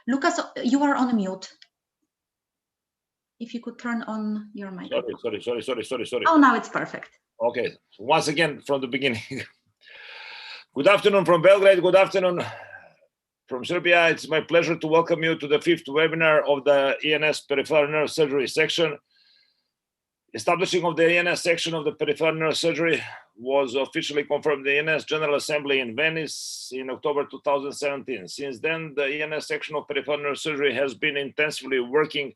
Lucas, you are on mute. If you could turn on your microphone. Sorry. Oh, now it's perfect. Okay, once again from the beginning. Good afternoon from Belgrade. Good afternoon from Serbia. It's my pleasure to welcome you to the 5th webinar of the ENS Peripheral Neurosurgery section. Establishing of the ENS section of the Peripheral Neurosurgery was officially confirmed in the ENS General Assembly in Venice in October 2017. Since then, the ENS section of Peripheral Neurosurgery has been intensively working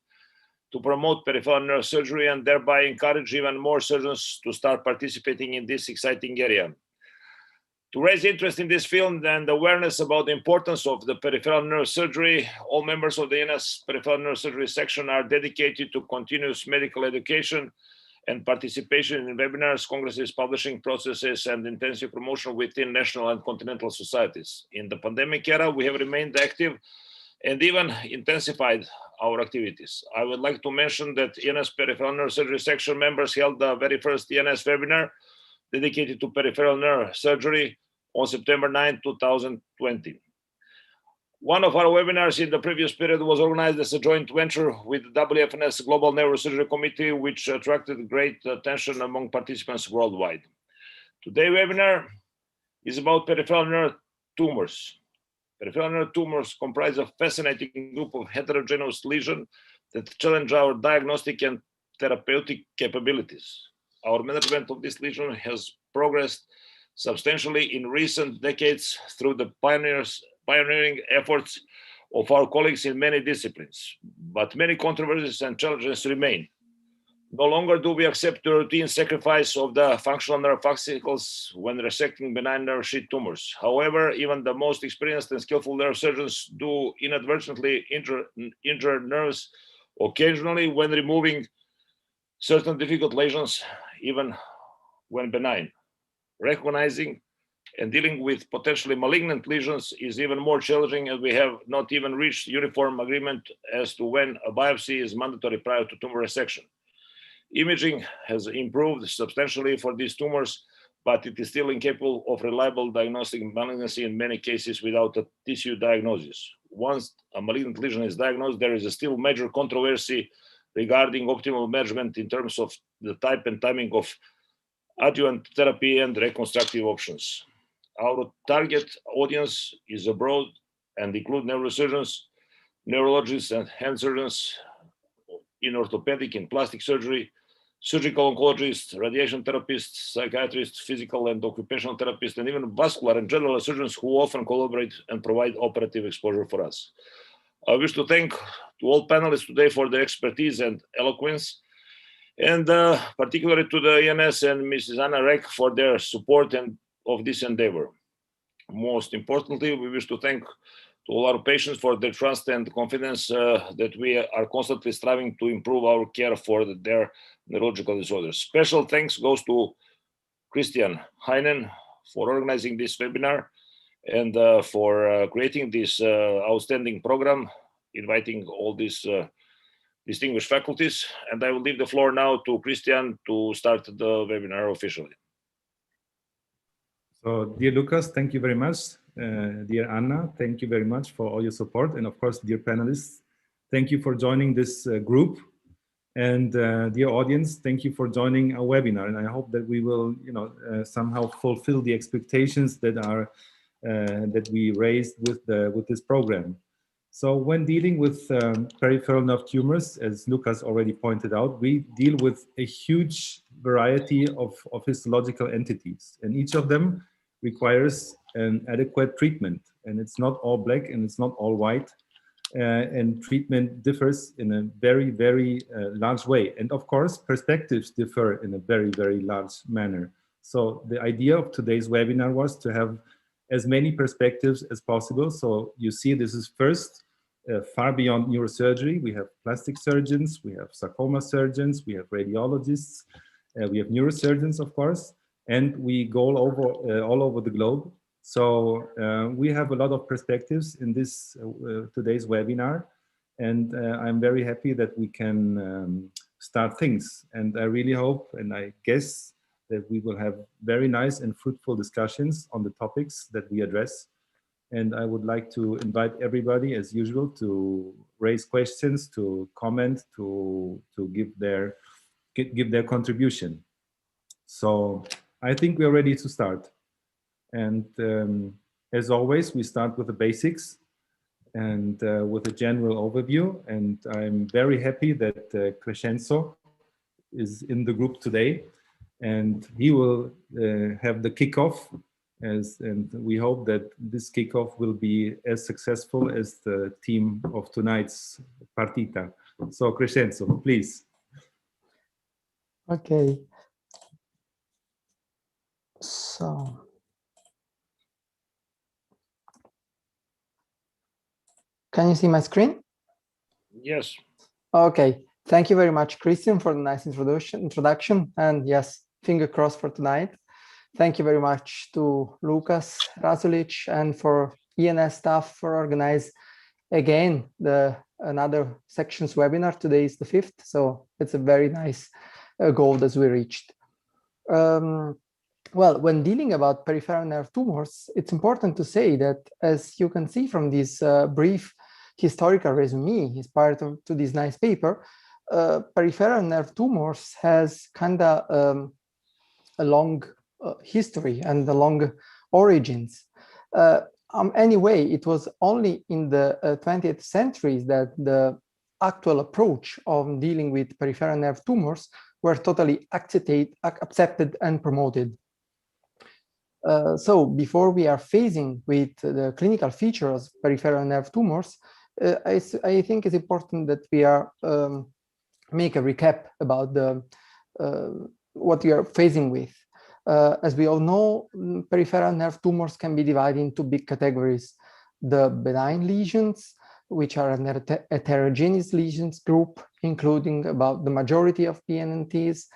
to promote peripheral neurosurgery and thereby encourage even more surgeons to start participating in this exciting area. To raise interest in this field and awareness about the importance of the peripheral neurosurgery, all members of the ENS Peripheral Neurosurgery section are dedicated to continuous medical education and participation in webinars, congresses, publishing processes, and intensive promotion within national and continental societies. In the pandemic era, we have remained active and even intensified our activities. I would like to mention that ENS Peripheral Neurosurgery section members held the very first ENS webinar dedicated to peripheral neurosurgery on September 9, 2020. One of our webinars in the previous period was organized as a joint venture with the WFNS Global Neurosurgery Committee, which attracted great attention among participants worldwide. Today's webinar is about peripheral neurotumors. Peripheral neurotumors comprise a fascinating group of heterogeneous lesions that challenge our diagnostic and therapeutic capabilities. Our management of this lesion has progressed substantially in recent decades through the pioneering efforts of our colleagues in many disciplines, but many controversies and challenges remain. No longer do we accept the routine sacrifice of the functional nerve fascicles when resecting benign nerve sheath tumors. However, even the most experienced and skillful neurosurgeons do inadvertently injure nerves occasionally when removing certain difficult lesions, even when benign. Recognizing and dealing with potentially malignant lesions is even more challenging, and we have not even reached uniform agreement as to when a biopsy is mandatory prior to tumor resection. Imaging has improved substantially for these tumors, but it is still incapable of reliable diagnostic malignancy in many cases without a tissue diagnosis. Once a malignant lesion is diagnosed, there is still major controversy regarding optimal management in terms of the type and timing of adjuvant therapy and reconstructive options. Our target audience is abroad and include neurosurgeons, neurologists, and hand surgeons in orthopedic and plastic surgery, surgical oncologists, radiation therapists, psychiatrists, physical and occupational therapists, and even vascular and general surgeons who often collaborate and provide operative exposure for us. I wish to thank to all panelists today for their expertise and eloquence, and particularly to the ENS and Mrs. Anna Reck for their support and of this endeavor. Most importantly, we wish to thank to all our patients for their trust and confidence that we are constantly striving to improve our care for their neurological disorders. Special thanks goes to Christian Heinen for organizing this webinar and for creating this outstanding program, inviting all these distinguished faculties. And I will leave the floor now to Christian to start the webinar officially. So, dear Lucas, thank you very much. Dear Anna, thank you very much for all your support. And of course, dear panelists, thank you for joining this group. And dear audience, thank you for joining our webinar. And I hope that we will, somehow fulfill the expectations that are that we raised with this program. So when dealing with peripheral nerve tumors, as Lucas already pointed out, we deal with a huge variety of histological entities, and each of them requires an adequate treatment. And it's not all black and it's not all white, and treatment differs in a very, very large way. And of course, perspectives differ in a very, very large manner. So the idea of today's webinar was to have as many perspectives as possible. So you see, this is first far beyond neurosurgery. We have plastic surgeons, we have sarcoma surgeons, we have radiologists, we have neurosurgeons, of course, and we go all over the globe. So we have a lot of perspectives in this today's webinar, and I'm very happy that we can start things. And I really hope, and I guess, that we will have very nice and fruitful discussions on the topics that we address. And I would like to invite everybody, as usual, to raise questions, to comment, to give their contribution. So I think we are ready to start. And as always, we start with the basics and with a general overview. And I'm very happy that Crescenzo is in the group today, and he will have the kickoff. And we hope that this kickoff will be as successful as the team of tonight's partita. So Crescenzo, please. Okay. So, can you see my screen? Yes. Okay. Thank you very much, Christian, for the nice introduction. And yes, finger crossed for tonight. Thank you very much to Lucas Rasulic and for ENS staff for organizing again another sections webinar. Today is the 5th, so it's a very nice goal that we reached. Well, when dealing about peripheral nerve tumors, it's important to say that, as you can see from this brief historical resume inspired to this nice paper, peripheral nerve tumors has kind of a long history and the long origins. Anyway, it was only in the 20th century that the actual approach of dealing with peripheral nerve tumors were totally accepted and promoted. So before we are facing with the clinical features of peripheral nerve tumors, I think it's important that we are make a recap about the what we are facing with. As we all know, peripheral nerve tumors can be divided into big categories: the benign lesions, which are an heterogeneous lesions group, including about the majority of PNNTs.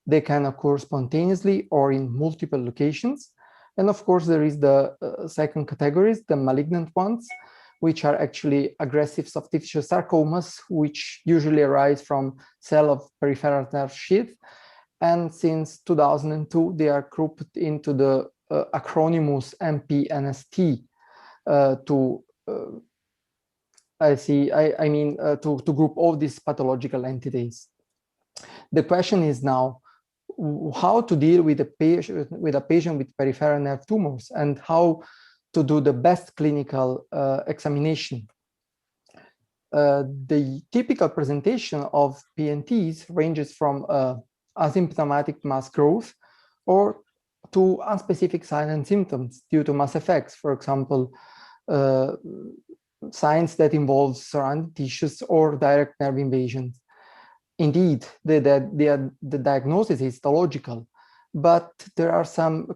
They can occur spontaneously or in multiple locations. And of course, there is the second categories, the malignant ones, which are actually aggressive soft tissue sarcomas, which usually arise from cell of peripheral nerve sheath. And since 2002, they are grouped into the acronymous MPNST to group all these pathological entities. The question is now how to deal with a patient with peripheral nerve tumors and how to do the best clinical examination. The typical presentation of PNTs ranges from asymptomatic mass growth or to unspecific signs and symptoms due to mass effects, for example, signs that involve surrounding tissues or direct nerve invasions. Indeed, the diagnosis is histological, but there are some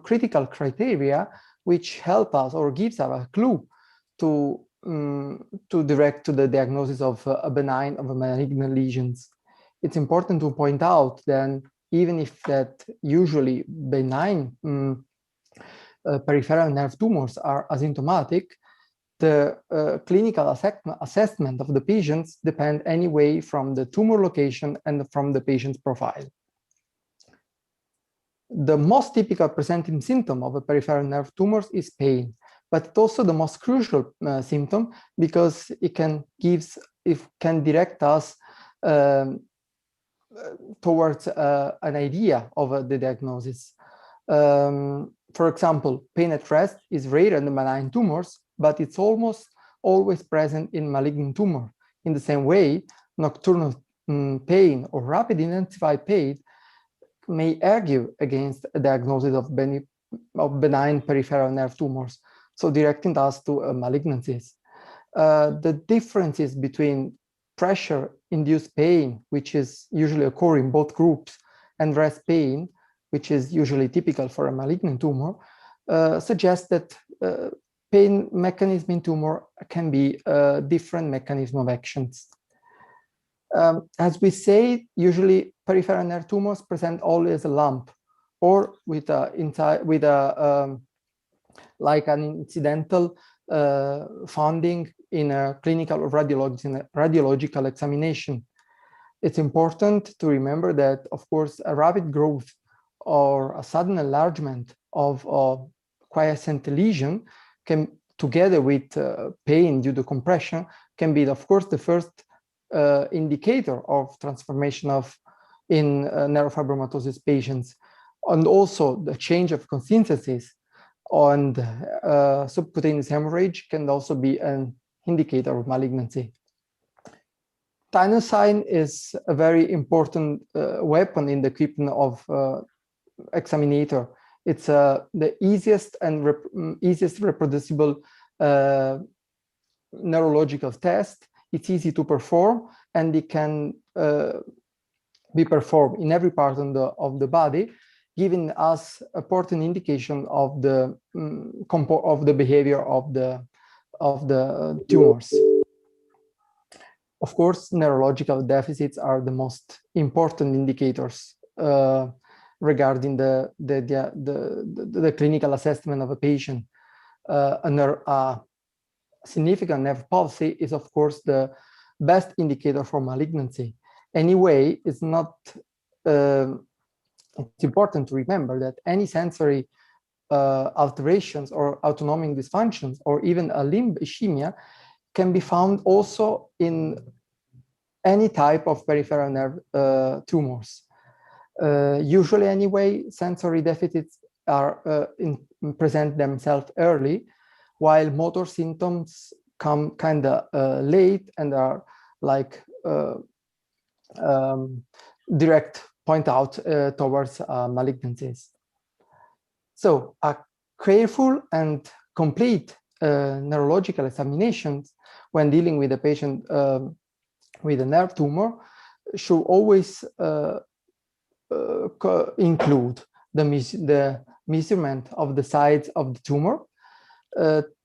critical criteria which help us or gives us a clue to direct to the diagnosis of a benign or malignant lesions. It's important to point out then, even if that usually benign peripheral nerve tumors are asymptomatic, the clinical assessment of the patients depend anyway from the tumor location and from the patient's profile. The most typical presenting symptom of a peripheral nerve tumors is pain, but it's also the most crucial symptom because it can direct us towards an idea of the diagnosis. For example, pain at rest is rare in the benign tumors, but it's almost always present in malignant tumor. In the same way, nocturnal pain or rapid intensified pain may argue against a diagnosis of benign peripheral nerve tumors, so directing us to malignancies. The differences between pressure-induced pain, which is usually occurring in both groups, and rest pain, which is usually typical for a malignant tumor, suggest that pain mechanism in tumor can be different mechanism of actions. As we say, usually peripheral nerve tumors present only as a lump or with like an incidental finding in a clinical or radiological examination. It's important to remember that, of course, a rapid growth or a sudden enlargement of a quiescent lesion can, together with pain due to compression, can be, of course, the first indicator of transformation in neurofibromatosis patients, and also the change of consistencies on subcutaneous hemorrhage can also be an indicator of malignancy. Tinosyne is a very important weapon in the equipment of examinator. It's the easiest and easiest reproducible neurological test. It's easy to perform, and it can be performed in every part of the body, giving us an important indication of the behavior of the tumors. Of course, neurological deficits are the most important indicators regarding the clinical assessment of a patient. A significant nerve palsy is, of course, the best indicator for malignancy. Anyway, it's not. It's important to remember that any sensory alterations or autonomic dysfunctions, or even a limb ischemia, can be found also in any type of peripheral nerve tumors. Usually, anyway, sensory deficits are present themselves early, while motor symptoms come kind of late and are like direct point out towards malignancies. So a careful and complete neurological examinations when dealing with a patient with a nerve tumor should always include the measurement of the size of the tumor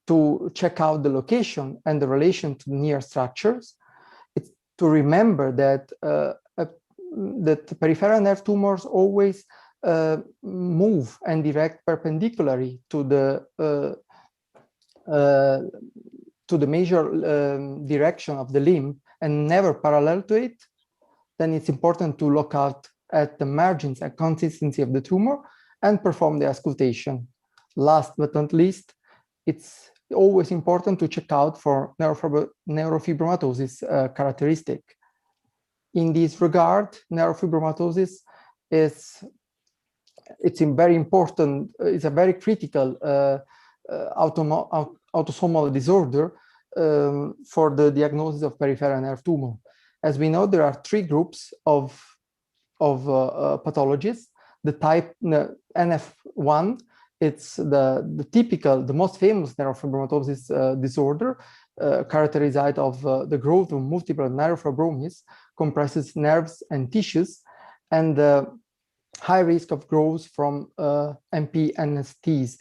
to check out the location and the relation to near structures. It's to remember that that peripheral nerve tumors always move and direct perpendicularly to the major direction of the limb and never parallel to it. Then it's important to look out at the margins and consistency of the tumor and perform the auscultation. Last but not least, it's always important to check out for neurofibromatosis characteristic. In this regard, neurofibromatosis it's a very important, it's a very critical autosomal disorder for the diagnosis of peripheral nerve tumor. As we know, there are three groups of pathologies. The type NF1, it's the typical, the most famous neurofibromatosis disorder, characterized of the growth of multiple neurofibromas, compresses nerves and tissues, and high risk of growth from MPNSTs.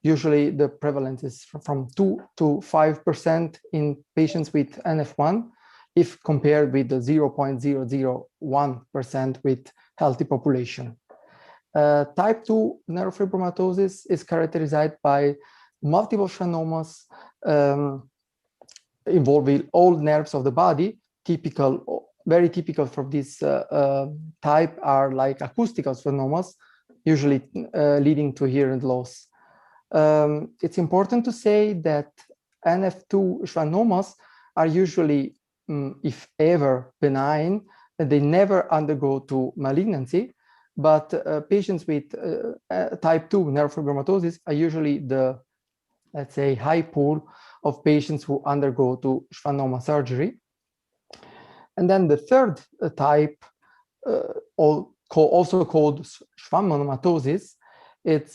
Usually the prevalence is from 2 to 5% in patients with NF1, if compared with the 0.001% with healthy population. Type 2 neurofibromatosis is characterized by multiple schwannomas involving all nerves of the body. Very typical for this type are like acoustical schwannomas, usually leading to hearing loss. It's important to say that NF2 schwannomas are usually, if ever, benign, and they never undergo to malignancy. But patients with type 2 neurofibromatosis are usually the, let's say, high pool of patients who undergo to schwannoma surgery. And then the third type, also called schwannomatosis, it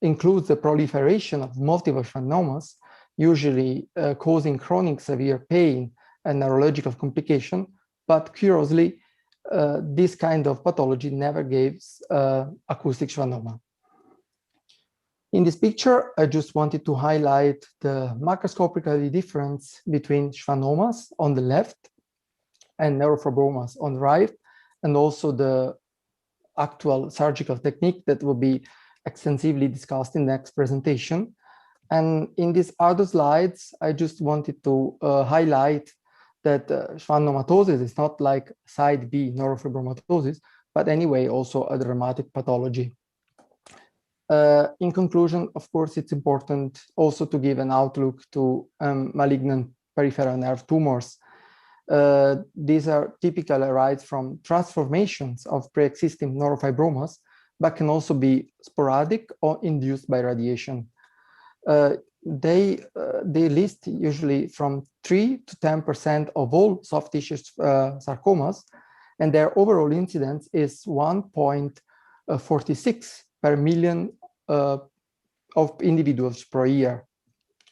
includes the proliferation of multiple schwannomas, usually causing chronic severe pain and neurological complication. But curiously, this kind of pathology never gives acoustic schwannoma. In this picture, I just wanted to highlight the macroscopically difference between schwannomas on the left and neurofibromas on the right, and also the actual surgical technique that will be extensively discussed in the next presentation. And in these other slides, I just wanted to highlight that schwannomatosis is not like side B neurofibromatosis, but anyway, also a dramatic pathology. In conclusion, of course, it's important also to give an outlook to malignant peripheral nerve tumors. These are typically arise from transformations of pre-existing neurofibromas, but can also be sporadic or induced by radiation. They list usually from 3 to 10% of all soft tissue sarcomas, and their overall incidence is 1.46 per million of individuals per year.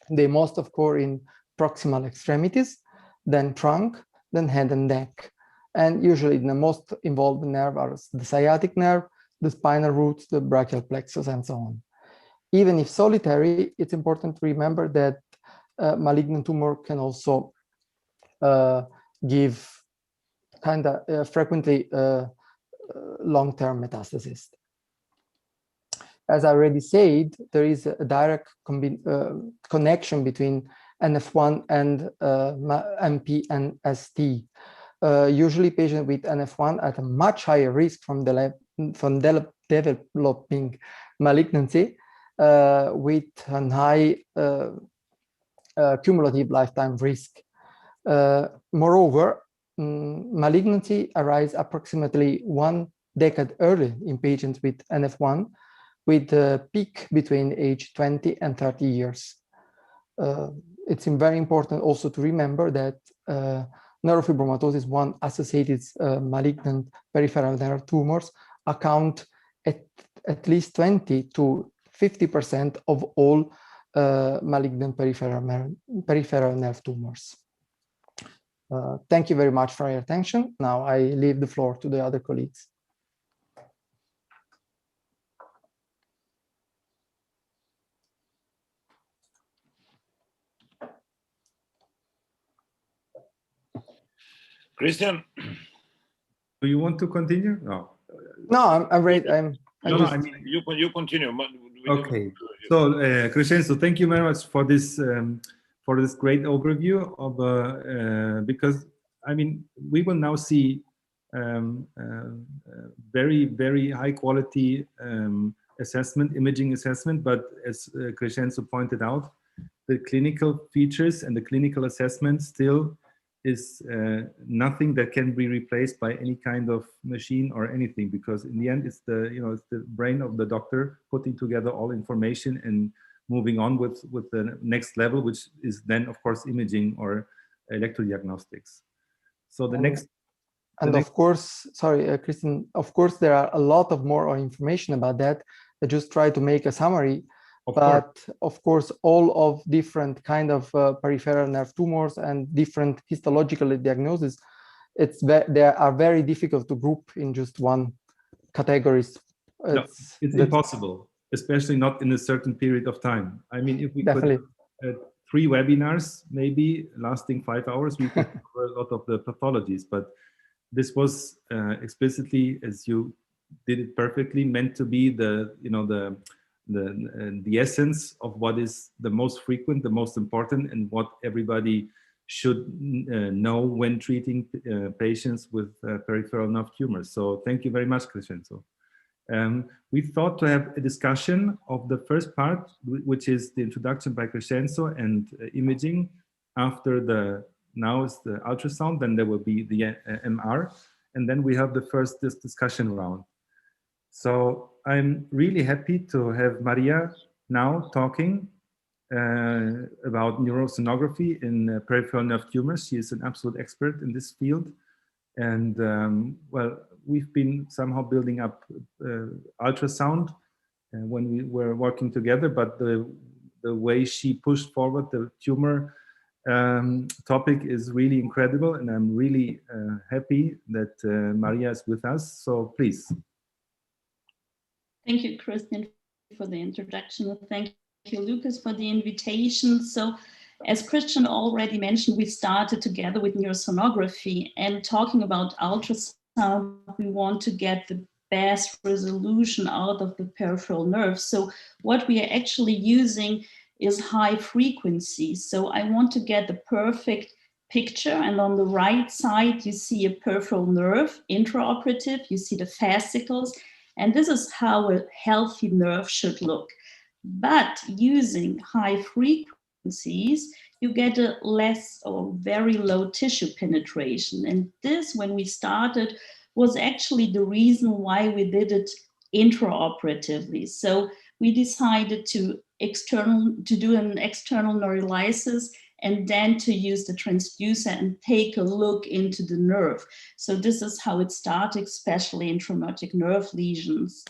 They most occur in proximal extremities, then trunk, then head and neck. And usually the most involved nerve are the sciatic nerve, the spinal roots, the brachial plexus, and so on. Even if solitary, it's important to remember that malignant tumor can also give kind of frequently long-term metastasis. As I already said, there is a direct connection between NF1 and MPNST. Usually patients with NF1 are at a much higher risk from developing malignancy with a high cumulative lifetime risk. Moreover, malignancy arises approximately 1 decade early in patients with NF1, with a peak between age 20 and 30 years. It's very important also to remember that neurofibromatosis 1 associated malignant peripheral nerve tumors account at least 20 to 50% of all malignant peripheral nerve tumors. Thank you very much for your attention. Now I leave the floor to the other colleagues. Christian? Do you want to continue? No. No, I'm ready. I mean, you continue. Okay. So, Crescenzo, thank you very much for this great overview of because I mean we will now see very, very high quality imaging assessment, but as Crescenzo pointed out, the clinical features and the clinical assessment still is nothing that can be replaced by any kind of machine or anything, because in the end it's the brain of the doctor putting together all information and moving on with the next level, which is then of course imaging or electrodiagnostics. So the next. And of course, sorry, Christian, of course, there are a lot of more information about that. I just try to make a summary, of course, all of different kind of peripheral nerve tumors and different histological diagnoses, they are very difficult to group in just one categories. It's impossible, especially not in a certain period of time. I mean, if we Definitely. could 3 webinars, maybe lasting 5 hours, we could cover a lot of the pathologies, but this was explicitly, as you did it perfectly, meant to be the essence of what is the most frequent, the most important, and what everybody should know when treating patients with peripheral nerve tumors. So thank you very much, Crescenzo. We thought to have a discussion of the first part, which is the introduction by Crescenzo and imaging. After now is the ultrasound, then there will be the MR, and then we have the first discussion round. So I'm really happy to have Maria now talking about neurosonography in peripheral nerve tumors. She is an absolute expert in this field. And well, we've been somehow building up ultrasound when we were working together, but the way she pushed forward the tumor topic is really incredible, and I'm really happy that Maria is with us. So please. Thank you, Christian, for the introduction. Thank you, Lucas, for the invitation. So, as Christian already mentioned, we started together with neurosonography, and talking about ultrasound, we want to get the best resolution out of the peripheral nerve. So what we are actually using is high frequency. So I want to get the perfect picture, and on the right side you see a peripheral nerve intraoperative, you see the fascicles, And this is how a healthy nerve should look. But using high frequencies, you get a less or very low tissue penetration. And this, when we started, was actually the reason why we did it intraoperatively. So we decided to do an external neurolysis and then to use the transducer and take a look into the nerve. So this is how it started, especially in traumatic nerve lesions.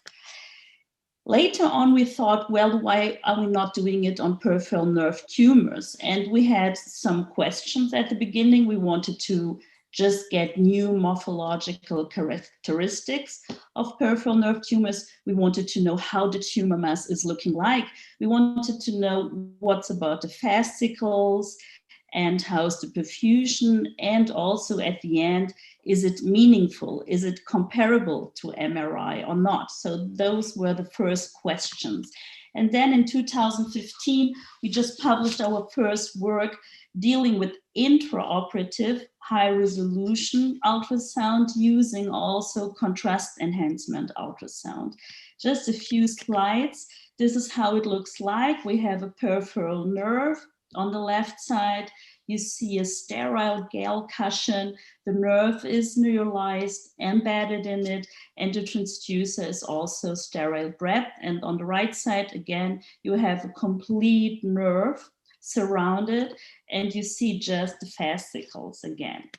Later on, we thought, well, why are we not doing it on peripheral nerve tumors? And we had some questions at the beginning. We wanted to just get new morphological characteristics of peripheral nerve tumors. We wanted to know how the tumor mass is looking like. We wanted to know what's about the fascicles and how's the perfusion, and also at the end, is it meaningful? Is it comparable to MRI or not? So those were the first questions. And then in 2015, we just published our first work dealing with intraoperative high resolution ultrasound using also contrast enhancement ultrasound. Just a few slides. This is how it looks like. We have a peripheral nerve. On the left side, you see a sterile gel cushion. The nerve is neuralized, embedded in it, and the transducer is also sterile breath. And on the right side, again, you have a complete nerve surrounded, and you see just the fascicles again.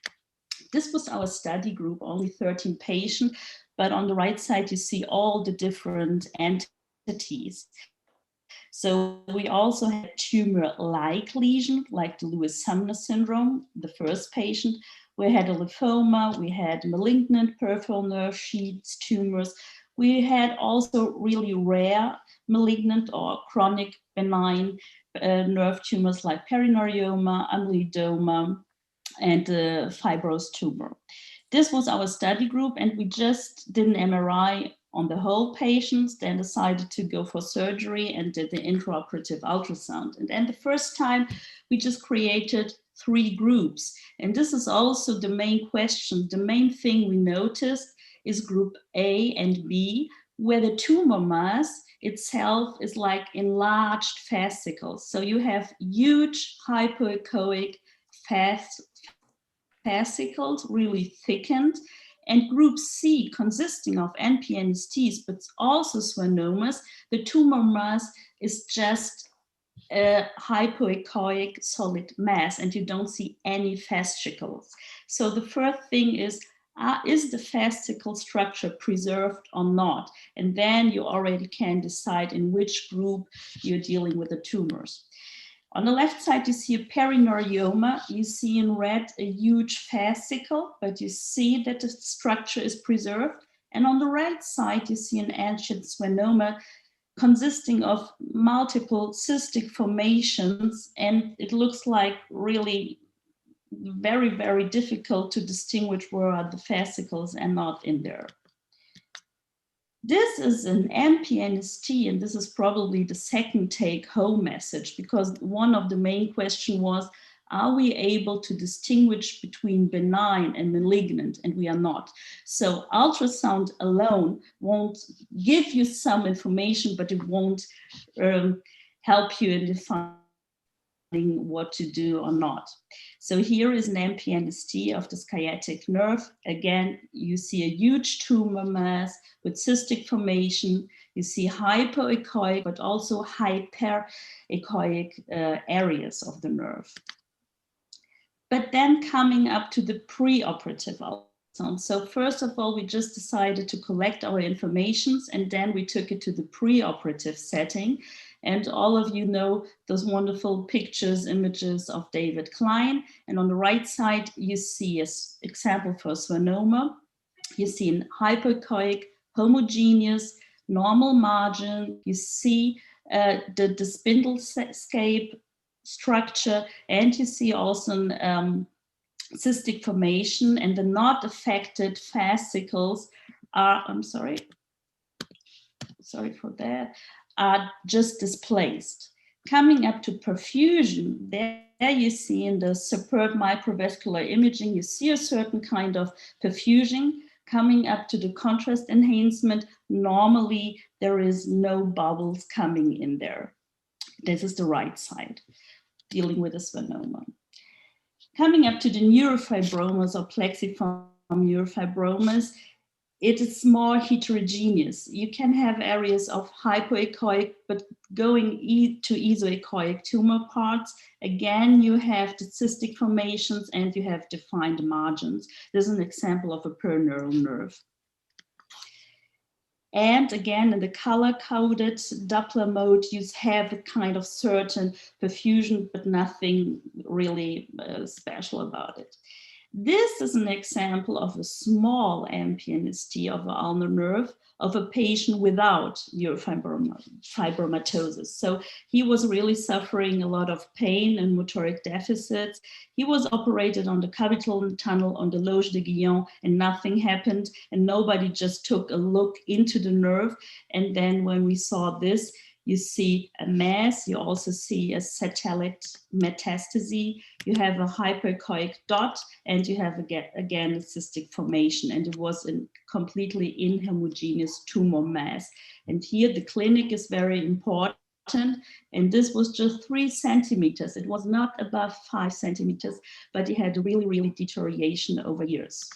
This was our study group, only 13 patients, but on the right side, you see all the different entities. So we also had tumor-like lesion, like the Lewis-Sumner syndrome, the first patient. We had a lymphoma, we had malignant peripheral nerve sheaths, tumors. We had also really rare malignant or chronic benign nerve tumors like perineurioma, amyloidoma, and fibrous tumor. This was our study group, and we just did an MRI on the whole patients, then decided to go for surgery and did the intraoperative ultrasound. And then the first time we just created 3 groups. And this is also the main question. The main thing we noticed is group A and B, where the tumor mass itself is like enlarged fascicles. So you have huge hypoechoic fascicles, really thickened. And group C, consisting of MPNSTs, but also schwannomas, the tumor mass is just a hypoechoic solid mass, and you don't see any fascicles. So the first thing is the fascicle structure preserved or not? And then you already can decide in which group you're dealing with the tumors. On the left side, you see a perineurioma. You see in red a huge fascicle, but you see that the structure is preserved. And on the right side, you see an ancient schwannoma consisting of multiple cystic formations. And it looks like really very, very difficult to distinguish where are the fascicles and not in there. This is an MPNST, and this is probably the second take-home message, because one of the main questions was, are we able to distinguish between benign and malignant? And we are not. So ultrasound alone won't give you some information, but it won't help you in defining what to do or not. So here is an MPNST of the sciatic nerve. Again, you see a huge tumor mass with cystic formation. You see hypoechoic, but also hyperechoic areas of the nerve. But then coming up to the preoperative ultrasound. So first of all, we just decided to collect our informations, and then we took it to the preoperative setting. And all of you know those wonderful pictures, images of David Klein. And on the right side, you see an example for schwannoma. You see an hypoechoic, homogeneous, normal margin. You see the spindle scape structure, and you see also cystic formation, and the not affected fascicles are, sorry for that, are just displaced. Coming up to perfusion, there you see in the superb microvascular imaging, you see a certain kind of perfusion. Coming up to the contrast enhancement, normally there is no bubbles coming in there. This is the right side, dealing with a schwannoma. Coming up to the neurofibromas or plexiform neurofibromas, it is more heterogeneous. You can have areas of hypoechoic, but going to esoechoic tumor parts. Again, you have the cystic formations and you have defined margins. This is an example of a perineural nerve. And again, in the color-coded Doppler mode, you have a kind of certain perfusion, but nothing really special about it. This is an example of a small MPNST of the ulnar nerve of a patient without neurofibromatosis. So he was really suffering a lot of pain and motoric deficits. He was operated on the capital tunnel on the Loge de Guillon and nothing happened, and nobody just took a look into the nerve. And then when we saw this, you see a mass, you also see a satellite metastasis, you have a hypoechoic dot, and you have again a cystic formation, and it was a completely inhomogeneous tumor mass. And here the clinic is very important, and this was just 3 centimeters. It was not above 5 centimeters, but it had really deterioration over years.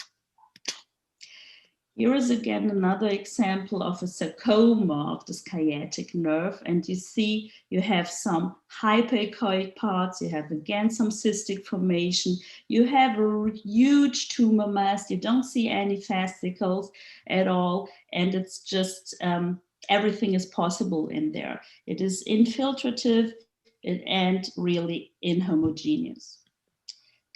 Here is again another example of a sarcoma of the sciatic nerve, and you see you have some hypoechoic parts, you have again some cystic formation, you have a huge tumor mass, you don't see any fascicles at all, and it's just everything is possible in there. It is infiltrative and really inhomogeneous.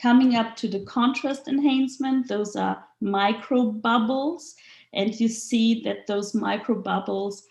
Coming up to the contrast enhancement, those are microbubbles, and you see that those microbubbles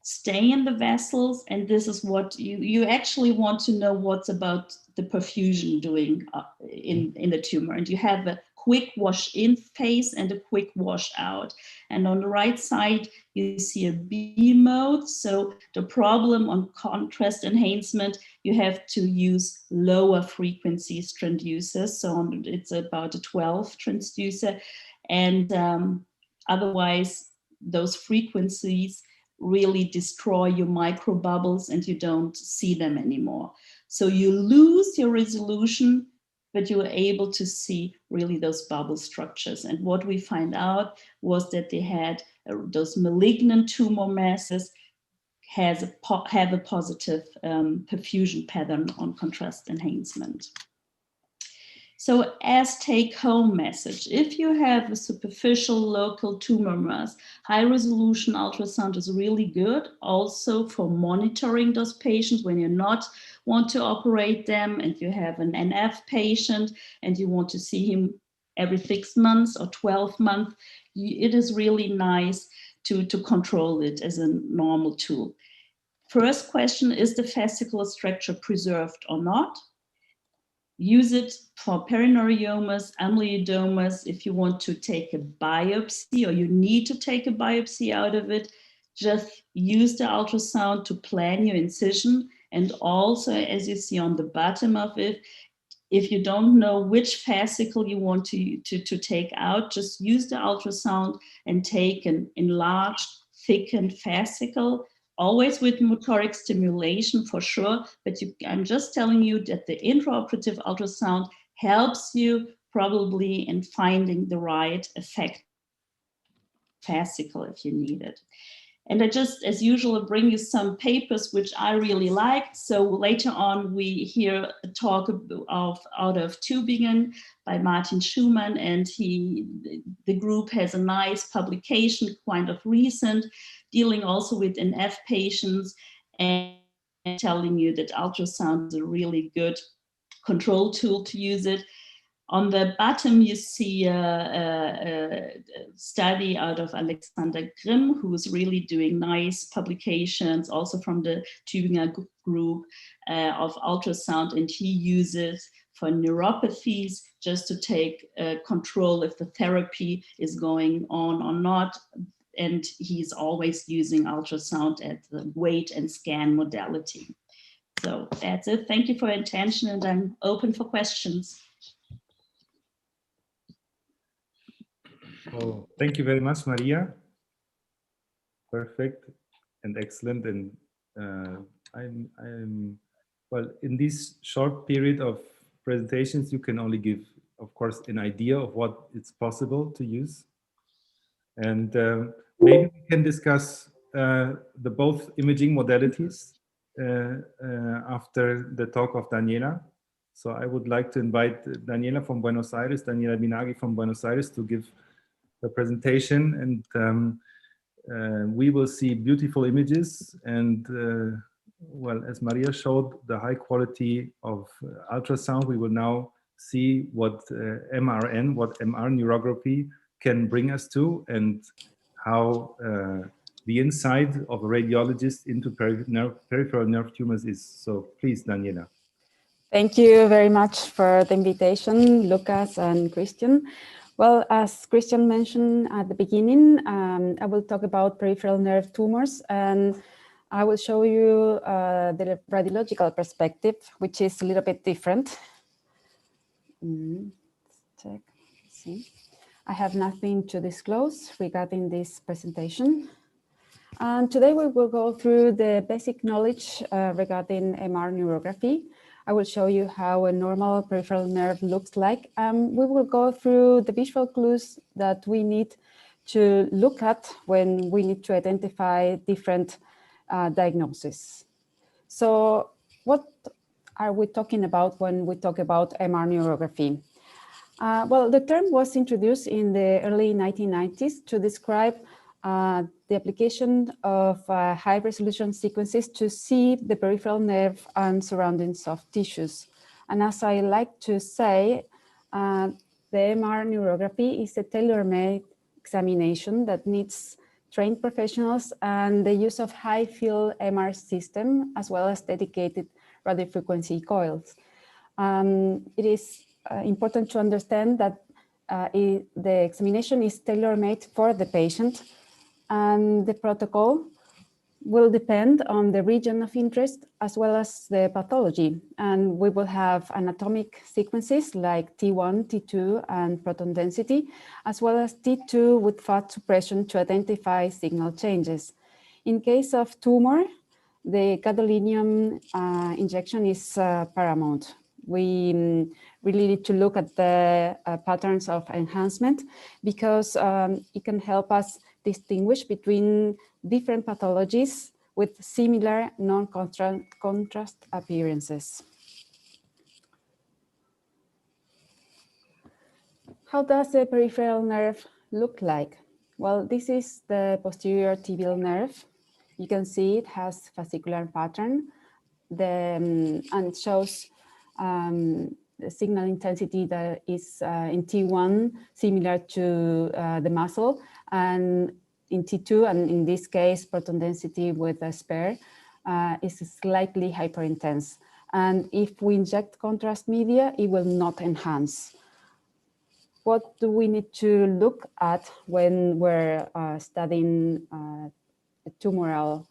stay in the vessels, and this is what you actually want to know what's about the perfusion doing in the tumor. And you have a quick wash in phase and a quick wash out. And on the right side, you see a B mode. So the problem on contrast enhancement, you have to use lower frequency transducers. So it's about a 12 transducer. And otherwise, those frequencies really destroy your microbubbles and you don't see them anymore. So you lose your resolution, but you were able to see really those bubble structures. And what we find out was that they had those malignant tumor masses have a positive perfusion pattern on contrast enhancement. So as take-home message, if you have a superficial local tumor mass, high-resolution ultrasound is really good also for monitoring those patients when you not want to operate them and you have an NF patient and you want to see him every 6 months or 12 months. It is really nice to control it as a normal tool. First question, is the fascicular structure preserved or not? Use it for perineuromas, amyloidomas. If you want to take a biopsy or you need to take a biopsy out of it, just use the ultrasound to plan your incision. And also, as you see on the bottom of it, if you don't know which fascicle you want to take out, just use the ultrasound and take an enlarged, thickened fascicle, always with motoric stimulation for sure, but I'm just telling you that the intraoperative ultrasound helps you probably in finding the right effect fascicle if you need it. And I just, as usual, bring you some papers which I really liked. So later on, we hear a talk of out of Tübingen by Martin Schumann, and the group has a nice publication, kind of recent, dealing also with NF patients and telling you that ultrasound is a really good control tool to use it. On the bottom, you see a study out of Alexander Grimm, who is really doing nice publications, also from the Tübinger group of ultrasound, and he uses for neuropathies just to take control if the therapy is going on or not. And he's always using ultrasound at the weight and scan modality. So that's it. Thank you for your attention, and I'm open for questions. Oh, thank you very much, Maria. perfect and excellent. And I'm well, in this short period of presentations, you can only give, of course, an idea of what it's possible to use. And maybe we can discuss the both imaging modalities after the talk of Daniela. So I would like to invite Daniela from Buenos Aires, Daniela Binaghi from Buenos Aires, to give the presentation. And we will see beautiful images. And well, as Maria showed, the high quality of ultrasound, we will now see what MRN, what MR neurography can bring us to, and how the insight of a radiologist into peripheral nerve tumors is. So please, Daniela. Thank you very much for the invitation, Lucas and Christian. Well, as Christian mentioned at the beginning, I will talk about peripheral nerve tumors, and I will show you the radiological perspective, which is a little bit different. Check. See. I have nothing to disclose regarding this presentation. And today we will go through the basic knowledge regarding MR neurography. I will show you how a normal peripheral nerve looks like. We will go through the visual clues that we need to look at when we need to identify different diagnoses. So what are we talking about when we talk about MR neurography? Well, the term was introduced in the early 1990s to describe the application of high-resolution sequences to see the peripheral nerve and surrounding soft tissues. And as I like to say, the MR neurography is a tailor-made examination that needs trained professionals and the use of high-field MR system, as well as dedicated radiofrequency coils. It is important to understand that the examination is tailor-made for the patient, and the protocol will depend on the region of interest as well as the pathology. And we will have anatomic sequences like T1, T2, and proton density, as well as T2 with fat suppression to identify signal changes. In case of tumor, the gadolinium injection is paramount. We really need to look at the patterns of enhancement because it can help us distinguish between different pathologies with similar non-contrast appearances. How does the peripheral nerve look like? Well, this is the posterior tibial nerve. You can see it has fascicular pattern and it shows the signal intensity that is in T1 similar to the muscle, and in T2, and in this case proton density with a spare is slightly hyperintense. And if we inject contrast media, it will not enhance. What do we need to look at when we're studying a tumoral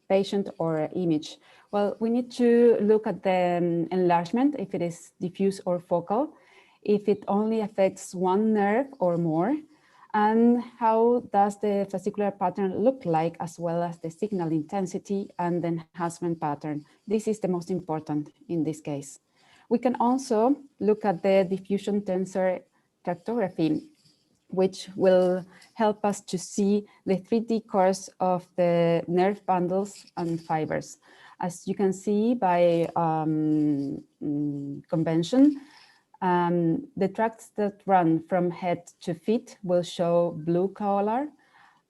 patient or image? Well, we need to look at the enlargement, if it is diffuse or focal, if it only affects one nerve or more, and how does the fascicular pattern look like, as well as the signal intensity and the enhancement pattern. This is the most important in this case. We can also look at the diffusion tensor tractography, which will help us to see the 3D course of the nerve bundles and fibers. As you can see by convention, the tracts that run from head to feet will show blue color.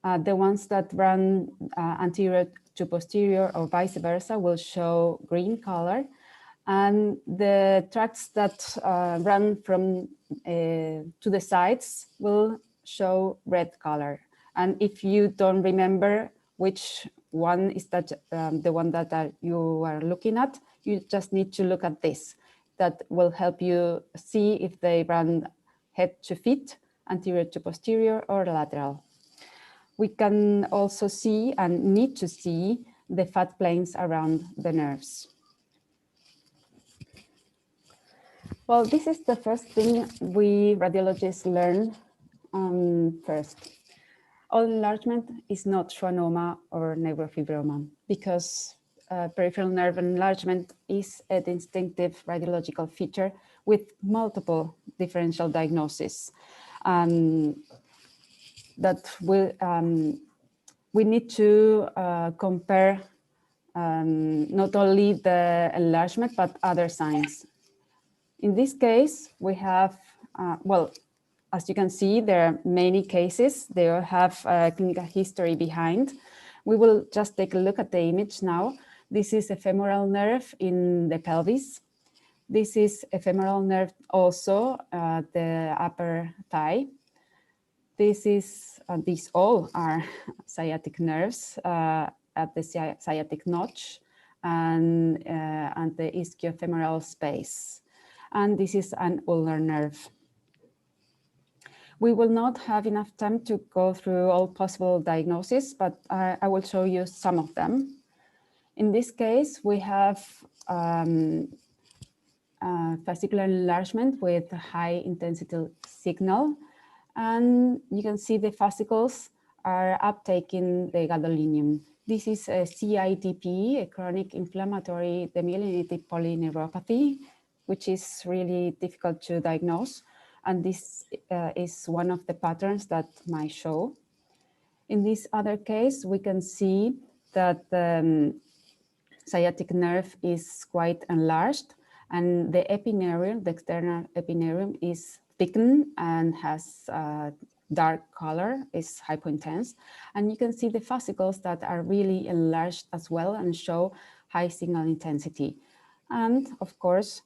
The ones that run anterior to posterior or vice versa will show green color. And the tracts that run from to the sides will show red color. And if you don't remember which one is that the one that you are looking at, you just need to look at this. That will help you see if they run head to feet, anterior to posterior, or lateral. We can also see and need to see the fat planes around the nerves. Well, this is the first thing we radiologists learn first. all enlargement is not schwannoma or neurofibroma, because peripheral nerve enlargement is a distinctive radiological feature with multiple differential diagnoses. That we need to compare not only the enlargement, but other signs. In this case, we have, well, as you can see, there are many cases. They all have a clinical history behind. We will just take a look at the image now. This is a femoral nerve in the pelvis. This is a femoral nerve also the upper thigh. These all are sciatic nerves at the sciatic notch and the ischiofemoral space. And this is an ulnar nerve. We will not have enough time to go through all possible diagnoses, but I will show you some of them. In this case, we have fascicular enlargement with a high intensity signal. And you can see the fascicles are uptaking the gadolinium. This is a CIDP, a chronic inflammatory demyelinating polyneuropathy, which is really difficult to diagnose. And this is one of the patterns that might show. In this other case, we can see that the sciatic nerve is quite enlarged, and the epineurum, the external epineurum, is thickened and has dark color, is hypointense. And you can see the fascicles that are really enlarged as well and show high signal intensity. And of course,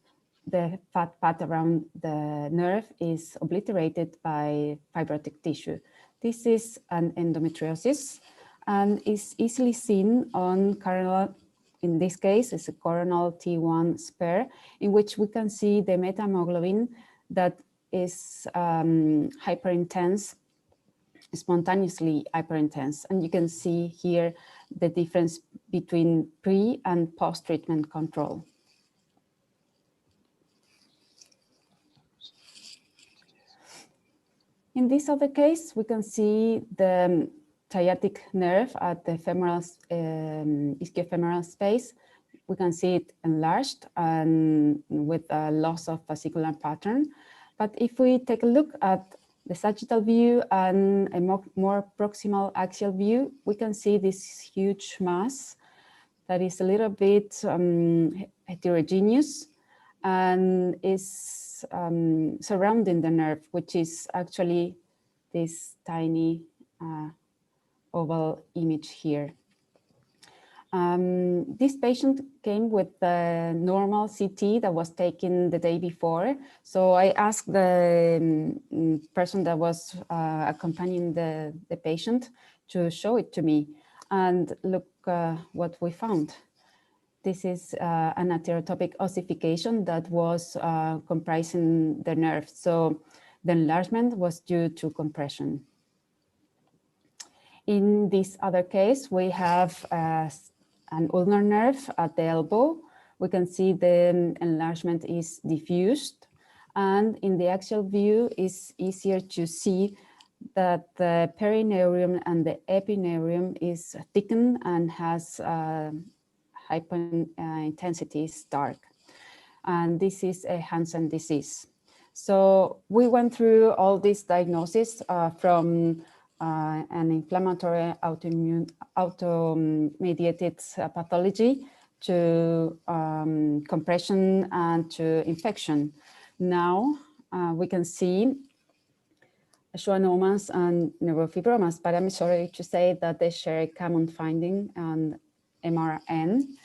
the fat pad around the nerve is obliterated by fibrotic tissue. This is an endometriosis and is easily seen on coronal. In this case, it's a coronal T1 spur, in which we can see the metahemoglobin that is hyperintense, spontaneously hyperintense. And you can see here the difference between pre and post-treatment control. In this other case, we can see the sciatic nerve at the femoral, ischiofemoral space. We can see it enlarged and with a loss of fascicular pattern. But if we take a look at the sagittal view and a more proximal axial view, we can see this huge mass that is a little bit heterogeneous and is surrounding the nerve, which is actually this tiny oval image here. This patient came with the normal CT that was taken the day before. So I asked the person that was accompanying the patient to show it to me. And look what we found. This is an atherotopic ossification that was comprising the nerve. So the enlargement was due to compression. In this other case, we have an ulnar nerve at the elbow. We can see the enlargement is diffused. And in the axial view, it's easier to see that the perineurium and the epineurium is thickened and has hyperintensity is dark. And this is a Hansen disease. So we went through all these diagnoses from an inflammatory auto-mediated pathology to compression and to infection. Now we can see schwannomas and neurofibromas, but I'm sorry to say that they share a common finding on MRN.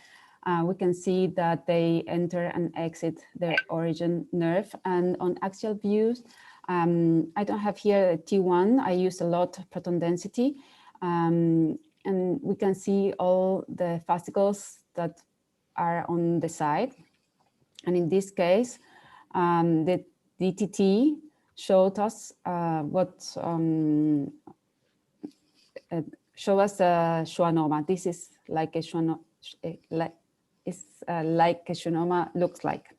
We can see that they enter and exit their origin nerve, and on axial views, I don't have here a T1. I use a lot of proton density, and we can see all the fascicles that are on the side. And in this case, the DTT showed us show us a schwannoma. This is like a schwannoma, like a schwannoma looks like.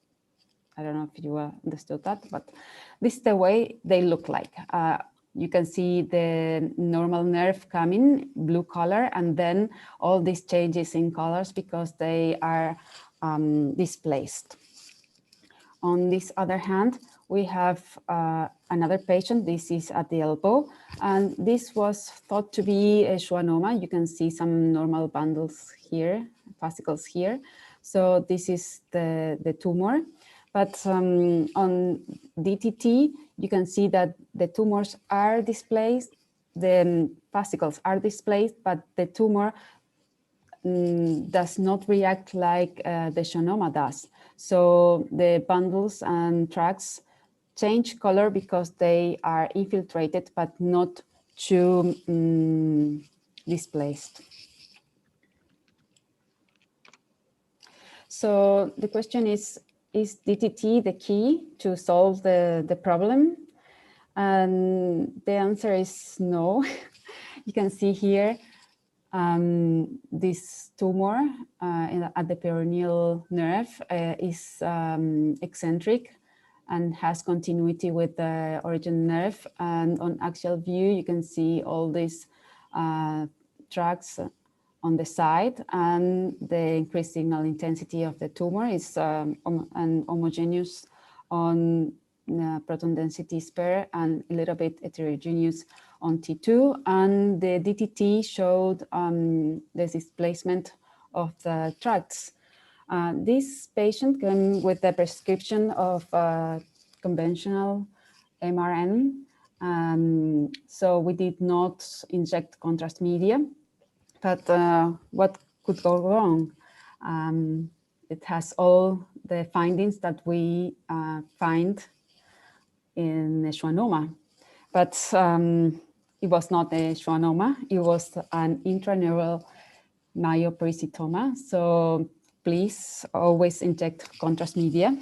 I don't know if you understood that, but this is the way they look like. you can see the normal nerve coming, blue color, and then all these changes in colors because they are displaced. On this other hand, we have another patient. This is at the elbow, and this was thought to be a schwannoma. You can see some normal bundles here, fascicles here. So this is the tumor. But on DTT, you can see that the tumors are displaced, the fascicles are displaced, but the tumor does not react like the schwannoma does. So the bundles and tracts change color because they are infiltrated, but not too displaced. So the question is DTT the key to solve the problem? And the answer is no. You can see here this tumor at the peroneal nerve is eccentric and has continuity with the origin nerve. And on axial view, you can see all these tracts on the side, and the increased signal intensity of the tumor is homogeneous on proton density spare and a little bit heterogeneous on T2. And the DTT showed the displacement of the tracts. This patient came with a prescription of conventional MRN. So we did not inject contrast media. But what could go wrong? It has all the findings that we find in a schwannoma. But it was not a schwannoma, it was an intraneural myopericytoma. So please always inject contrast media.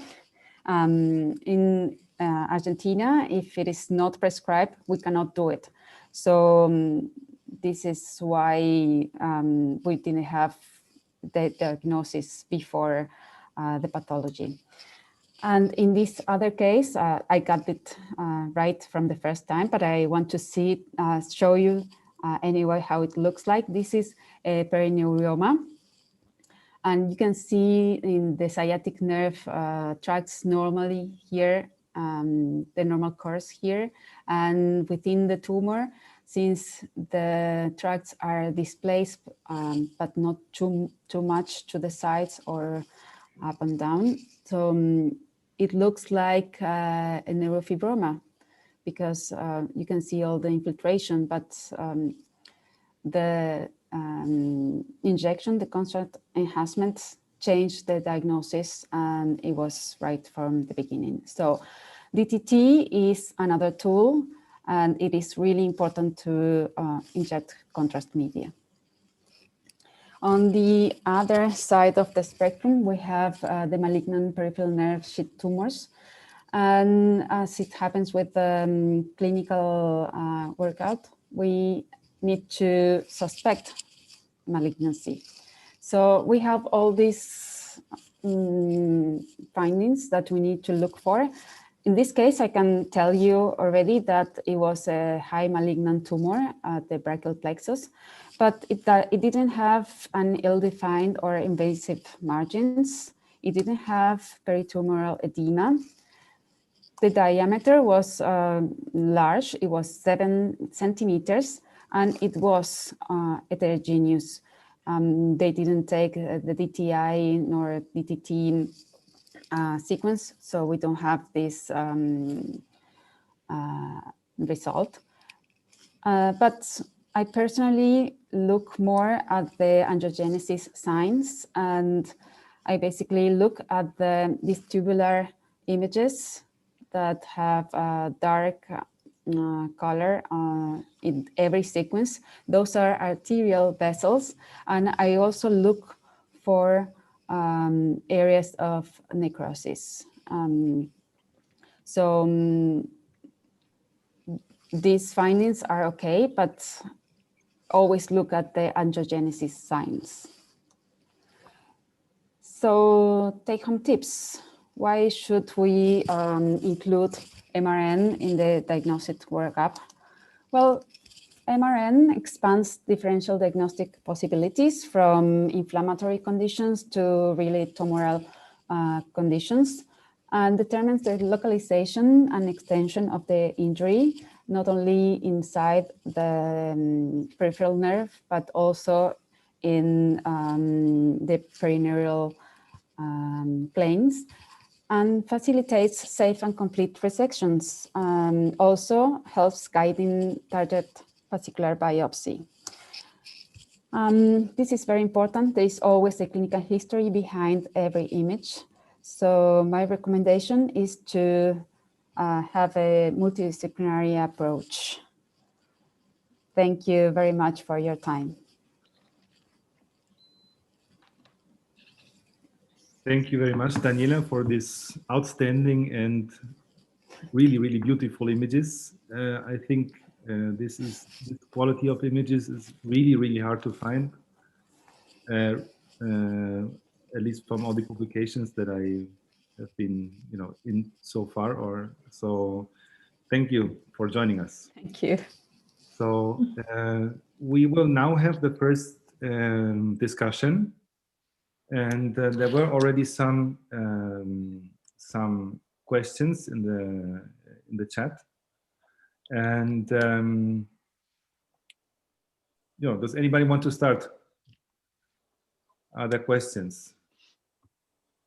In Argentina, if it is not prescribed, we cannot do it. So this is why we didn't have the diagnosis before the pathology. And in this other case, I got it right from the first time, but I want to show you anyway how it looks like. This is a perineurioma. And you can see in the sciatic nerve tracts normally here, the normal course here, and within the tumor, since the tracts are displaced, but not too much to the sides or up and down. So it looks like a neurofibroma because you can see all the infiltration, but the injection, the contrast enhancement changed the diagnosis, and it was right from the beginning. So DTT is another tool, and it is really important to inject contrast media. On the other side of the spectrum, we have the malignant peripheral nerve sheath tumors. And as it happens with the clinical workout, we need to suspect malignancy. So we have all these findings that we need to look for. In this case, I can tell you already that it was a high malignant tumor at the brachial plexus, but it didn't have an ill-defined or invasive margins. It didn't have peritumoral edema. The diameter was large. It was 7 centimeters, and it was heterogeneous. They didn't take the DTI nor DTT sequence, so we don't have this result. But I personally look more at the angiogenesis signs, and I basically look at these tubular images that have a dark color in every sequence. Those are arterial vessels, and I also look for areas of necrosis. These findings are okay, but always look at the angiogenesis signs. So take-home tips. Why should we include MRN in the diagnostic workup? Well, MRN expands differential diagnostic possibilities from inflammatory conditions to really tumoral conditions, and determines the localization and extension of the injury, not only inside the peripheral nerve, but also in the perineural planes, and facilitates safe and complete resections. Also helps guiding target vascular biopsy. This is very important. There is always a clinical history behind every image. So my recommendation is to have a multidisciplinary approach. Thank you very much for your time. Thank you very much, Daniela, for this outstanding and really, really beautiful images. I think this quality of images is really, really hard to find, at least from all the publications that I have been, in so far. So, thank you for joining us. Thank you. So we will now have the first discussion. And there were already some questions in the chat. And does anybody want to start? Are there questions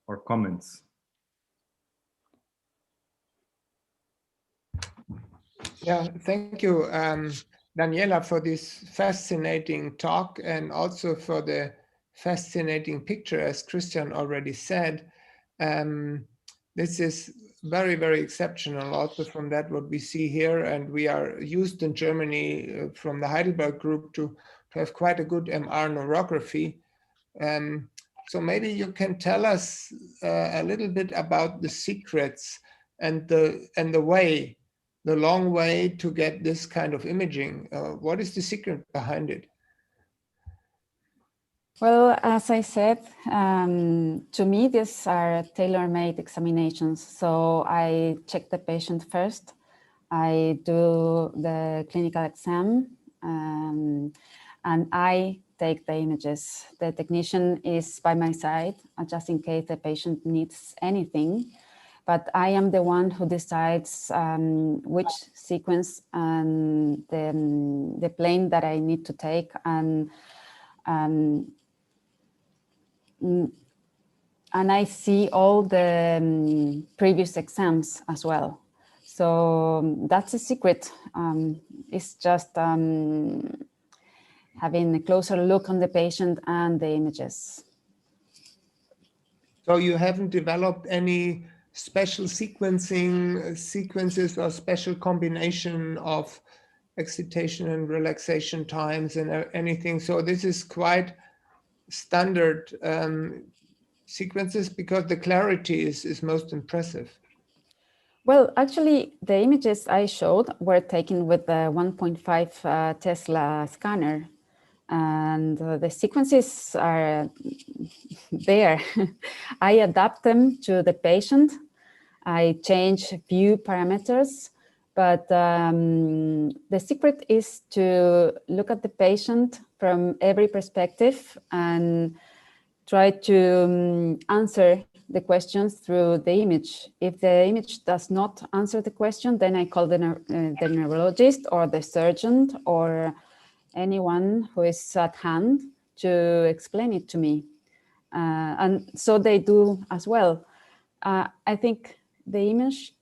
or comments? Yeah, thank you, Daniela, for this fascinating talk, and also for the fascinating picture, as Christian already said. This is very, very exceptional also from that what we see here, and we are used in Germany from the Heidelberg group to have quite a good MR neurography. So maybe you can tell us a little bit about the secrets and the long way to get this kind of imaging. What is the secret behind it? Well, as I said, to me, these are tailor-made examinations. So I check the patient first. I do the clinical exam, and I take the images. The technician is by my side, just in case the patient needs anything. But I am the one who decides which sequence and the plane that I need to take, and I see all the previous exams as well. So that's a secret. It's just having a closer look on the patient and the images. So you haven't developed any special sequences or special combination of excitation and relaxation times and anything. So this is quite standard sequences, because the clarity is most impressive. Well, actually, the images I showed were taken with the 1.5 Tesla scanner, and the sequences are there. I adapt them to the patient. I change few parameters, but the secret is to look at the patient from every perspective and try to answer the questions through the image. If the image does not answer the question, then I call the neurologist or the surgeon or anyone who is at hand to explain it to me. And so they do as well. I think the image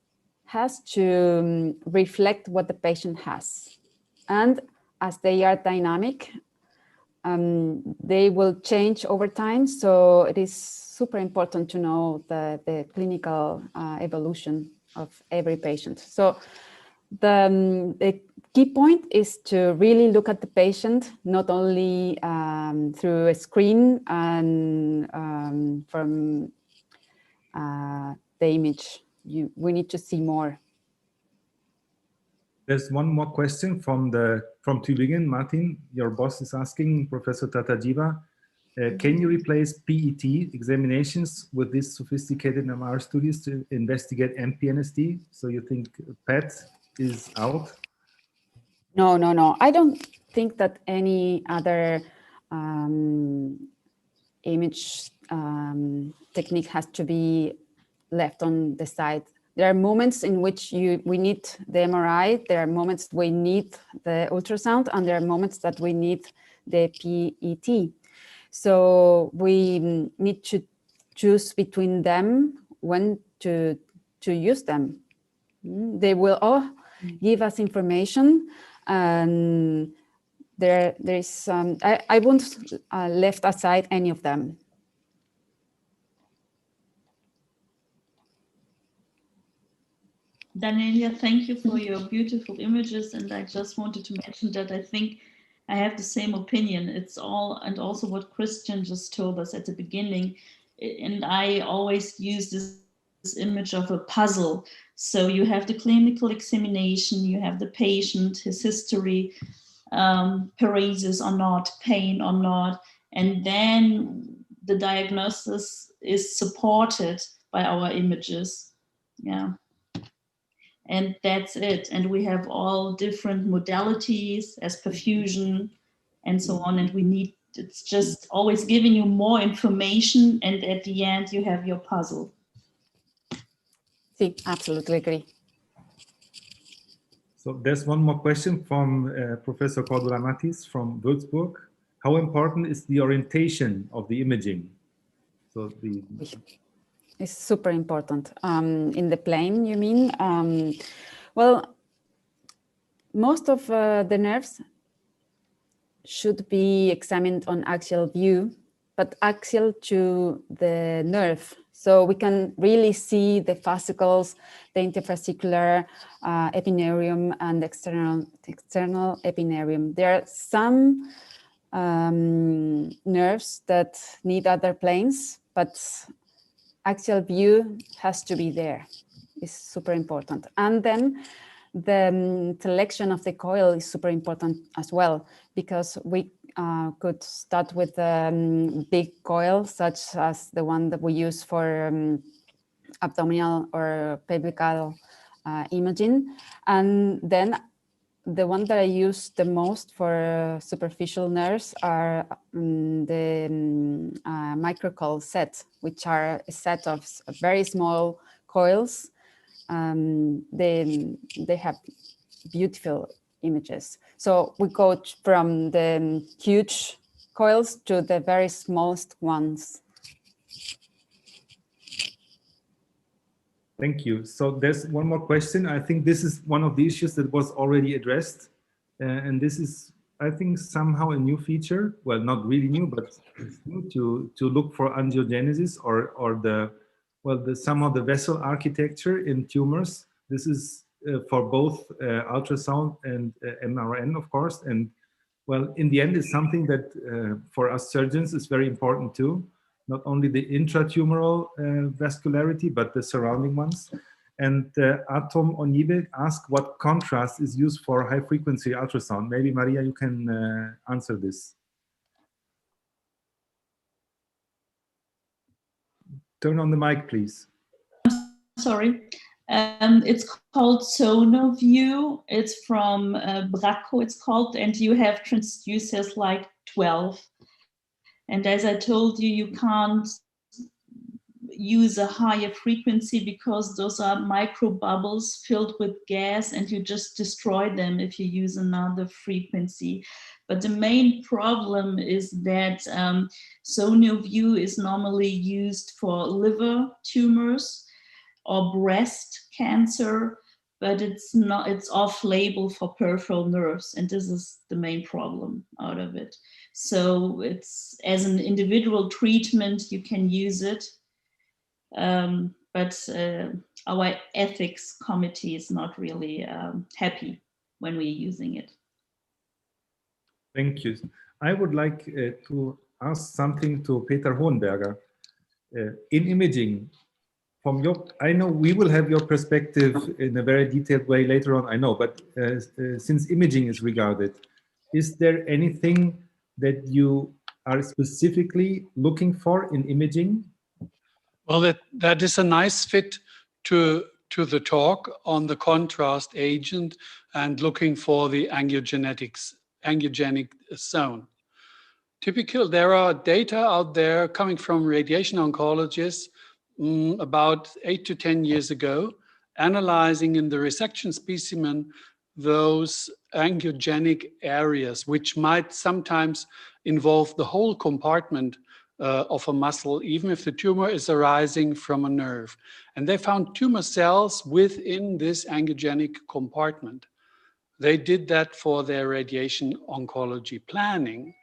has to reflect what the patient has. And as they are dynamic, they will change over time. So it is super important to know the clinical evolution of every patient. So the key point is to really look at the patient, not only through a screen and from the image. We need to see more. There's one more question from Tübingen. Martin, your boss is asking, Professor Tatajiva, can you replace PET examinations with these sophisticated MR studies to investigate MPNST? So you think PET is out? No, no, no. I don't think that any other image technique has to be left on the side. There are moments in which we need the MRI, there are moments we need the ultrasound, and there are moments that we need the PET. So we need to choose between them when to use them. They will all give us information, and there is I won't left aside any of them. Daniela, thank you for your beautiful images, and I just wanted to mention that I think I have the same opinion. It's all, and also what Christian just told us at the beginning, and I always use this image of a puzzle. So you have the clinical examination, you have the patient, his history, paresis or not, pain or not, and then the diagnosis is supported by our images. Yeah. And that's it. And we have all different modalities as perfusion and so on. And we need, it's just always giving you more information. And at the end, you have your puzzle. Sí, absolutely agree. So there's one more question from Professor Cordula Matis from Würzburg. How important is the orientation of the imaging? So It's super important. In the plane, you mean? Well, most of the nerves should be examined on axial view, but axial to the nerve. So we can really see the fascicles, the interfascicular epineurum and external epineurum. There are some nerves that need other planes, but axial view has to be there. It's super important. And then the selection of the coil is super important as well, because we could start with a big coil, such as the one that we use for abdominal or pelvical imaging. And then the one that I use the most for superficial nerves are the microcoil sets, which are a set of very small coils. They have beautiful images. So we go from the huge coils to the very smallest ones. Thank you. So there's one more question. I think this is one of the issues that was already addressed. And this is, I think, somehow a new feature. Well, not really new, but it's new to look for angiogenesis or somehow the vessel architecture in tumors. This is for both ultrasound and MRN, of course. And well, in the end, it's something that for us surgeons is very important too. Not only the intratumoral vascularity, but the surrounding ones. And Atom Onibe asked what contrast is used for high-frequency ultrasound. Maybe, Maria, you can answer this. Turn on the mic, please. Sorry. It's called SonoView. It's from Bracco, it's called, and you have transducers like 12. And as I told you, you can't use a higher frequency because those are micro bubbles filled with gas, and you just destroy them if you use another frequency. But the main problem is that SonoView is normally used for liver tumors or breast cancer, but it's off-label for peripheral nerves, and this is the main problem out of it. So it's, as an individual treatment, you can use it, but our ethics committee is not really happy when we're using it. Thank you. I would like to ask something to Peter Hohenberger. In imaging, from your, I know we will have your perspective in a very detailed way later on, I know, but since imaging is regarded, is there anything that you are specifically looking for in imaging? Well, that is a nice fit to to the talk on the contrast agent and looking for the angiogenic zone. There are data out there coming from radiation oncologists about 8 to 10 years ago, analyzing in the resection specimen those angiogenic areas, which might sometimes involve the whole compartment of a muscle, even if the tumor is arising from a nerve. And they found tumor cells within this angiogenic compartment. They did that for their radiation oncology planning,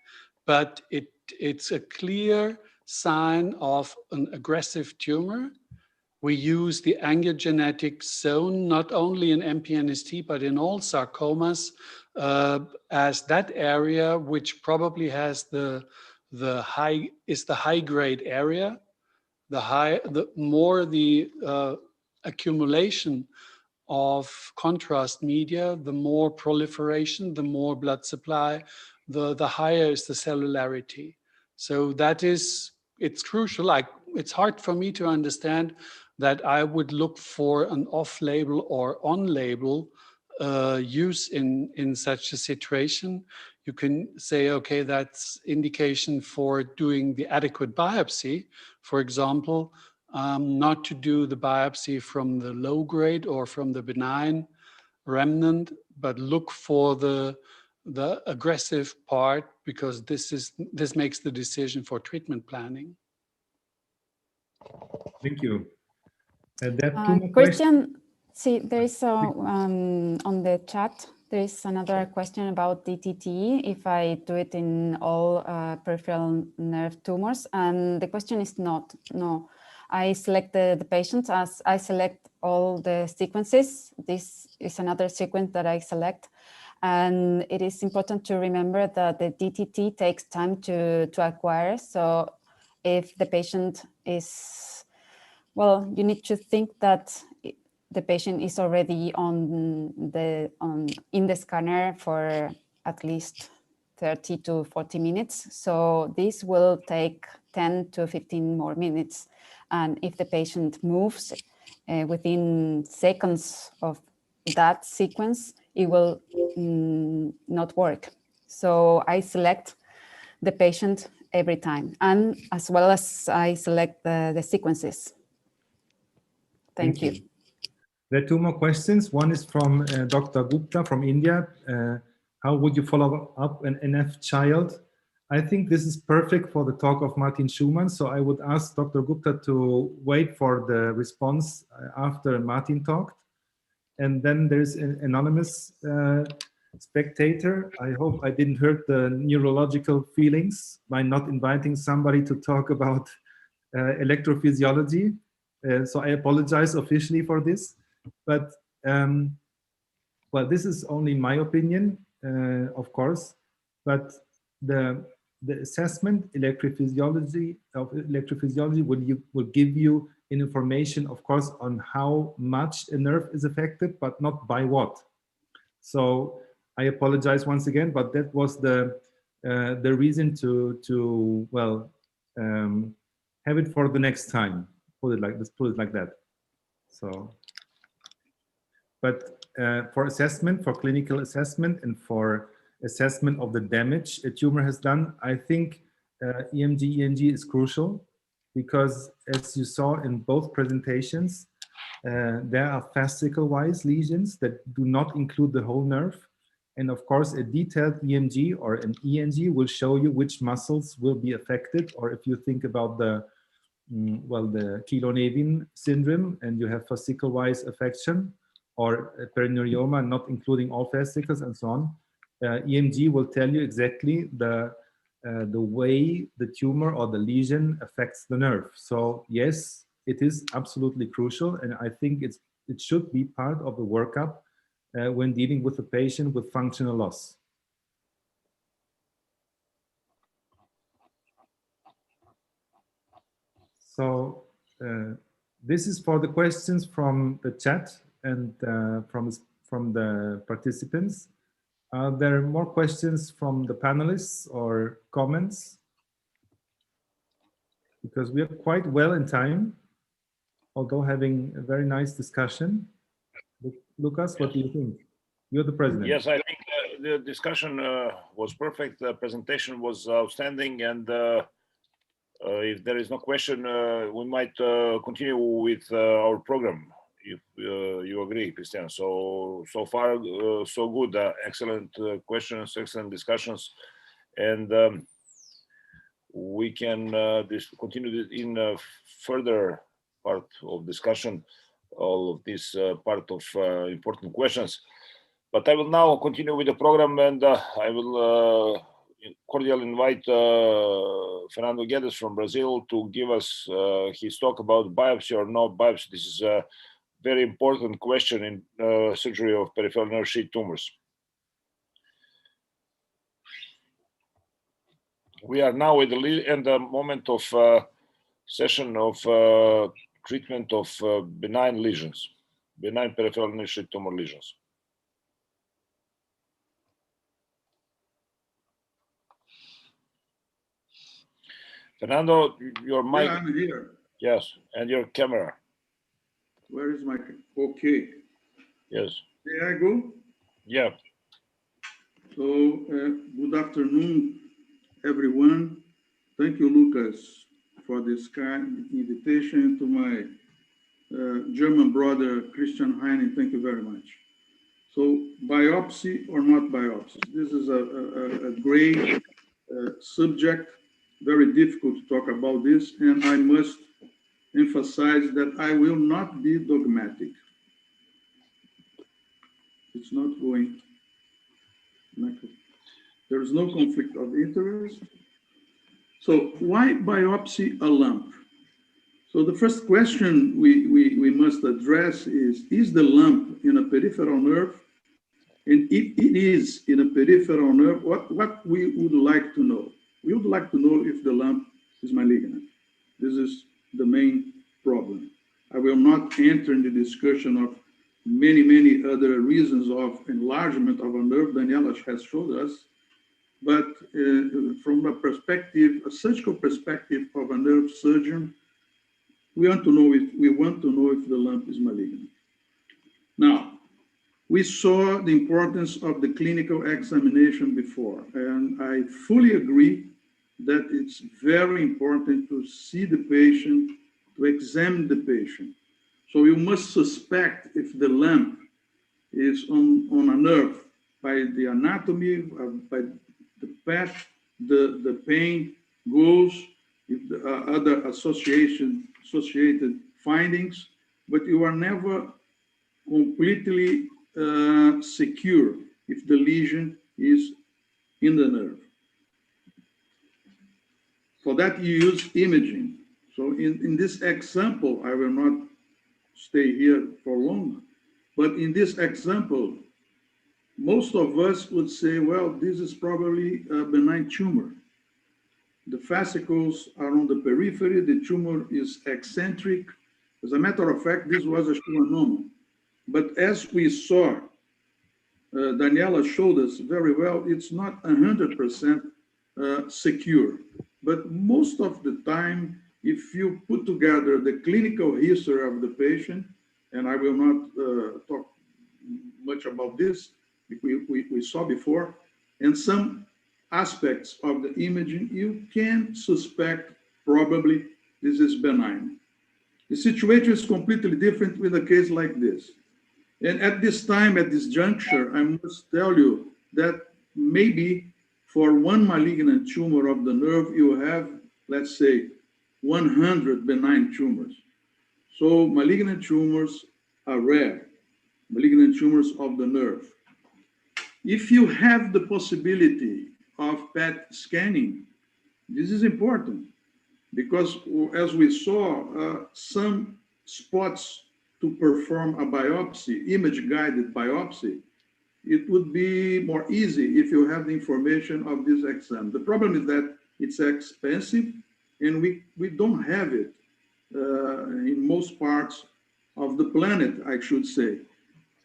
but it's a clear sign of an aggressive tumor. We use the angiogenetic zone, not only in MPNST, but in all sarcomas, as that area which probably has the high grade area. The more the accumulation of contrast media, the more proliferation, the more blood supply, the higher is the cellularity. So it's crucial. It's hard for me to understand that I would look for an off-label or on-label use in such a situation. You can say, okay, that's indication for doing the adequate biopsy, for example, not to do the biopsy from the low grade or from the benign remnant, but look for the aggressive part, because this makes the decision for treatment planning. Thank you. Christian, see, there is on the chat, there is another question about DTT, if I do it in all peripheral nerve tumors. And the question is not, no. I select the patients as I select all the sequences. This is another sequence that I select. And it is important to remember that the DTT takes time to acquire. So if the patient is, well, you need to think that the patient is already in the scanner for at least 30 to 40 minutes. So this will take 10 to 15 more minutes. And if the patient moves within seconds of that sequence, it will not work. So I select the patient every time, and as well as I select the sequences. Thank you. There are two more questions. One is from Dr. Gupta from India. How would you follow up an NF child? I think this is perfect for the talk of Martin Schumann. So I would ask Dr. Gupta to wait for the response after Martin talked. And then there's an anonymous spectator. I hope I didn't hurt the neurological feelings by not inviting somebody to talk about electrophysiology. So I apologize officially for this. But, well, this is only my opinion, of course. But the assessment electrophysiology will give you information, of course, on how much a nerve is affected, but not by what. So I apologize once again, but that was the reason to have it for the next time. Put it like that. So, but for assessment, for clinical assessment, and for assessment of the damage a tumor has done, I think EMG, ENG is crucial, because as you saw in both presentations, there are fascicle-wise lesions that do not include the whole nerve. And of course, a detailed EMG or an ENG will show you which muscles will be affected. Or if you think about the Kiel-Levin syndrome and you have fascicle-wise affection, or perineurioma, not including all fascicles and so on, EMG will tell you exactly the way the tumor or the lesion affects the nerve. So yes, it is absolutely crucial, and I think it should be part of the workup when dealing with a patient with functional loss. So this is for the questions from the chat and from the participants. Are there more questions from the panelists or comments? Because we are quite well in time. although having a very nice discussion. Lucas, what do you think? You're the president. Yes, I think the discussion was perfect. The presentation was outstanding, and if there is no question, we might continue with our program, if you agree, Christian. So far, so good. Excellent questions, excellent discussions, and we can continue in further part of discussion, all of this part of important questions. But I will now continue with the program, and I will cordially invite Fernando Guedes from Brazil to give us his talk about biopsy or no biopsy. This is a very important question in surgery of peripheral nerve sheath tumors. We are now in the moment of session of treatment of benign lesions, benign peripheral nerve sheath tumor lesions. Fernando, your mic. Yeah, I'm here. Yes, and your camera. Where is my? Okay. Yes. There I go. Yeah. So good afternoon, everyone. Thank you, Lucas, for this kind invitation. To my German brother, Christian Heine, thank you very much. So biopsy or not biopsy? This is a great subject, very difficult to talk about this, and I must emphasize that I will not be dogmatic. It's not going. There is no conflict of interest. So why biopsy a lump? So the first question we must address is the lump in a peripheral nerve? And if it is in a peripheral nerve, what we would like to know? We would like to know if the lump is malignant. This is the main problem. I will not enter in the discussion of many other reasons of enlargement of a nerve. Daniela has showed us. But from a perspective, a surgical perspective of a nerve surgeon, we want to know if the lump is malignant. Now, we saw the importance of the clinical examination before, and I fully agree that it's very important to see the patient, to examine the patient. So you must suspect if the lump is on a nerve by the anatomy, by the path, the pain goes, if the other associated findings, but you are never completely secure if the lesion is in the nerve. For that, you use imaging. So in this example, I will not stay here for long, but in this example, most of us would say, well, this is probably a benign tumor. The fascicles are on the periphery, the tumor is eccentric. As a matter of fact, this was a schwannoma. But as we saw, Daniela showed us very well, it's not 100% secure. But most of the time, if you put together the clinical history of the patient, and I will not talk much about this, we saw before, and some aspects of the imaging, you can suspect probably this is benign. The situation is completely different with a case like this. And at this time, at this juncture, I must tell you that maybe for one malignant tumor of the nerve, you have, let's say, 100 benign tumors. So malignant tumors are rare, malignant tumors of the nerve. If you have the possibility of PET scanning, this is important because as we saw, some spots to perform a biopsy, image-guided biopsy, it would be more easy if you have the information of this exam. The problem is that it's expensive and we don't have it in most parts of the planet, I should say.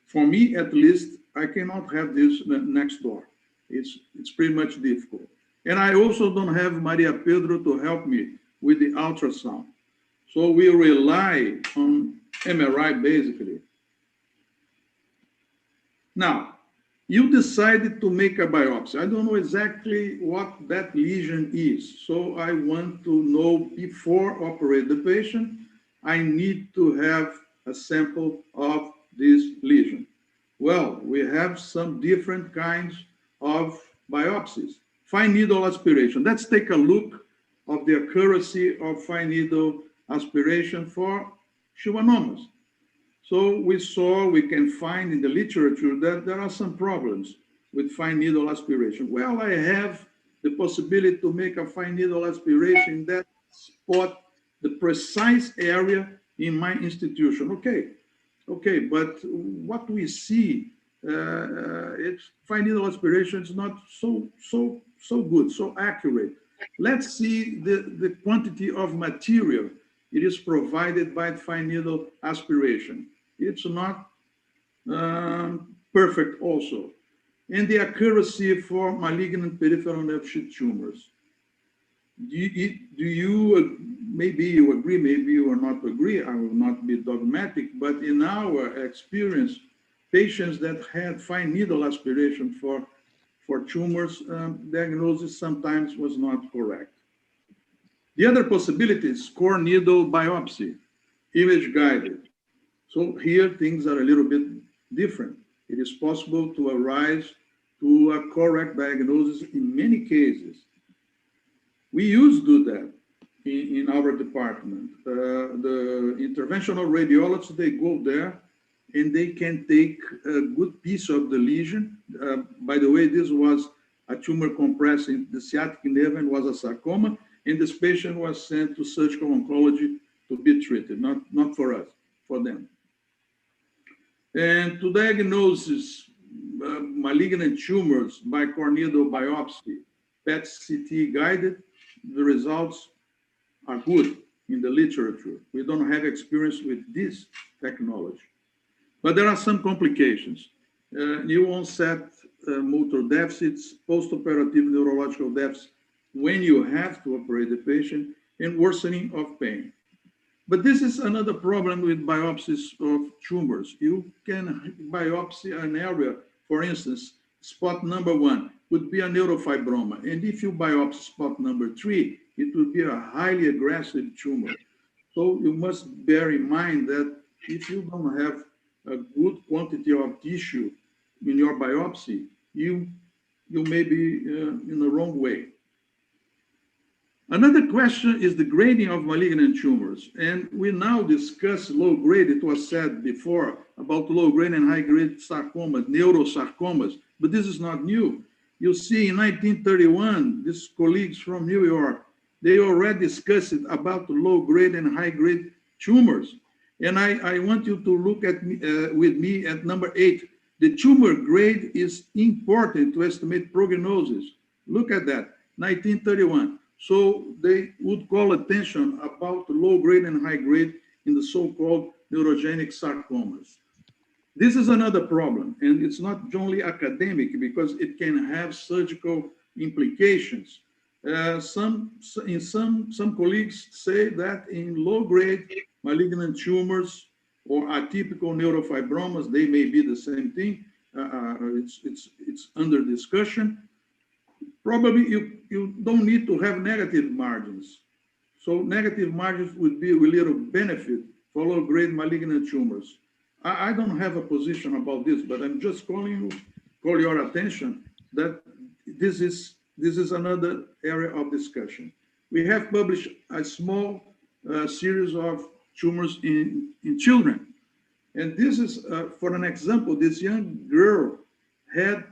For me, at least, I cannot have this next door. It's pretty much difficult. And I also don't have Maria Pedro to help me with the ultrasound. So we rely on MRI basically. Now, you decided to make a biopsy. I don't know exactly what that lesion is. So I want to know before operate the patient, I need to have a sample of this lesion. Well, we have some different kinds of biopsies. Fine needle aspiration. Let's take a look of the accuracy of fine needle aspiration for schwannomas. So we can find in the literature that there are some problems with fine needle aspiration. Well, I have the possibility to make a fine needle aspiration that spot the precise area in my institution. Okay, but what we see, it's fine needle aspiration is not so good, so accurate. Let's see the quantity of material it is provided by fine needle aspiration. It's not perfect also. And the accuracy for malignant peripheral nerve sheath tumors. Do you, maybe you agree, maybe you will not agree, I will not be dogmatic, but in our experience, patients that had fine needle aspiration for tumors, diagnosis sometimes was not correct. The other possibility is core needle biopsy, image guided. So here things are a little bit different. It is possible to arise to a correct diagnosis in many cases. We used to do that in our department. The interventional radiologists, they go there and they can take a good piece of the lesion. By the way, this was a tumor compressing the sciatic nerve and was a sarcoma, and this patient was sent to surgical oncology to be treated, not for us, for them. And to diagnose malignant tumors by core needle biopsy, PET-CT guided, the results are good in the literature. We don't have experience with this technology. But there are some complications. New onset motor deficits, postoperative neurological deficits when you have to operate the patient, and worsening of pain. But this is another problem with biopsies of tumors. You can biopsy an area, for instance, spot number 1 would be a neurofibroma. And if you biopsy spot number 3, it would be a highly aggressive tumor. So you must bear in mind that if you don't have a good quantity of tissue in your biopsy, you may be in the wrong way. Another question is the grading of malignant tumors. And we now discuss low grade. It was said before about low grade and high grade sarcomas, neurosarcomas, but this is not new. You see, in 1931, these colleagues from New York, they already discussed it about low grade and high grade tumors. And I want you to look at me, with me at number 8. The tumor grade is important to estimate prognosis. Look at that, 1931. So they would call attention about low grade and high grade in the so-called neurogenic sarcomas. This is another problem, and it's not only academic because it can have surgical implications. Some colleagues say that in low grade malignant tumors or atypical neurofibromas, they may be the same thing. It's under discussion. Probably you don't need to have negative margins. So negative margins would be a little benefit for low-grade malignant tumors. I don't have a position about this, but I'm just call your attention that this is another area of discussion. We have published a small series of tumors in children. And this is, for an example, this young girl had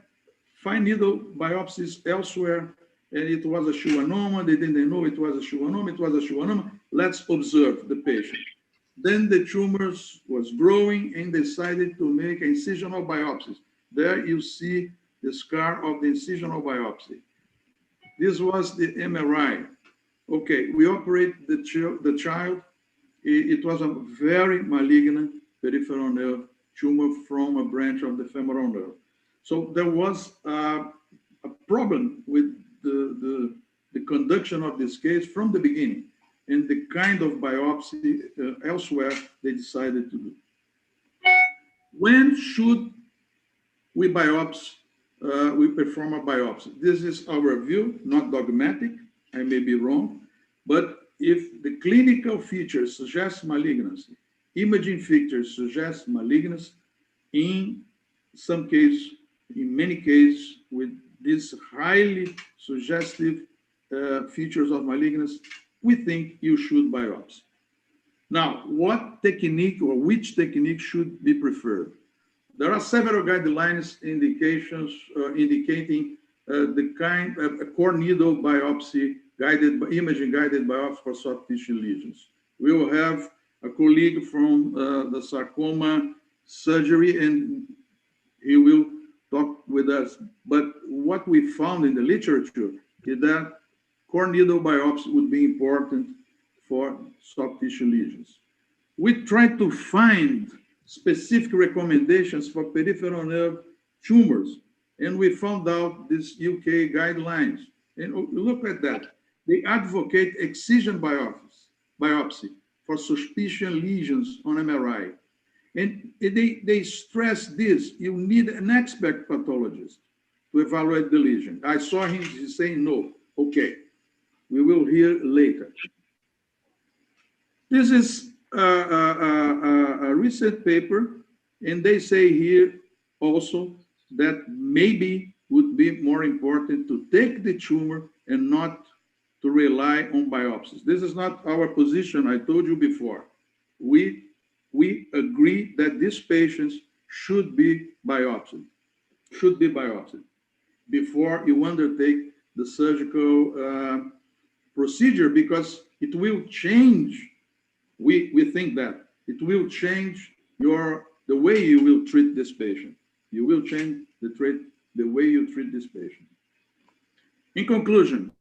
fine needle biopsies elsewhere, and it was a schwannoma. They didn't know it was a schwannoma. It was a schwannoma. Let's observe the patient. Then the tumors was growing and decided to make incisional biopsies. There you see the scar of the incisional biopsy. This was the MRI. Okay, we operate the child. It was a very malignant peripheral nerve tumor from a branch of the femoral nerve. So there was a problem with the conduction of this case from the beginning. and the kind of biopsy elsewhere they decided to do. When should we biopsy? We perform a biopsy. This is our view, not dogmatic. I may be wrong, but if the clinical features suggest malignancy, imaging features suggest malignancy, in some cases, in many cases, with these highly suggestive features of malignancy, we think you should biopsy. Now, what technique or which technique should be preferred? There are several guidelines indications indicating the kind of a core needle biopsy imaging guided biopsy for soft tissue lesions. We will have a colleague from the sarcoma surgery, and he will talk with us. But what we found in the literature is that core needle biopsy would be important for soft tissue lesions. We tried to find specific recommendations for peripheral nerve tumors, and we found out these UK guidelines. And look at that. They advocate excision biopsy for suspicion lesions on MRI. And they stress this: you need an expert pathologist to evaluate the lesion. I saw him saying no. Okay, we will hear later. This is a recent paper, and they say here also that maybe would be more important to take the tumor and not to rely on biopsies. This is not our position, I told you before. We agree that these patients should be biopsied before you undertake the surgical procedure, because it will change. We think that it will change the way you will treat this patient. You will change the way you treat this patient. In conclusion,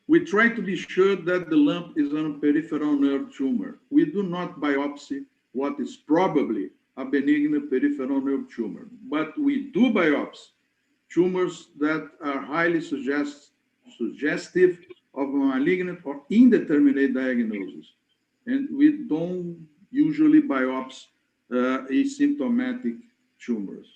we try to be sure that the lump is a peripheral nerve tumor. We do not biopsy what is probably a benign peripheral nerve tumor, but we do biopsy tumors that are highly suggestive of a malignant or indeterminate diagnosis. And we don't usually biopsy asymptomatic tumors.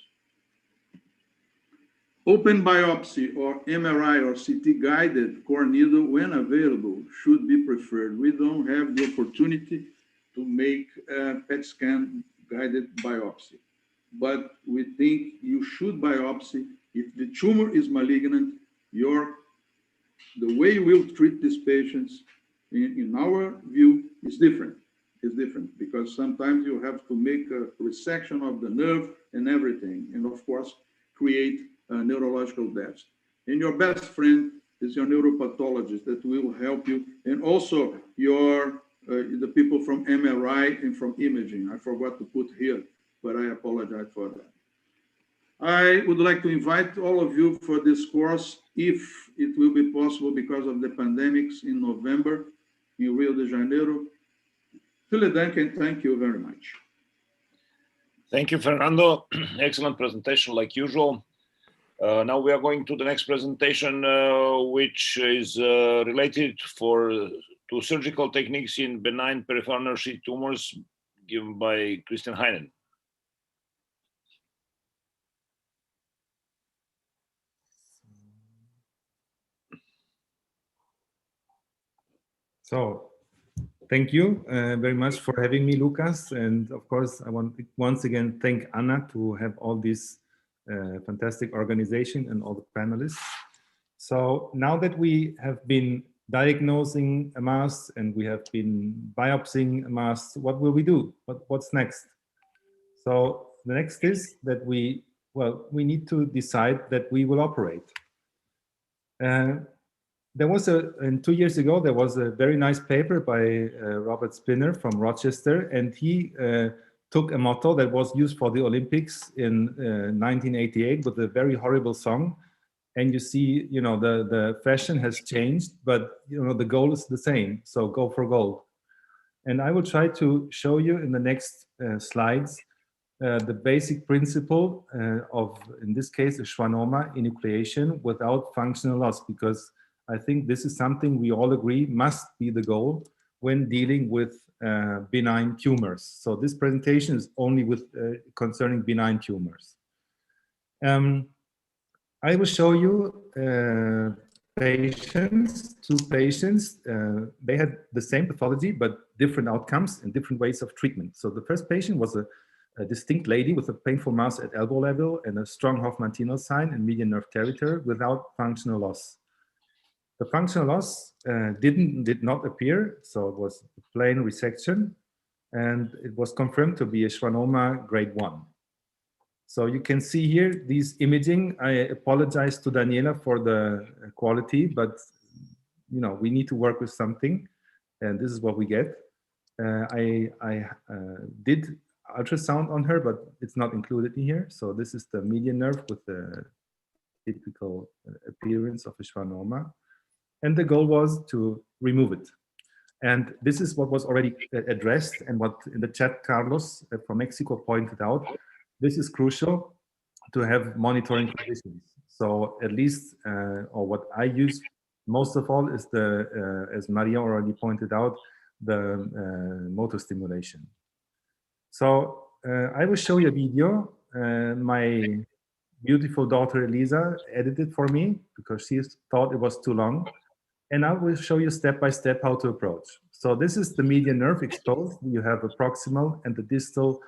Open biopsy or MRI or CT guided core needle, when available, should be preferred. We don't have the opportunity to make a PET scan guided biopsy, but we think you should biopsy. If the tumor is malignant, the way you will treat these patients, in our view, is different. It's different because sometimes you have to make a resection of the nerve and everything, and of course, create a neurological death. And your best friend is your neuropathologist that will help you, and also the people from MRI and from imaging. I forgot to put here, but I apologize for that. I would like to invite all of you for this course, if it will be possible because of the pandemics, in November in Rio de Janeiro. Vielen Dank, and thank you very much. Thank you, Fernando. Excellent presentation, like usual. Now we are going to the next presentation, which is related to surgical techniques in benign peripheral nerve sheath tumors, given by Christian Heinen. So, thank you very much for having me, Lucas. And of course, I want to once again thank Anna to have all this fantastic organization and all the panelists. So now that we have been diagnosing a mass and we have been biopsying a mass, what will we do? What's next? So the next is that we need to decide that we will operate. There was 2 years ago, there was a very nice paper by Robert Spinner from Rochester, and he took a motto that was used for the Olympics in 1988 with a very horrible song. And you see, the fashion has changed, but the goal is the same. So go for gold. And I will try to show you in the next slides the basic principle of, in this case, a schwannoma enucleation without functional loss, because I think this is something we all agree must be the goal when dealing with benign tumors. So this presentation is only with concerning benign tumors. I will show you two patients. They had the same pathology, but different outcomes and different ways of treatment. So the first patient was a distinct lady with a painful mass at elbow level and a strong Hoffmann-Tinel sign in median nerve territory without functional loss. The functional loss did not appear, so it was a plain resection, and it was confirmed to be a schwannoma grade 1. So you can see here these imaging. I apologize to Daniela for the quality, but you know, we need to work with something, and this is what we get. I did ultrasound on her, but it's not included in here. So this is the median nerve with the typical appearance of a schwannoma. And the goal was to remove it. And this is what was already addressed and what in the chat Carlos from Mexico pointed out. This is crucial to have monitoring conditions. So at least, or what I use most of all is the, as Maria already pointed out, the motor stimulation. So I will show you a video. My beautiful daughter Elisa edited for me because she thought it was too long. And I will show you step by step how to approach. So this is the median nerve exposed. You have a proximal and the distal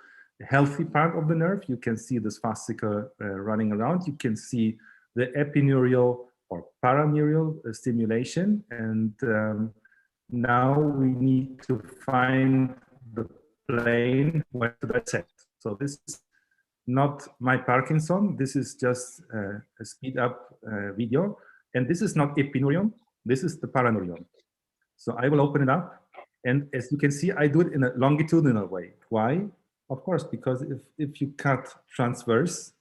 healthy part of the nerve. You can see this fascicle running around. You can see the epineural or paraneural stimulation. And now we need to find the plane where to dissect. So this is not my Parkinson. This is just a speed up video. And this is not epineurium. This is the paraneuron. So I will open it up. And as you can see, I do it in a longitudinal way. Why? Of course, because if you cut transverse,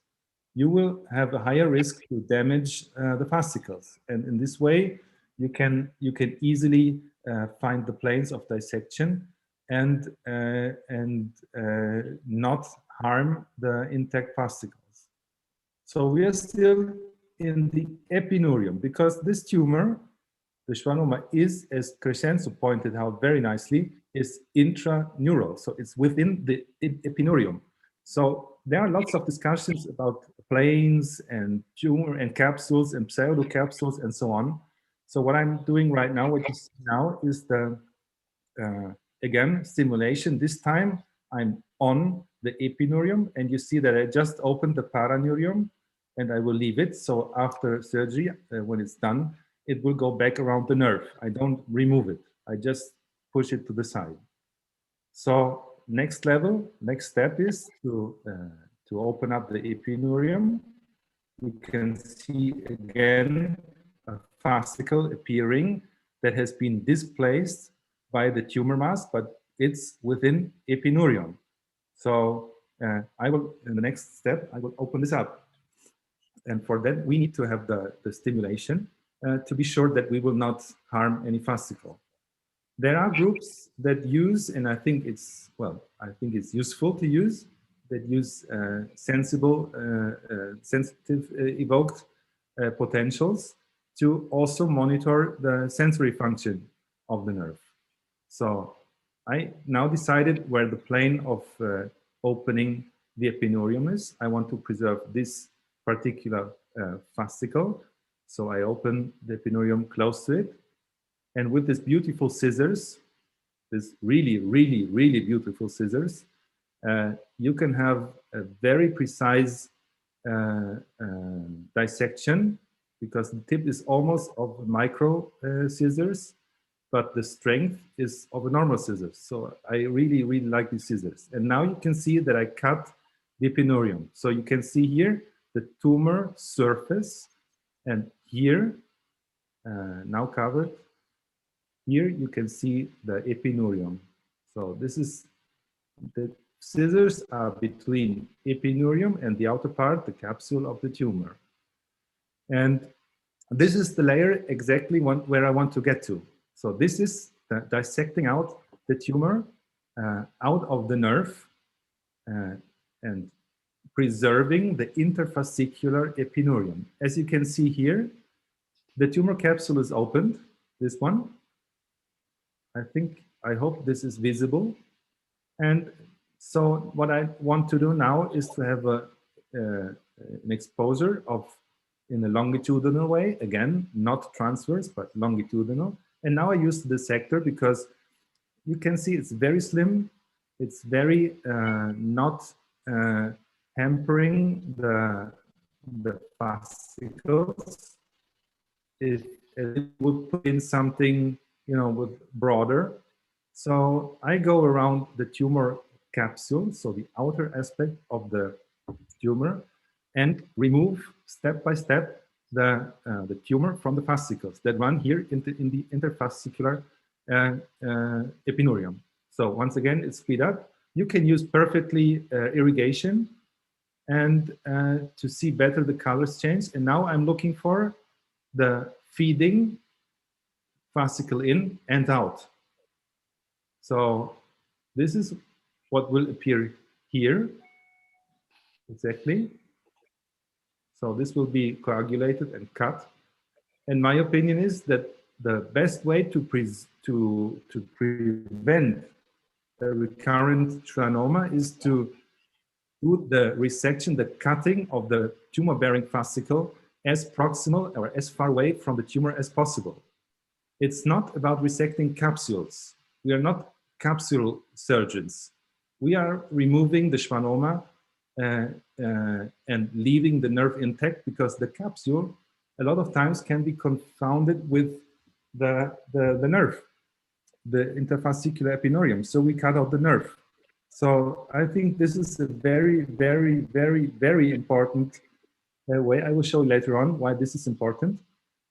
you will have a higher risk to damage the fascicles. And in this way, you can easily find the planes of dissection and not harm the intact fascicles. So we are still in the epineurium because this tumor, the schwannoma, is, as Crescenzo pointed out very nicely, is intraneural. So it's within the epineurium. So there are lots of discussions about planes and tumor and capsules and pseudocapsules and so on. So what I'm doing right now, what you see now, is the, again, stimulation. This time I'm on the epineurium, and you see that I just opened the paraneurium, and I will leave it. So after surgery, when it's done, it will go back around the nerve. I don't remove it. I just push it to the side. So next step is to open up the epineurium. You can see again a fascicle appearing that has been displaced by the tumor mass, but it's within epineurium. So I will, in the next step, I will open this up. And for that, we need to have the stimulation to be sure that we will not harm any fascicle. There are groups that use, and I think it's, well, I think it's useful to use, that use sensitive evoked potentials to also monitor the sensory function of the nerve. So I now decided where the plane of opening the epineurium is. I want to preserve this particular fascicle. So I open the epineurium close to it. And with this beautiful scissors, this really, really, really beautiful scissors, you can have a very precise dissection, because the tip is almost of micro scissors, but the strength is of a normal scissors. So I really, really like these scissors. And now you can see that I cut the epineurium. So you can see here the tumor surface, and here, now covered, here you can see the epineurium. So this is, the scissors are between epineurium and the outer part, the capsule of the tumor. And this is the layer exactly where I want to get to. So this is dissecting out the tumor out of the nerve and preserving the interfascicular epineurium. As you can see here, the tumor capsule is opened, this one. I think I hope this is visible. And so what I want to do now is to have an exposure of in a longitudinal way, again, not transverse, but longitudinal. And now I use the sector because you can see it's very slim. It's very not hampering the fascicles. If it would put in something, with broader. So I go around the tumor capsule, so the outer aspect of the tumor, and remove step by step the tumor from the fascicles that run here in the interfascicular epineurium. So once again, it's speed up. You can use perfectly irrigation and to see better the colors change. And now I'm looking for the feeding fascicle in and out. So this is what will appear here, exactly. So this will be coagulated and cut. And my opinion is that the best way to prevent a recurrent schwannoma is to do the resection, the cutting of the tumor-bearing fascicle as proximal or as far away from the tumor as possible. It's not about resecting capsules. We are not capsule surgeons. We are removing the schwannoma and leaving the nerve intact, because the capsule a lot of times can be confounded with the nerve, the interfascicular epineurium. So we cut out the nerve. So I think this is a very, very, very, very important way. I will show later on why this is important.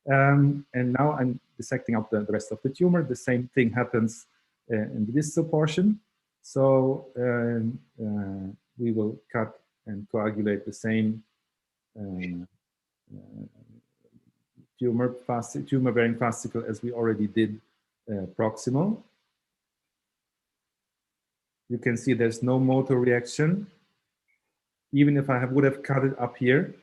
And now I'm dissecting out the rest of the tumor. The same thing happens in the distal portion. So we will cut and coagulate the same tumor-bearing fascicle as we already did proximal. You can see there's no motor reaction. Even if I would have cut it up here,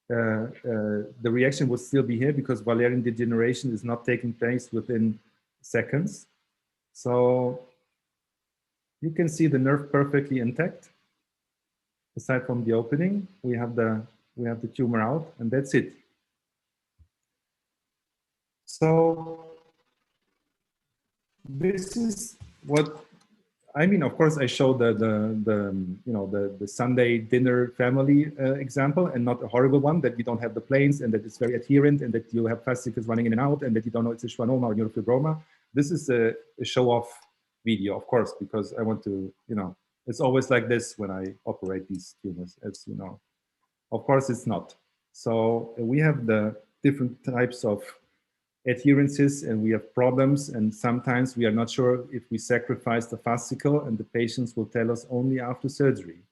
the reaction would still be here, because Wallerian degeneration is not taking place within seconds. So you can see the nerve perfectly intact. Aside from the opening, we have the tumor out, and that's it. So this is what I mean. Of course, I showed the Sunday dinner family example, and not a horrible one, that you don't have the planes and that it's very adherent and that you have fascicles running in and out and that you don't know it's a schwannoma or neurofibroma. This is a show-off video, of course, because I want to, it's always like this when I operate these tumors, as you know. Of course, it's not. So we have the different types of adherences, and we have problems, and sometimes we are not sure if we sacrifice the fascicle, and the patients will tell us only after surgery.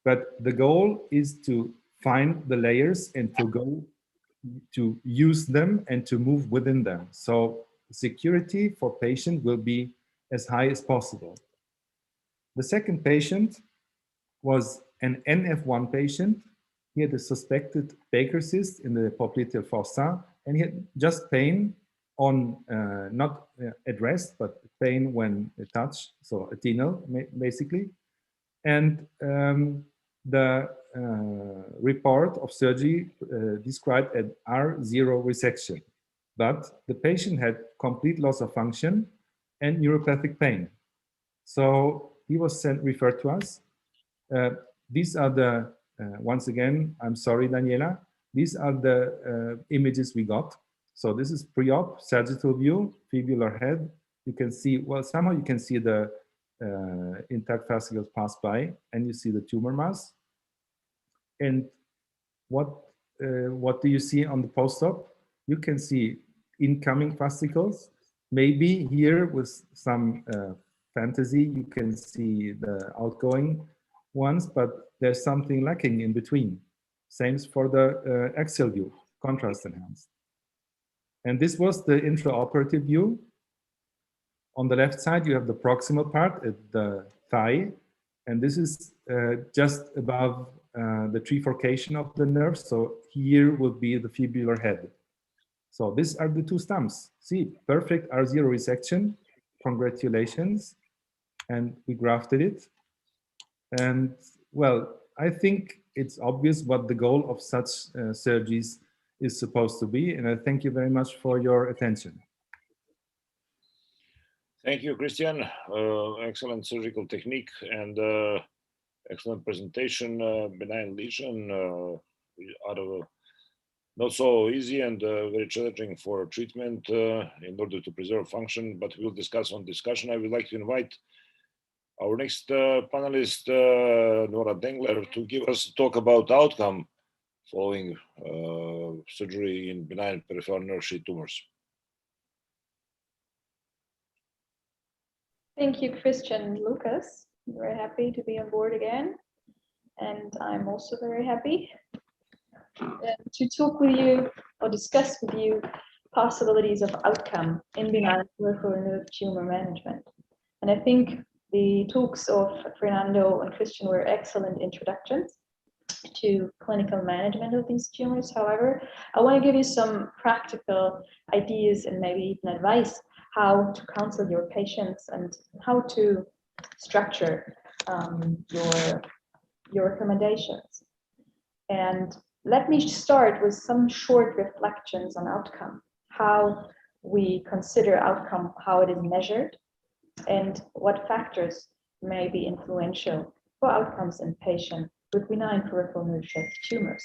But the goal is to find the layers and to use them and to move within them. So security for patient will be as high as possible. The second patient was an NF1 patient. He had a suspected Baker cyst in the popliteal fossa, and he had just pain on, not at rest, but pain when touched, so adrenal, basically. And the report of surgery described an R0 resection, but the patient had complete loss of function and neuropathic pain. So he was referred to us. These are the, once again, I'm sorry, Daniela, these are the images we got. So this is pre-op, sagittal view, fibular head. You can see, well, somehow you can see the intact fascicles pass by, and you see the tumor mass. And what do you see on the post-op? You can see incoming fascicles. Maybe here with some fantasy, you can see the outgoing ones, but there's something lacking in between. Same for the axial view, contrast enhanced. And this was the intraoperative view. On the left side, you have the proximal part at the thigh, and this is just above the trifurcation of the nerve. So here would be the fibular head. So these are the two stumps. See, perfect R0 resection. congratulations. And we grafted it. And well, I think it's obvious what the goal of such surgeries is supposed to be. And I thank you very much for your attention. Thank you, Christian. Excellent surgical technique and excellent presentation. Benign lesion out of not so easy and very challenging for treatment in order to preserve function, but we'll discuss on discussion. I would like to invite our next panelist, Nora Dengler, to give us a talk about outcome following surgery in benign peripheral nerve sheath tumors. Thank you, Christian and Lucas. I'm very happy to be on board again. And I'm also very happy to talk with you or discuss with you possibilities of outcome in benign peripheral nerve tumor management. And I think the talks of Fernando and Christian were excellent introductions to clinical management of these tumors. However, I want to give you some practical ideas and maybe even advice how to counsel your patients and how to structure your recommendations. And let me start with some short reflections on outcome, how we consider outcome, how it is measured, and what factors may be influential for outcomes in patients with benign peripheral nerve sheath tumors.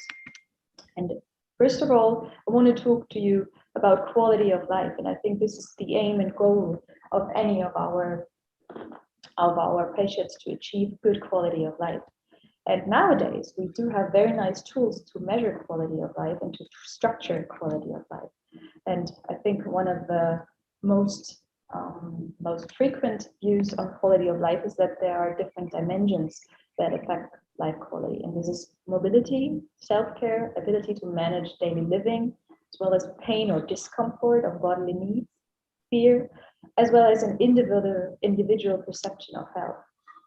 And first of all, I want to talk to you about quality of life, and I think this is the aim and goal of any of our patients, to achieve good quality of life. And nowadays, we do have very nice tools to measure quality of life and to structure quality of life. And I think one of the most frequent views on quality of life is that there are different dimensions that affect life quality. And this is mobility, self-care, ability to manage daily living, as well as pain or discomfort of bodily needs, fear, as well as an individual perception of health.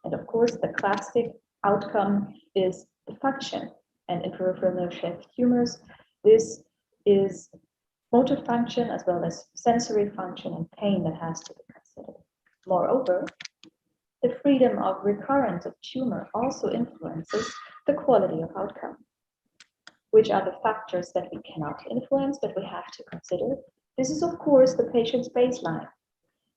And of course, the classic outcome is the function. And in peripheral nerve sheath tumors, this is motor function as well as sensory function and pain that has to be considered. Moreover, the freedom of recurrence of tumor also influences the quality of outcome. Which are the factors that we cannot influence, but we have to consider? This is, of course, the patient's baseline.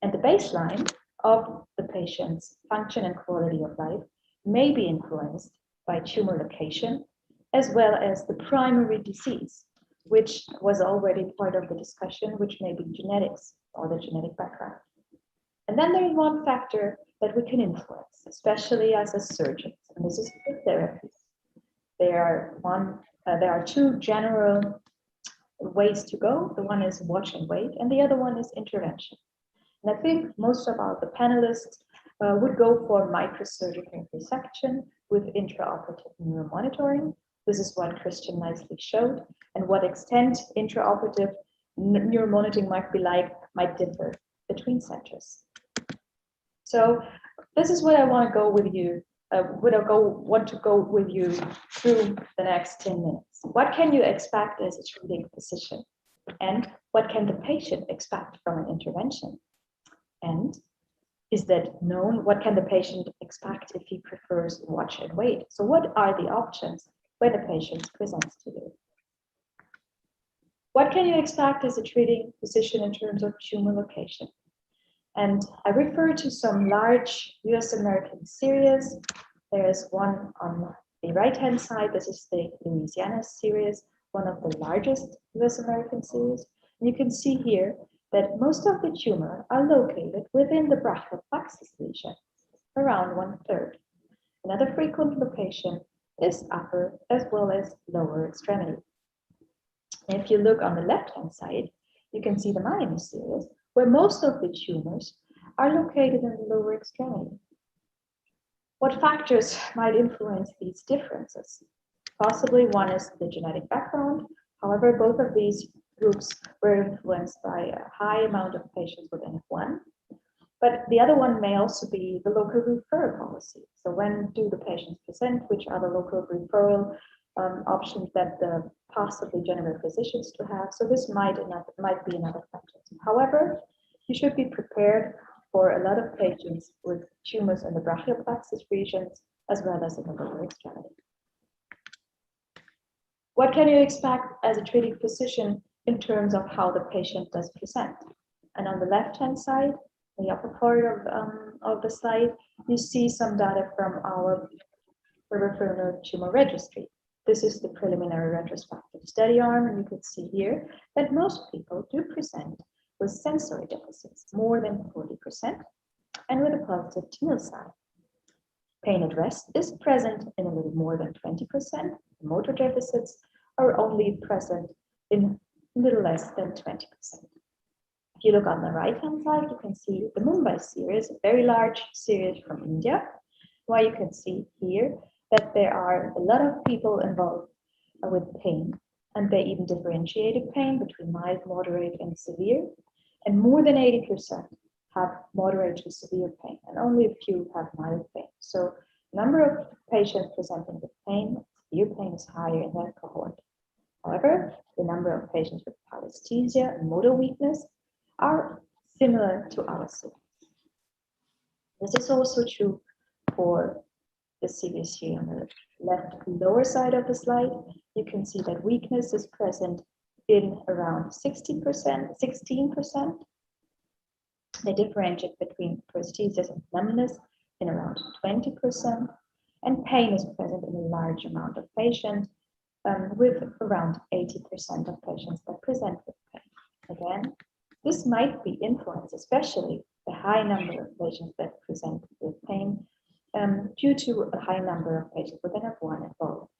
And the baseline of the patient's function and quality of life may be influenced by tumor location, as well as the primary disease, which was already part of the discussion, which may be genetics or the genetic background. And then there is one factor that we can influence, especially as a surgeon, and this is the therapy. There are two general ways to go. The one is watch and wait, and the other one is intervention. And I think most of the panelists would go for microsurgical resection with intraoperative neuromonitoring. This is what Christian nicely showed, and what extent intraoperative neuromonitoring might differ between centers. So this is what I want to go with you. Want to go with you through the next 10 minutes. What can you expect as a treating physician? And what can the patient expect from an intervention? And is that known? What can the patient expect if he prefers watch and wait? So what are the options when the patient presents to you? What can you expect as a treating physician in terms of tumor location? And I refer to some large US American series. There is one on the right-hand side. This is the Louisiana series, one of the largest US American series. And you can see here that most of the tumor are located within the brachial plexus lesion, around 1/3. Another frequent location is upper as well as lower extremity. And if you look on the left-hand side, you can see the Miami series, where most of the tumors are located in the lower extremity. What factors might influence these differences? Possibly one is the genetic background. However, both of these groups were influenced by a high amount of patients with NF1. But the other one may also be the local referral policy. So when do the patients present? Which are the local referral options that the possibly general physicians to have? So this might be another factor. However, you should be prepared for a lot of patients with tumors in the brachial plexus regions, as well as in the lower extremity. What can you expect as a treating physician in terms of how the patient does present? And on the left-hand side, the upper part of the slide, you see some data from our peripheral nerve tumor registry. This is the preliminary retrospective study arm, and you can see here that most people do present with sensory deficits, more than 40%, and with a positive T-nil sign. Pain at rest is present in a little more than 20%. Motor deficits are only present in a little less than 20%. If you look on the right-hand side, you can see the Mumbai series, a very large series from India, where you can see here that there are a lot of people involved with pain, and they even differentiated pain between mild, moderate, and severe, and more than 80% have moderate to severe pain, and only a few have mild pain. So the number of patients presenting with pain, severe pain, is higher in that cohort. However, the number of patients with paresthesia and motor weakness are similar to our series. This is also true for the series here on the left lower side of the slide. You can see that weakness is present in around 16%. They differentiate between paresthesias and numbness in around 20%, and pain is present in a large amount of patients, with around 80% of patients that present with pain. Again, this might be influenced, especially the high number of patients that present with pain, due to a high number of patients with NF1 involved.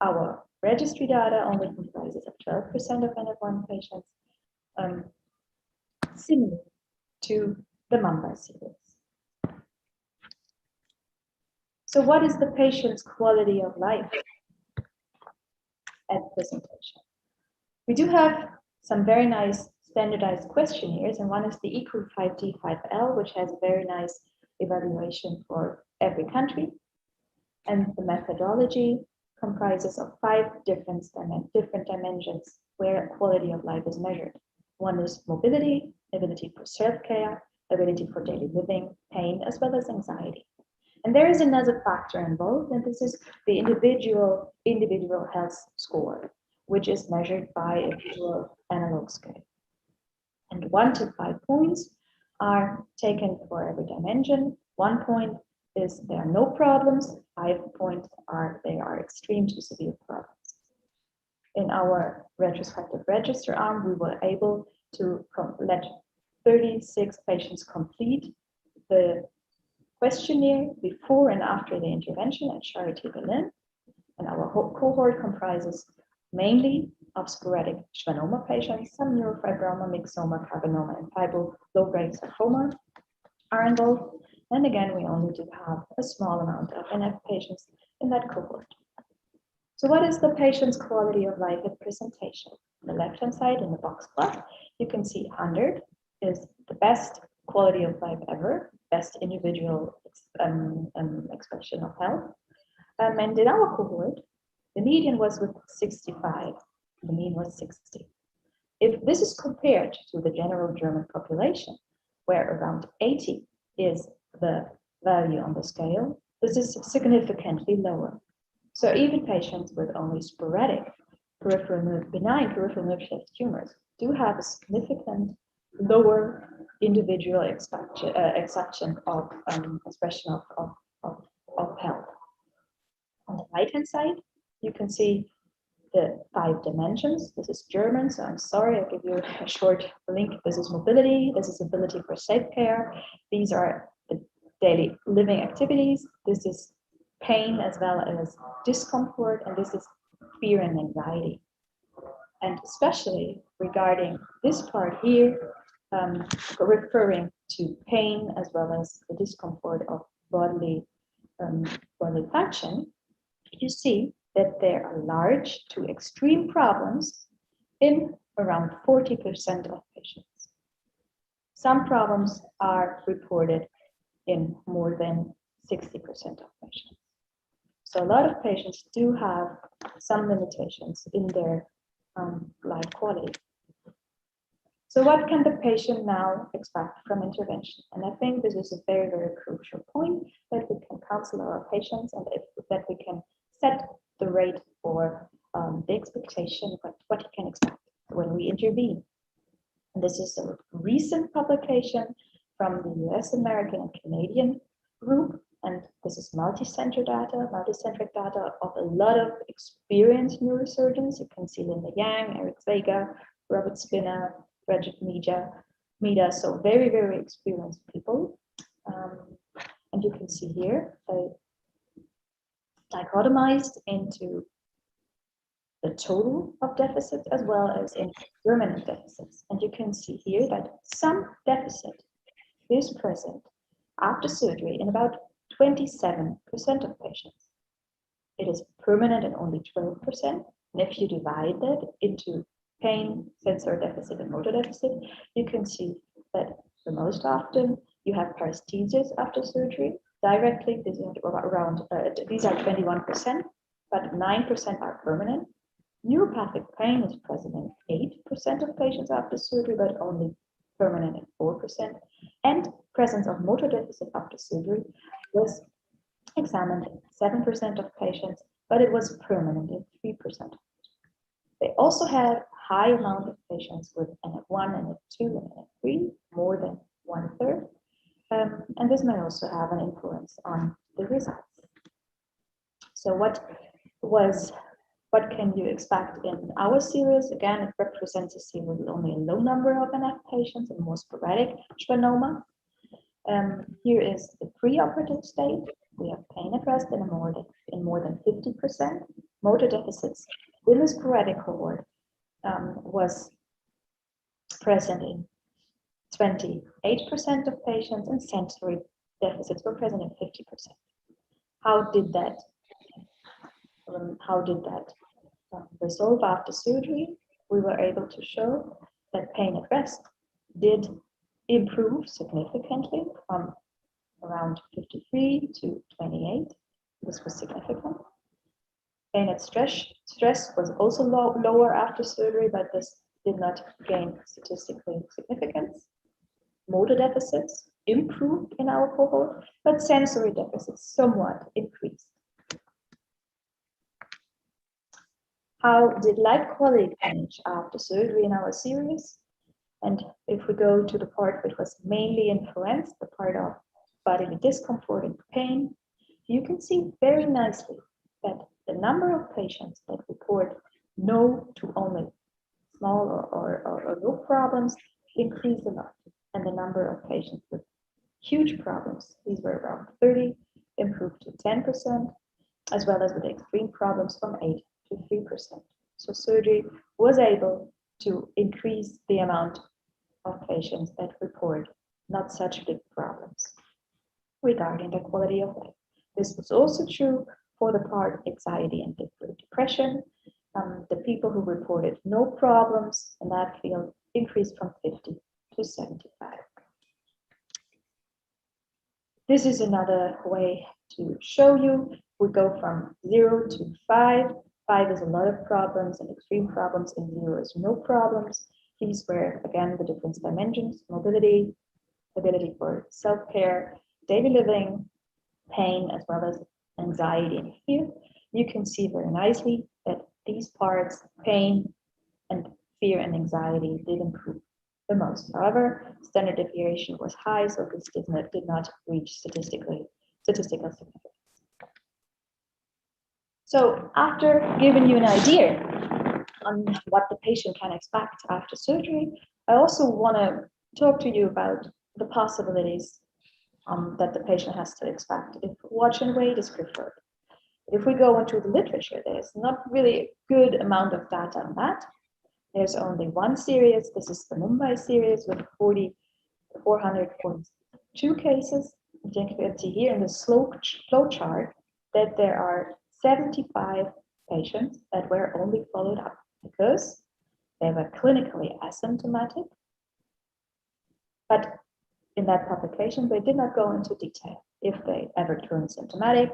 Our registry data only comprises of 12% of NF1 patients, similar to the Mumbai series. So what is the patient's quality of life at presentation? We do have some very nice standardized questionnaires, and one is the EQ5D5L, which has a very nice evaluation for every country. And the methodology comprises of 5 different dimensions where quality of life is measured. One is mobility, ability for self-care, ability for daily living, pain, as well as anxiety. And there is another factor involved, and this is the individual health score, which is measured by a visual analog scale. And 1 to 5 points are taken for every dimension. 1 point is there are no problems. 5 points are they are extreme to severe problems. In our retrospective register arm, we were able to let 36 patients complete the questionnaire before and after the intervention at Charité Berlin. And our cohort comprises mainly of sporadic schwannoma patients. Some neurofibroma, myxoma, carcinoma, and fibro low-grade sarcoma are involved. And again, we only do have a small amount of NF patients in that cohort. So what is the patient's quality of life at presentation? On the left-hand side in the box plot, you can see 100 is the best quality of life ever, best individual expression of health. And in our cohort, the median was with 65, the mean was 60. If this is compared to the general German population, where around 80 is the value on the scale, this is significantly lower. So even patients with only sporadic benign peripheral nerve sheath tumors do have a significant lower individual expression of expression of health. On the right-hand side, you can see the 5 dimensions. This is German, so I'm sorry, I'll give you a short link. This is mobility, this is ability for self-care. These are the daily living activities. This is pain as well as discomfort, and this is fear and anxiety. And especially regarding this part here, referring to pain as well as the discomfort of bodily function, you see that there are large to extreme problems in around 40% of patients. Some problems are reported in more than 60% of patients. So a lot of patients do have some limitations in their life quality. So what can the patient now expect from intervention? And I think this is a very, very crucial point, that we can counsel our patients and that we can set the rate for the expectation, what he can expect when we intervene. And this is a recent publication from the US, American, and Canadian group. And this is multi-centric data of a lot of experienced neurosurgeons. You can see Linda Yang, Eric Vega, Robert Spinner, Regit Mida, so very, very experienced people. And you can see here, they dichotomized into the total of deficits as well as in permanent deficits. And you can see here that some deficit is present after surgery in about 27% of patients. It is permanent in only 12%. And if you divide that into pain, sensor deficit, and motor deficit, you can see that the most often you have paresthesias after surgery. Directly, these are 21%, but 9% are permanent. Neuropathic pain is present in 8% of patients after surgery, but only permanent in 4%. And presence of motor deficit after surgery was examined in 7% of patients, but it was permanent in 3%. They also had high amount of patients with NF1, NF2, and NF3, more than 1/3. And this may also have an influence on the results. So what can you expect in our series? Again, it represents a series with only a low number of NF patients and more sporadic schwannoma. Here is the preoperative state. We have pain at rest in more than 50%. Motor deficits in the sporadic cohort was present in 28% of patients, and sensory deficits were present in 50%. How did that resolve after surgery? We were able to show that pain at rest did improve significantly from around 53 to 28. This was significant. Pain at stress was also lower after surgery, but this did not gain statistical significance. Motor deficits improved in our cohort, but sensory deficits somewhat increased. How did life quality change after surgery in our series? And if we go to the part which was mainly influenced, the part of bodily discomfort and pain, you can see very nicely that the number of patients that report no to only small or no problems increased a lot. And the number of patients with huge problems, these were around 30, improved to 10%, as well as with extreme problems from 8 to 3%. So surgery was able to increase the amount of patients that report not such big problems regarding their quality of life. This was also true for the part anxiety and depression. The people who reported no problems in that field increased from 50 to 75. This is another way to show you. We go from 0 to 5. 5 is a lot of problems and extreme problems, and 0 is no problems. These were, again, the different dimensions: mobility, ability for self-care, daily living, pain, as well as anxiety and fear. You can see very nicely that these parts, pain and fear and anxiety, did improve the most. However, standard deviation was high, so this did not reach statistical significance. So after giving you an idea on what the patient can expect after surgery, I also want to talk to you about the possibilities that the patient has to expect if watch and wait is preferred. If we go into the literature, there's not really a good amount of data on that. There's only one series. This is the Mumbai series with 442 cases. You can see here in the flow chart that there are 75 patients that were only followed up because they were clinically asymptomatic. But in that publication, they did not go into detail if they ever turned symptomatic.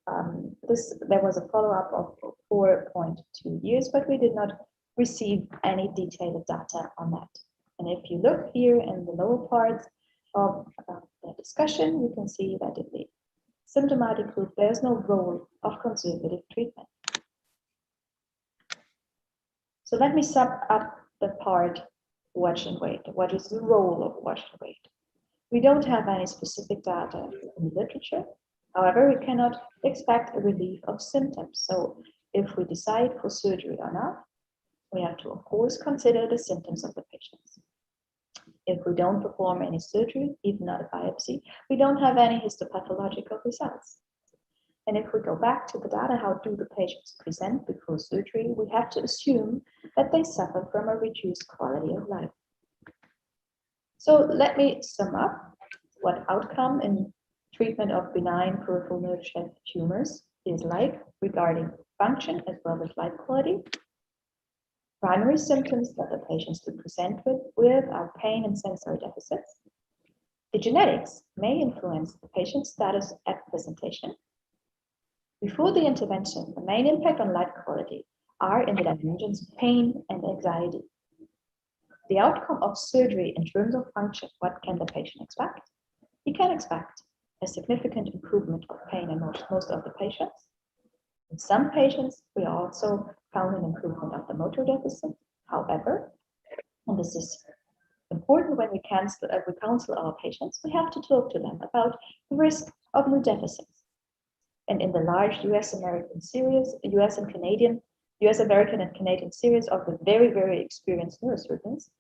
There was a follow-up of 4.2 years, but we did not receive any detailed data on that. And if you look here in the lower part of the discussion, you can see that in the symptomatic group, there's no role of conservative treatment. So let me sum up the part watch and wait. What is the role of watch and wait? We don't have any specific data in the literature. However, we cannot expect a relief of symptoms. So if we decide for surgery or not, we have to, of course, consider the symptoms of the patients. If we don't perform any surgery, even not a biopsy, we don't have any histopathological results. And if we go back to the data, how do the patients present before surgery, we have to assume that they suffer from a reduced quality of life. So let me sum up what outcome in treatment of benign peripheral nerve tumors is like regarding function as well as life quality. Primary symptoms that the patients do present with are pain and sensory deficits. The genetics may influence the patient's status at presentation. Before the intervention, the main impact on life quality are in the dimensions pain and anxiety. The outcome of surgery in terms of function, what can the patient expect? He can expect a significant improvement of pain in most of the patients. In some patients, we also found an improvement of the motor deficit. However, and this is important when we counsel our patients, we have to talk to them about the risk of new deficits. And in the large US American and Canadian series of the very, very experienced neurosurgeons,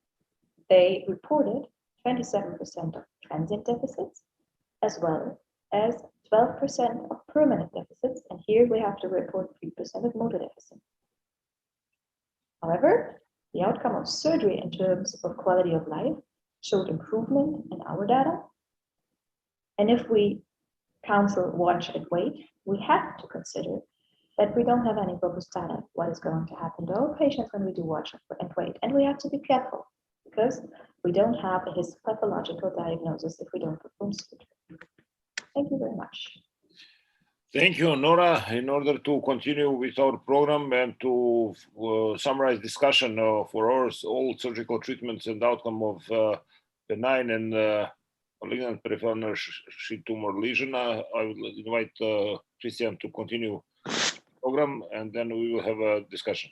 they reported 27% of transient deficits, as well as 12% of permanent deficits, and here we have to report 3% of motor deficit. However, the outcome of surgery in terms of quality of life showed improvement in our data. And if we counsel watch and wait, we have to consider that we don't have any robust data what is going to happen to our patients when we do watch and wait. And we have to be careful because we don't have a histopathological diagnosis if we don't perform surgery. Thank you very much. Thank you, Nora. In order to continue with our program and to summarize discussion for all surgical treatments and outcome of benign and malignant peripheral nerve sheath tumor lesion, I would invite Christian to continue the program, and then we will have a discussion.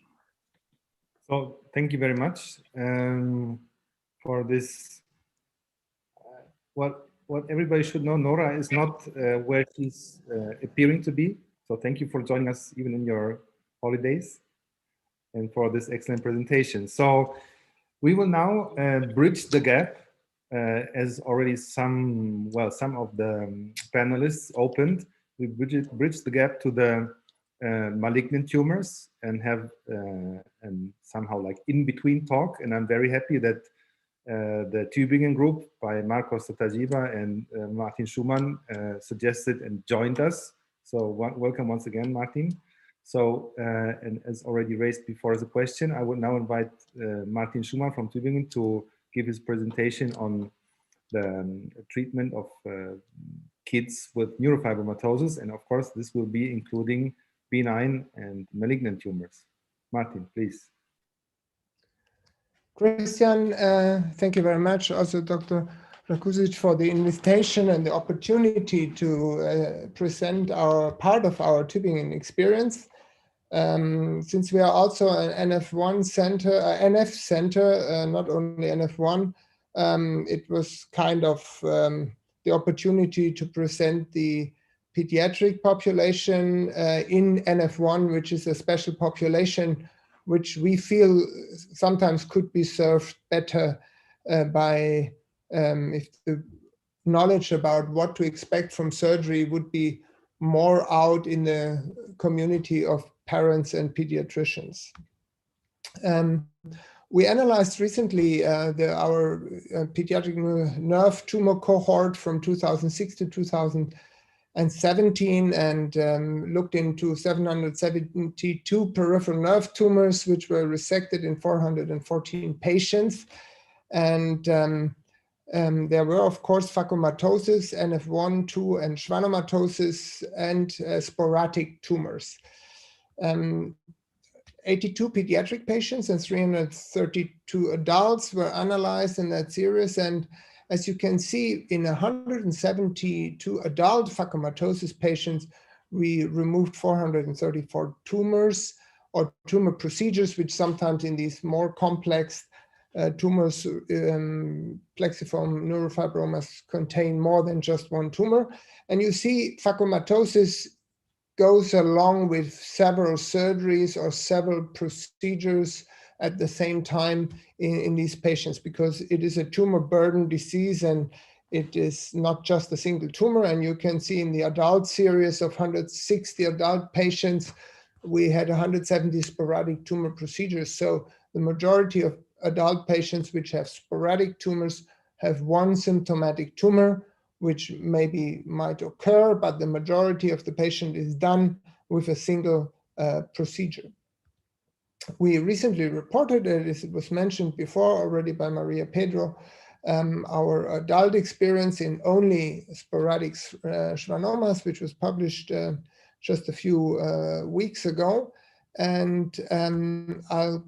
So thank you very much for this. What everybody should know, Nora is not where she's appearing to be. So thank you for joining us even in your holidays and for this excellent presentation. So we will now bridge the gap as already some of the panelists opened. We bridge the gap to the malignant tumors and have and somehow like in between talk. And I'm very happy that the Tübingen group by Marco Sotajiba and Martin Schumann suggested and joined us. So welcome once again, Martin. So, and as already raised before as a question, I would now invite Martin Schumann from Tübingen to give his presentation on the treatment of kids with neurofibromatosis. And of course, this will be including benign and malignant tumors. Martin, please. Christian, thank you very much. Also, Dr. Rakusic, for the invitation and the opportunity to present our part of our Tübingen experience. Since we are also an NF1 center, NF center, not only NF1, it was kind of the opportunity to present the pediatric population in NF1, which is a special population which we feel sometimes could be served better by if the knowledge about what to expect from surgery would be more out in the community of parents and pediatricians. We analyzed recently our pediatric nerve tumor cohort from 2006 to 2017 and looked into 772 peripheral nerve tumors, which were resected in 414 patients. And there were, of course, phacomatosis, NF1, 2, and schwannomatosis, and sporadic tumors. 82 pediatric patients and 332 adults were analyzed in that series. And as you can see, in 172 adult phacomatosis patients, we removed 434 tumors or tumor procedures, which sometimes in these more complex tumors, plexiform neurofibromas contain more than just one tumor. And you see phacomatosis goes along with several surgeries or several procedures at the same time in these patients, because it is a tumor burden disease and it is not just a single tumor. And you can see in the adult series of 160 adult patients, we had 170 sporadic tumor procedures. So the majority of adult patients which have sporadic tumors have one symptomatic tumor, which might occur, but the majority of the patient is done with a single procedure. We recently reported, as it was mentioned before already by Maria Pedro, our adult experience in only sporadic schwannomas, which was published just a few weeks ago. And I'm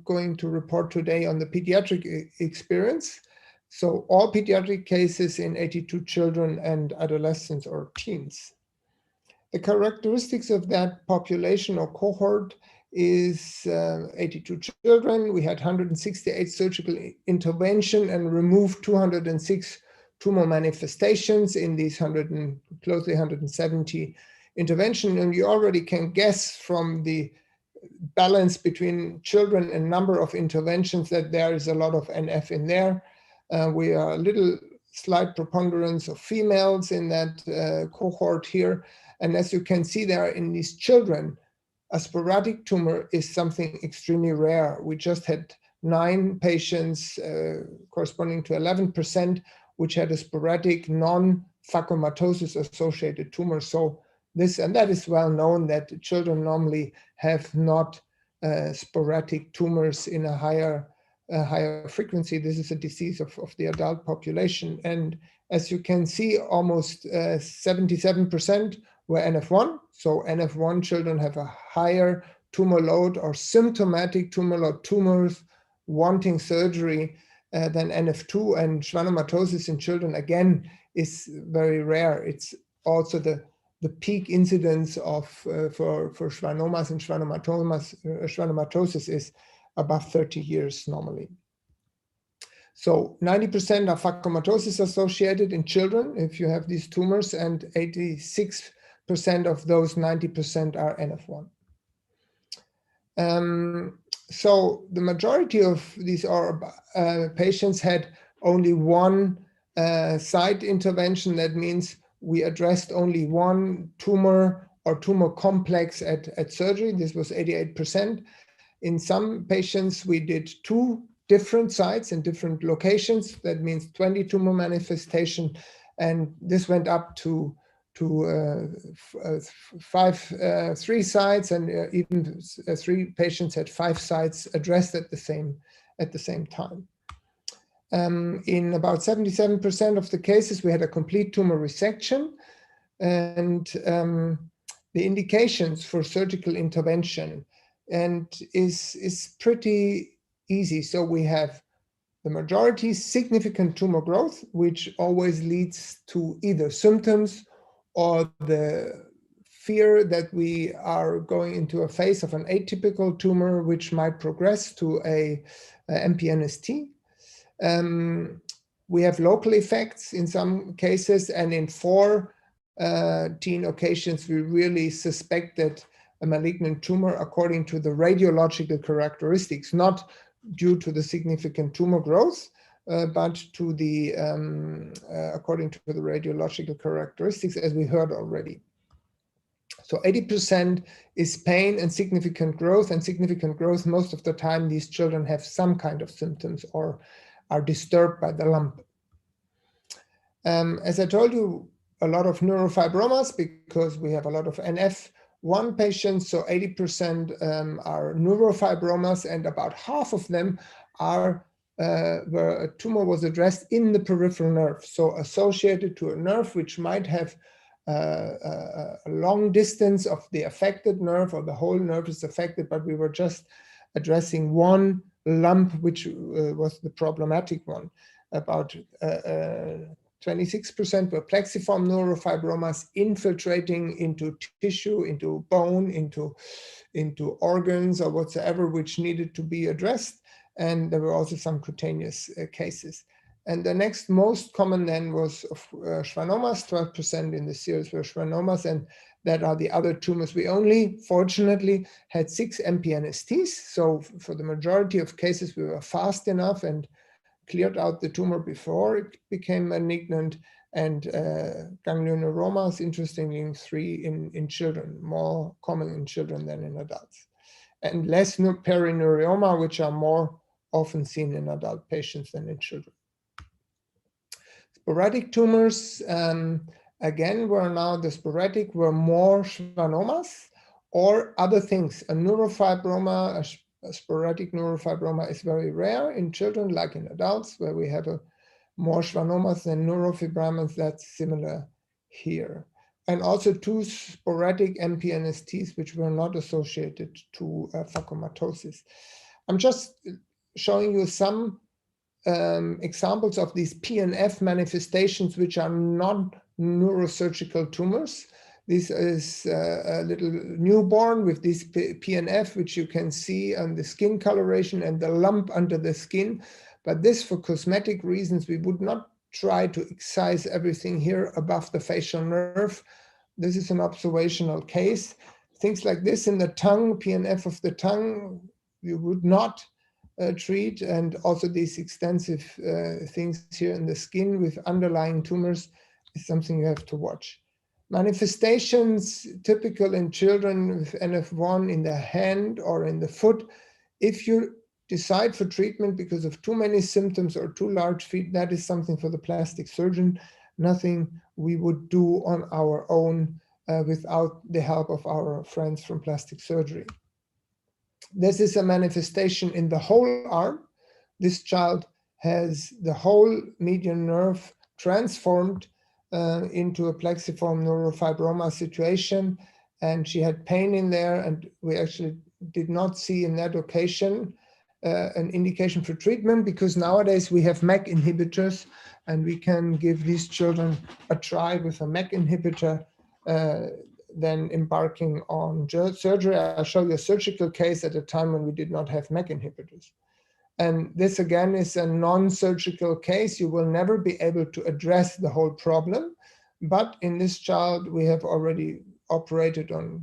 going to report today on the pediatric experience. So all pediatric cases in 82 children and adolescents or teens. The characteristics of that population or cohort is 82 children. We had 168 surgical intervention and removed 206 tumor manifestations in these closely 170 intervention. And you already can guess from the balance between children and number of interventions that there is a lot of NF in there. We are a little slight preponderance of females in that cohort here. And as you can see there in these children, a sporadic tumor is something extremely rare. We just had 9 patients corresponding to 11%, which had a sporadic non-phacomatosis associated tumor. So that is well known that children normally have not sporadic tumors in a higher frequency. This is a disease of the adult population. And as you can see, almost 77% were NF1. So NF1 children have a higher tumor load or symptomatic tumor load, tumors wanting surgery than NF2. And schwannomatosis in children, again, is very rare. It's also the peak incidence of for schwannomas and schwannomatosis is above 30 years normally. So 90% are phacomatosis associated in children if you have these tumors, and 86% of those 90% are NF1. So the majority of these patients had only one site intervention. That means we addressed only one tumor or tumor complex at surgery. This was 88%. In some patients, we did 2 different sites in different locations. That means 20 tumor manifestation. And this went up to 3 sites, and even 3 patients had 5 sites addressed at the same time. In about 77% of the cases, we had a complete tumor resection, and the indications for surgical intervention is pretty easy. So we have the majority significant tumor growth, which always leads to either symptoms or the fear that we are going into a phase of an atypical tumor, which might progress to a MPNST. We have local effects in some cases, and in 14 occasions, we really suspected a malignant tumor according to the radiological characteristics, not due to the significant tumor growth, but to the according to the radiological characteristics, as we heard already. So 80% is pain and significant growth, most of the time these children have some kind of symptoms or are disturbed by the lump. As I told you, a lot of neurofibromas because we have a lot of NF1 patients, so 80% are neurofibromas, and about half of them are where a tumor was addressed in the peripheral nerve, so associated to a nerve which might have a long distance of the affected nerve, or the whole nerve is affected, but we were just addressing one lump, which was the problematic one. About 26% were plexiform neurofibromas infiltrating into tissue, into bone, into organs or whatsoever, which needed to be addressed. And there were also some cutaneous cases. And the next most common then was schwannomas. 12% in the series were schwannomas, and that are the other tumors. We only, fortunately, had 6 MPNSTs. So for the majority of cases, we were fast enough and cleared out the tumor before it became malignant. And ganglioneuromas, interestingly, 3 in children, more common in children than in adults. And less perineurioma, which are more often seen in adult patients than in children. Sporadic tumors, again, the sporadic were more schwannomas or other things. A neurofibroma, a sporadic neurofibroma is very rare in children, like in adults, where we have more schwannomas than neurofibromas. That's similar here. And also 2 sporadic MPNSTs, which were not associated to phacomatosis. I'm just showing you some examples of these PNF manifestations, which are non-neurosurgical tumors. This is a little newborn with this PNF, which you can see on the skin coloration and the lump under the skin. But this, for cosmetic reasons, we would not try to excise everything here above the facial nerve. This is an observational case. Things like this in the tongue, PNF of the tongue, you would not treat, and also these extensive things here in the skin with underlying tumors is something you have to watch. Manifestations typical in children with NF1 in the hand or in the foot. If you decide for treatment because of too many symptoms or too large feet, that is something for the plastic surgeon, nothing we would do on our own without the help of our friends from plastic surgery. This is a manifestation in the whole arm. This child has the whole median nerve transformed into a plexiform neurofibroma situation, and she had pain in there, and we actually did not see in that occasion an indication for treatment, because nowadays we have MEK inhibitors, and we can give these children a try with a MEK inhibitor than embarking on surgery. I'll show you a surgical case at a time when we did not have MEK inhibitors. And this again is a non-surgical case. You will never be able to address the whole problem. But in this child, we have already operated on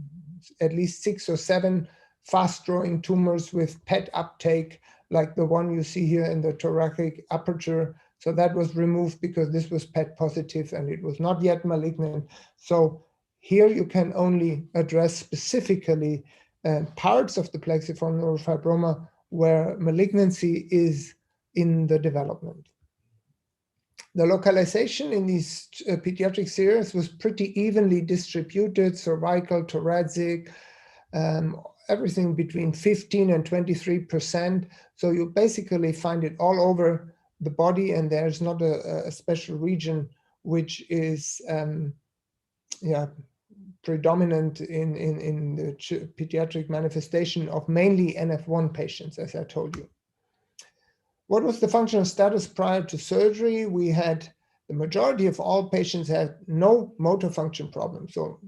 at least 6 or 7 fast-growing tumors with PET uptake, like the one you see here in the thoracic aperture. So that was removed because this was PET positive and it was not yet malignant. So here you can only address specifically parts of the plexiform neurofibroma where malignancy is in the development. The localization in these pediatric series was pretty evenly distributed, cervical, thoracic, everything between 15 and 23%. So you basically find it all over the body, and there's not a special region which is predominant in the pediatric manifestation of mainly NF1 patients, as I told you. What was the functional status prior to surgery? We had the majority of all patients had no motor function problems. So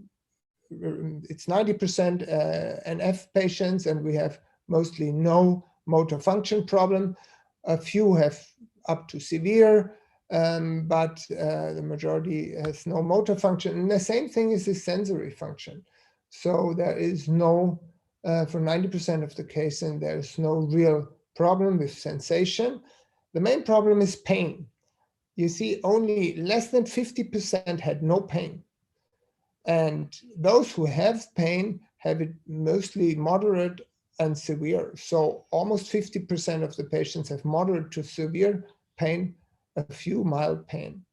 it's 90% NF patients, and we have mostly no motor function problem. A few have up to severe, but the majority has no motor function. And the same thing is the sensory function. So there is no, for 90% of the case, and there's no real problem with sensation. The main problem is pain. You see only less than 50% had no pain. And those who have pain have it mostly moderate and severe. So almost 50% of the patients have moderate to severe pain, a few mild pain.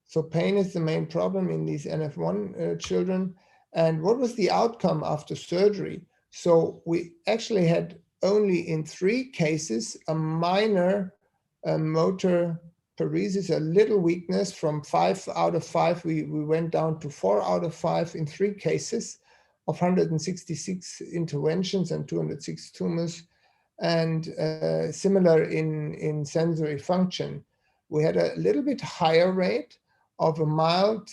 So pain is the main problem in these NF1 children. And what was the outcome after surgery? So we actually had only in 3 cases a minor motor paresis, a little weakness. From 5 out of 5, we went down to 4 out of 5 in 3 cases of 166 interventions and 206 tumors. and similar in sensory function. We had a little bit higher rate of a mild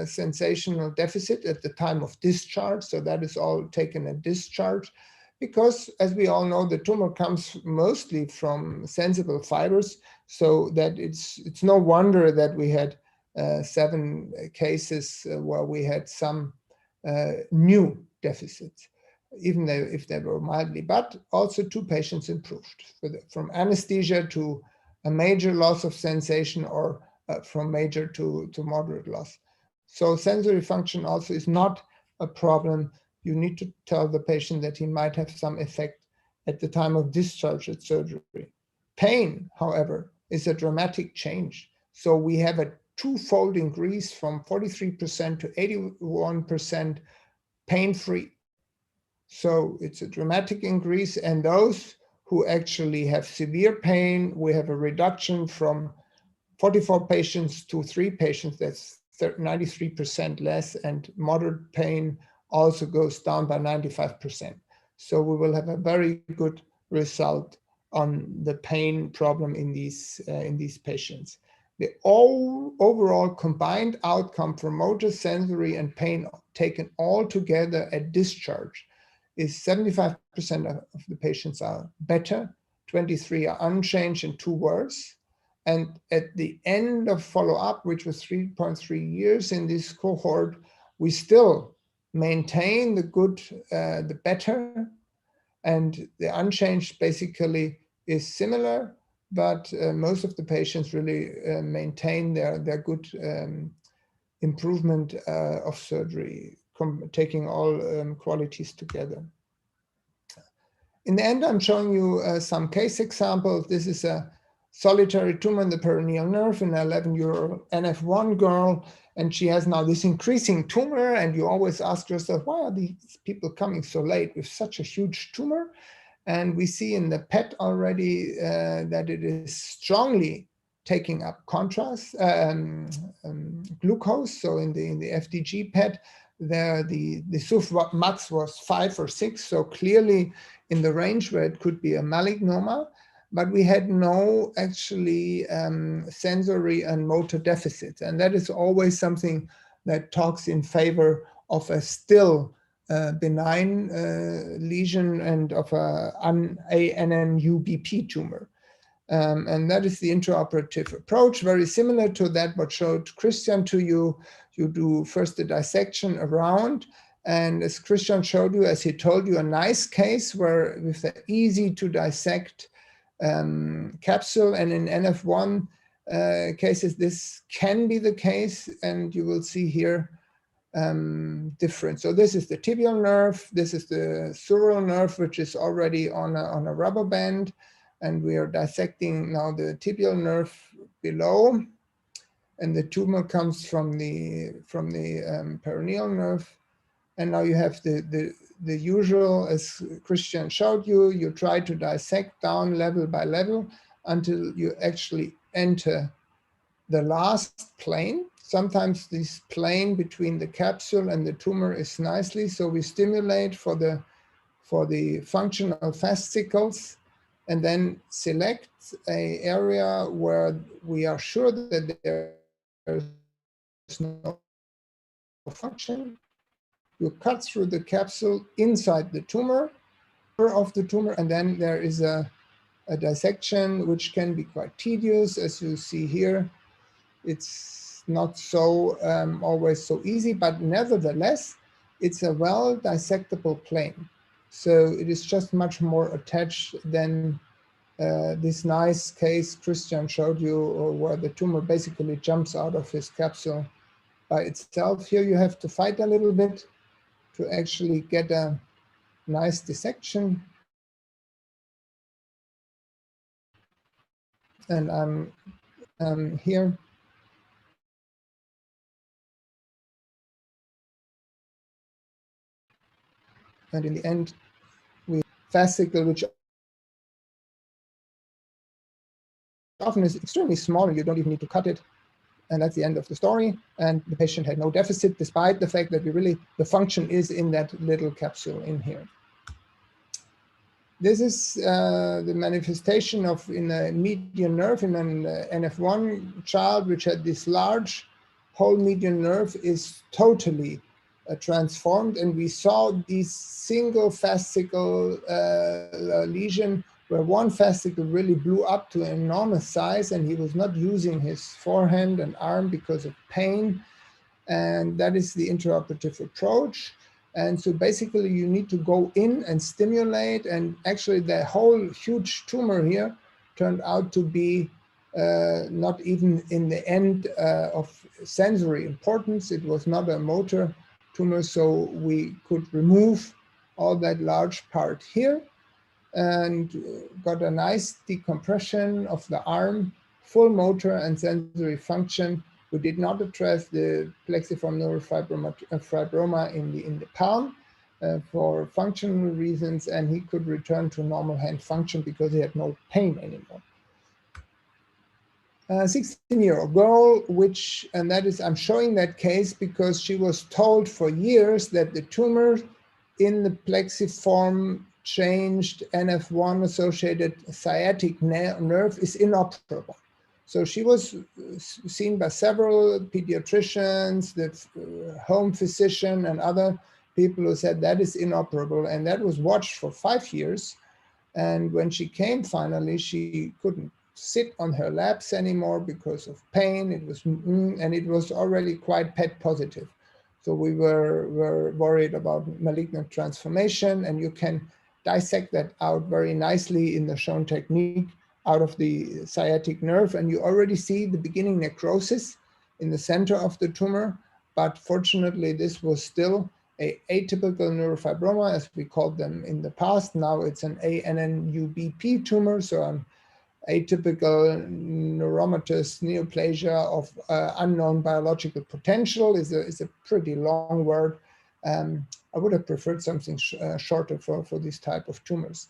sensational deficit at the time of discharge. So that is all taken at discharge, because as we all know, the tumor comes mostly from sensible fibers. So that it's no wonder that we had 7 cases where we had some new deficits, even though if they were mildly, but also 2 patients improved from anesthesia to a major loss of sensation, or from major to moderate loss. So sensory function also is not a problem. You need to tell the patient that he might have some effect at the time of discharge at surgery. Pain, however, is a dramatic change. So we have a 2-fold increase from 43% to 81% pain-free. So it's a dramatic increase, and those who actually have severe pain, we have a reduction from 44 patients to 3 patients, that's 93% less, and moderate pain also goes down by 95%. So we will have a very good result on the pain problem in these patients. The overall combined outcome for motor, sensory, and pain taken all together at discharge is 75% of the patients are better, 23 are unchanged, and 2 worse. And at the end of follow-up, which was 3.3 years in this cohort, we still maintain the good, the better, and the unchanged basically is similar, but most of the patients really maintain their good improvement of surgery, taking all qualities together. In the end, I'm showing you some case examples. This is a solitary tumor in the peroneal nerve in an 11-year-old NF1 girl, and she has now this increasing tumor, and you always ask yourself, why are these people coming so late with such a huge tumor? And we see in the PET already that it is strongly taking up contrast, glucose. So in the FDG PET, there the SUF max was 5 or 6, so clearly in the range where it could be a malignoma, but we had no actually sensory and motor deficits. And that is always something that talks in favor of a still benign lesion and of a NNUBP tumor. And that is the intraoperative approach, very similar to that what showed Christian to you. You do first the dissection around, and as Christian showed you, as he told you, a nice case where with the easy to dissect capsule, and in NF1 cases this can be the case, and you will see here different. So this is the tibial nerve, this is the sural nerve, which is already on a rubber band, and we are dissecting now the tibial nerve below, and the tumor comes from the peroneal nerve. And now you have the usual, as Christian showed you, you try to dissect down level by level until you actually enter the last plane. Sometimes this plane between the capsule and the tumor is nicely, so we stimulate for the functional fascicles, and then select an area where we are sure that there is no function. You cut through the capsule inside the tumor of the tumor, and then there is a dissection which can be quite tedious, as you see here. It's not so always so easy, but nevertheless, it's a well dissectable plane. So it is just much more attached than this nice case Christian showed you, where the tumor basically jumps out of his capsule by itself. Here you have to fight a little bit to actually get a nice dissection. And I'm here. And in the end, we fascicle, which often is extremely small, and you don't even need to cut it. And that's the end of the story. And the patient had no deficit, despite the fact that the function is in that little capsule in here. this is the manifestation of in a median nerve in an NF1 child, which had this large whole median nerve is totally transformed. And we saw these single fascicle lesion where one fascicle really blew up to an enormous size, and he was not using his forehand and arm because of pain. And that is the intraoperative approach. And so basically you need to go in and stimulate, and actually the whole huge tumor here turned out to be not even in the end of sensory importance. It was not a motor tumor, so we could remove all that large part here and got a nice decompression of the arm, full motor and sensory function. We did not address the plexiform neurofibroma in the palm for functional reasons, and he could return to normal hand function because he had no pain anymore. 16-year-old girl, and that is, I'm showing that case because she was told for years that the tumor in the plexiform changed NF1 associated sciatic nerve is inoperable. So she was seen by several pediatricians, the home physician, and other people who said that is inoperable, and that was watched for 5 years. And when she came finally, she couldn't sit on her laps anymore because of pain. It was, and it was already quite PET positive. So we were worried about malignant transformation, and you can dissect that out very nicely in the shown technique out of the sciatic nerve. And you already see the beginning necrosis in the center of the tumor. But fortunately, this was still an atypical neurofibroma, as we called them in the past. Now it's an ANNUBP tumor, so an atypical neuromatous neoplasia of unknown biological potential is a pretty long word. I would have preferred something shorter for this type of tumors.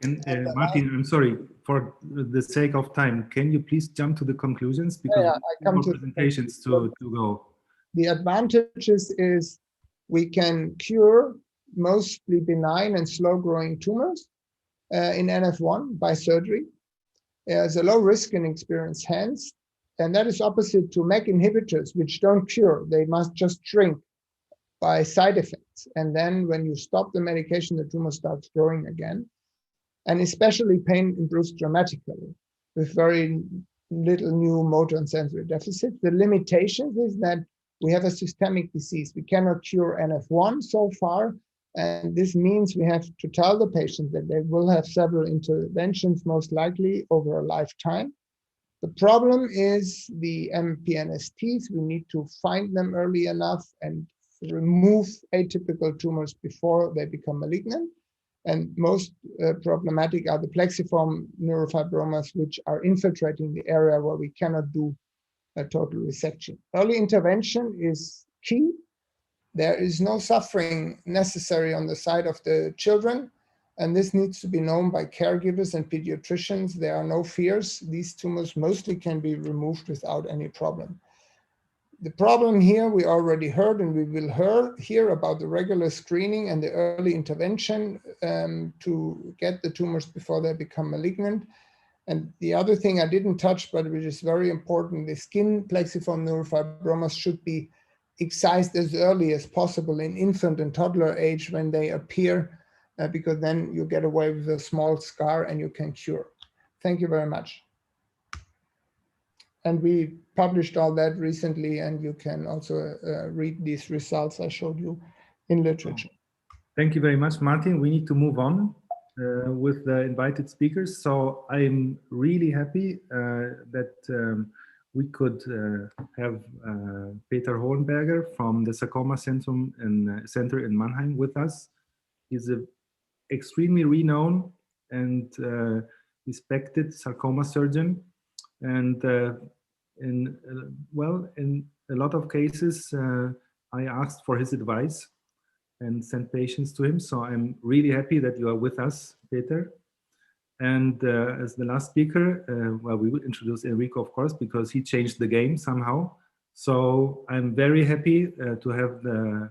And Martin, I'm sorry, for the sake of time, can you please jump to the conclusions? Because I come to presentations to go. The advantages is we can cure mostly benign and slow-growing tumors in NF1 by surgery. There's a low risk in experienced hands, and that is opposite to MEK inhibitors, which don't cure. They must just shrink by side effects. And then when you stop the medication, the tumor starts growing again. And especially pain improves dramatically with very little new motor and sensory deficit. The limitation is that we have a systemic disease. We cannot cure NF1 so far. And this means we have to tell the patient that they will have several interventions, most likely over a lifetime. The problem is the MPNSTs. We need to find them early enough and remove atypical tumors before they become malignant. And most problematic are the plexiform neurofibromas, which are infiltrating the area where we cannot do a total resection. Early intervention is key. There is no suffering necessary on the side of the children, and this needs to be known by caregivers and pediatricians. There are no fears. These tumors mostly can be removed without any problem. The problem here we already heard, and we will hear about the regular screening and the early intervention to get the tumors before they become malignant. And the other thing I didn't touch, but which is very important, the skin plexiform neurofibromas should be excised as early as possible in infant and toddler age when they appear, because then you get away with a small scar and you can cure. Thank you very much. And we published all that recently, and you can also read these results I showed you in literature. Thank you very much, Martin. We need to move on with the invited speakers. So I'm really happy that we could have Peter Hohenberger from the Sarcoma Center in Mannheim with us. He's an extremely renowned and respected sarcoma surgeon. And in a lot of cases, I asked for his advice and sent patients to him. So I'm really happy that you are with us, Peter. And as the last speaker, well, we will introduce Enrico, of course, because he changed the game somehow. So I'm very happy to have the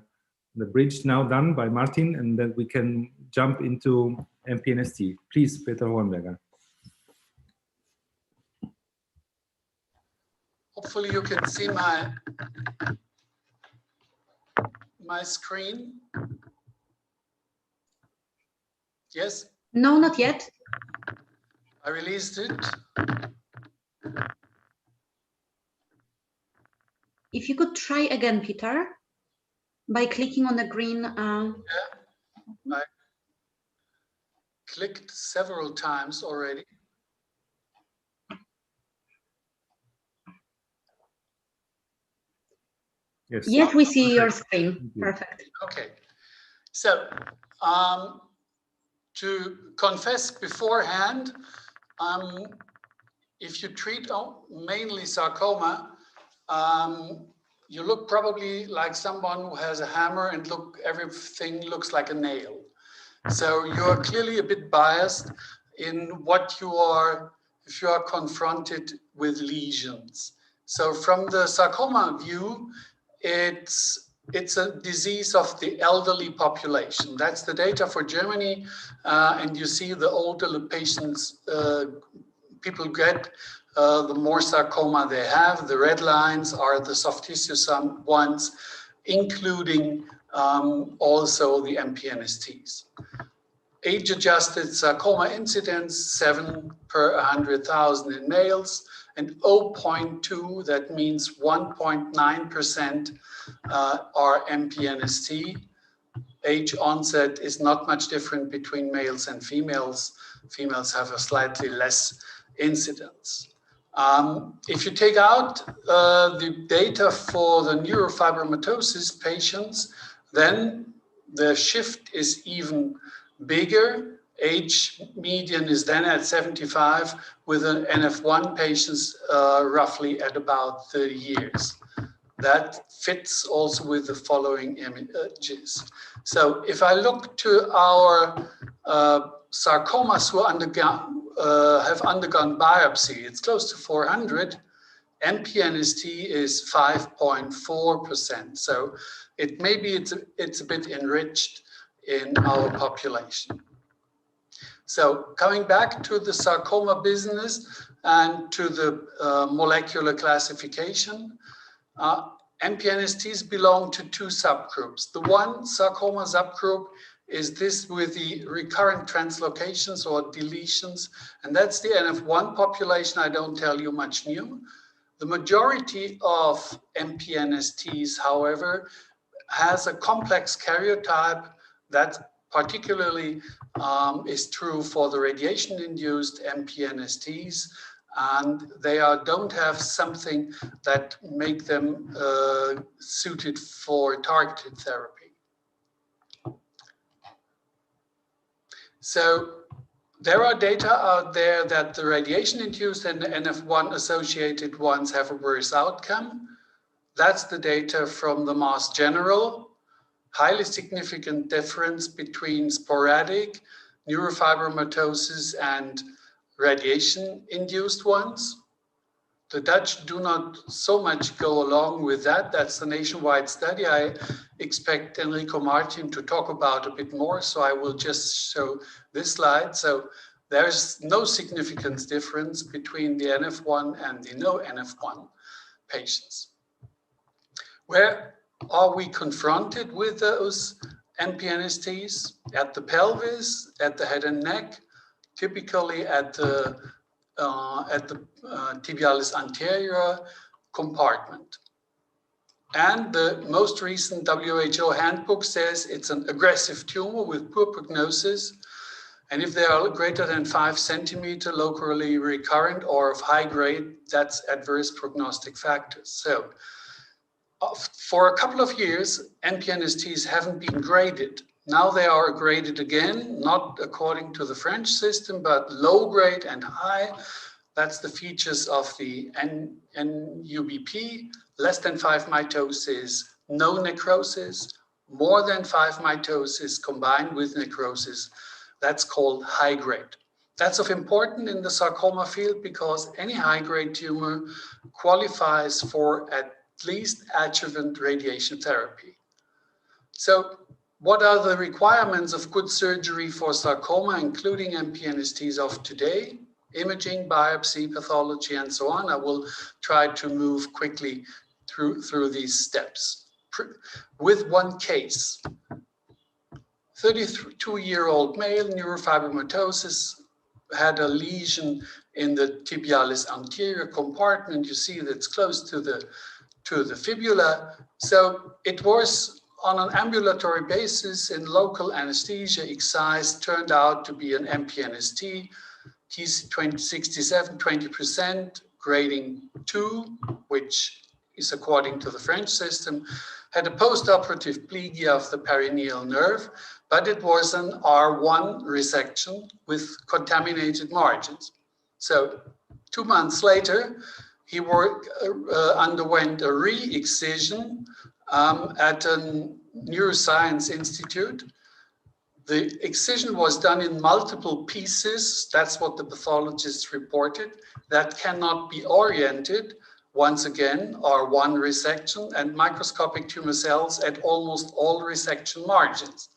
The bridge now done by Martin, and then we can jump into MPNST. Please, Peter Hohenberger. Hopefully you can see my screen. Yes? No, not yet. I released it. If you could try again, Peter, by clicking on the green. Yeah, I clicked several times already. Yes. Yes, we see your screen. Perfect. Okay. So, to confess beforehand, if you treat mainly sarcoma, you look probably like someone who has a hammer and everything looks like a nail. So you're clearly a bit biased in what you are, if you are confronted with lesions. So from the sarcoma view, it's a disease of the elderly population. That's the data for Germany. And you see the older the patients, people get, the more sarcoma they have. The red lines are the soft tissue ones, including also the MPNSTs. Age-adjusted sarcoma incidence, 7 per 100,000 in males, and 0.2, that means 1.9% are MPNST. Age onset is not much different between males and females. Females have a slightly less incidence. If you take out the data for the neurofibromatosis patients, then the shift is even bigger. Age median is then at 75, with an NF1 patients roughly at about 30 years. That fits also with the following images. So if I look to our sarcomas who have undergone biopsy, it's close to 400. MPNST is 5.4%. So maybe it's a bit enriched in our population. So coming back to the sarcoma business and to the molecular classification, MPNSTs belong to two subgroups. The one sarcoma subgroup is this with the recurrent translocations or deletions, and that's the NF1 population. I don't tell you much new. The majority of MPNSTs, however, has a complex karyotype that particularly is true for the radiation-induced MPNSTs, and they don't have something that make them suited for targeted therapy. So there are data out there that the radiation-induced and the NF1 associated ones have a worse outcome. That's the data from the Mass General. Highly significant difference between sporadic neurofibromatosis and radiation-induced ones. The Dutch do not so much go along with that. That's the nationwide study. I expect Enrico Martin to talk about a bit more, so I will just show this slide. So there's no significant difference between the NF1 and the no NF1 patients. Where are we confronted with those MPNSTs? At the pelvis, at the head and neck, typically at the tibialis anterior compartment. And the most recent WHO handbook says it's an aggressive tumor with poor prognosis. And if they are greater than 5 centimeter locally recurrent or of high grade, that's adverse prognostic factors. So for a couple of years, MPNSTs haven't been graded. Now they are graded again, not according to the French system, but low grade and high. That's the features of the NUBP, less than 5 mitosis, no necrosis, more than 5 mitosis combined with necrosis. That's called high grade. That's of importance in the sarcoma field because any high grade tumor qualifies for at least adjuvant radiation therapy. So what are the requirements of good surgery for sarcoma, including MPNSTs of today? Imaging, biopsy, pathology, and so on. I will try to move quickly through these steps. With one case, 32-year-old male, neurofibromatosis, had a lesion in the tibialis anterior compartment. You see that's close to the fibula. So it was on an ambulatory basis in local anesthesia, excised, turned out to be an MPNST. He's 67, 20%, grading 2, which is according to the French system, had a postoperative plegia of the perineal nerve, but it was an R1 resection with contaminated margins. So 2 months later, he underwent a re-excision at a neuroscience institute. The excision was done in multiple pieces. That's what the pathologists reported. That cannot be oriented. Once again, R1 resection and microscopic tumor cells at almost all resection margins.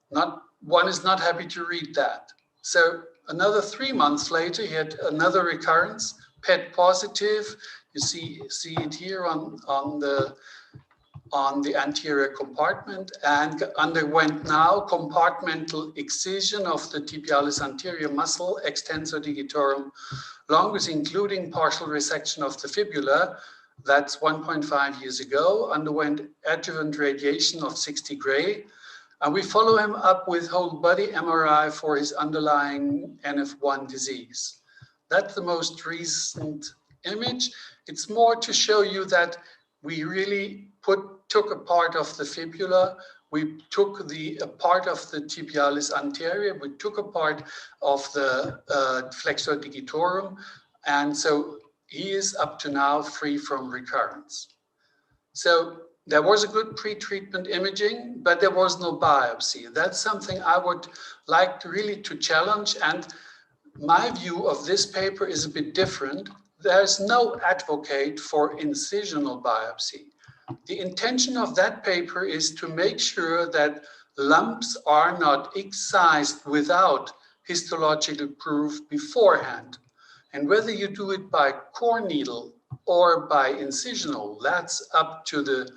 One is not happy to read that. So another 3 months later, he had another recurrence, PET positive. You see it here on the anterior compartment, and underwent now compartmental excision of the tibialis anterior muscle, extensor digitorum longus, including partial resection of the fibula. That's 1.5 years ago, underwent adjuvant radiation of 60 gray. And we follow him up with whole body MRI for his underlying NF1 disease. That's the most recent image. It's more to show you that we really took a part of the fibula, we took a part of the tibialis anterior, we took a part of the flexor digitorum, and so he is up to now free from recurrence. So there was a good pre-treatment imaging, but there was no biopsy. That's something I would like to really challenge, and my view of this paper is a bit different. There's no advocate for incisional biopsy. The intention of that paper is to make sure that lumps are not excised without histological proof beforehand. And whether you do it by core needle or by incisional, that's up to the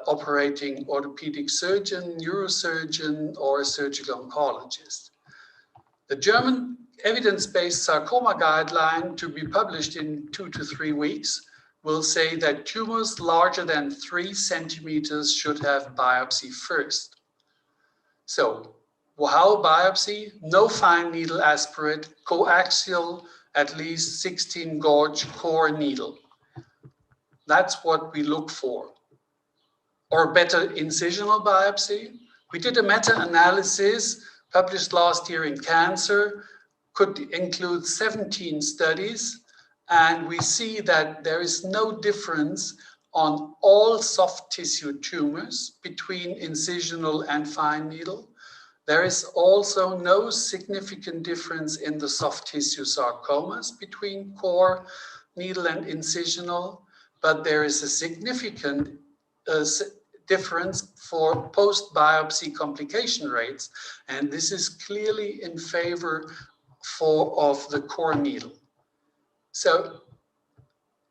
operating orthopedic surgeon, neurosurgeon, or surgical oncologist. The German evidence-based sarcoma guideline, to be published in 2 to 3 weeks, will say that tumors larger than 3 centimeters should have biopsy first. So, how biopsy? No fine needle aspirate, coaxial, at least 16 gauge core needle. That's what we look for. Or better, incisional biopsy. We did a meta-analysis published last year in Cancer, could include 17 studies, and we see that there is no difference on all soft tissue tumors between incisional and fine needle. There is also no significant difference in the soft tissue sarcomas between core needle and incisional, but there is a significant difference for post-biopsy complication rates, and this is clearly in favor of the core needle. So,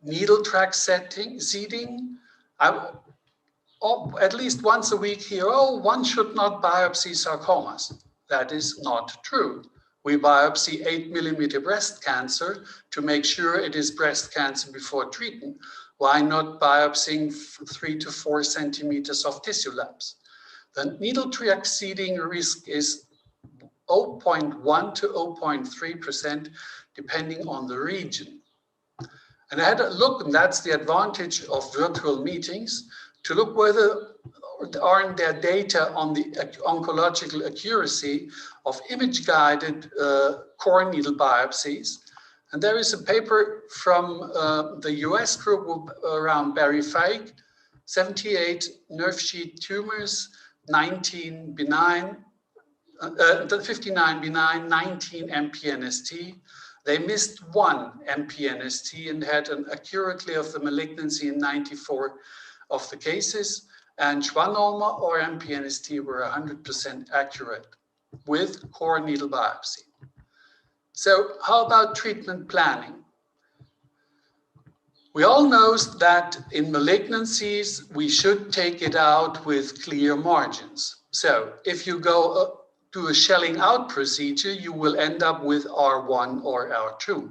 needle track seeding, at least once a week here, one should not biopsy sarcomas. That is not true. We biopsy 8 millimeter breast cancer to make sure it is breast cancer before treatment. Why not biopsying 3 to 4 centimeters of tissue lumps? The needle track seeding risk is 0.1 to 0.3%, depending on the region. And I had a look, and that's the advantage of virtual meetings, to look whether aren't there data on the oncological accuracy of image-guided core needle biopsies. And there is a paper from the US group around Barry Feig, 78 nerve sheath tumors, 19 benign, 59 benign, 19 MPNST. They missed 1 MPNST and had an accurately of the malignancy in 94 of the cases. and schwannoma or MPNST were 100% accurate with core needle biopsy. So how about treatment planning? We all know that in malignancies, we should take it out with clear margins. So if you go do a shelling out procedure, you will end up with R1 or R2.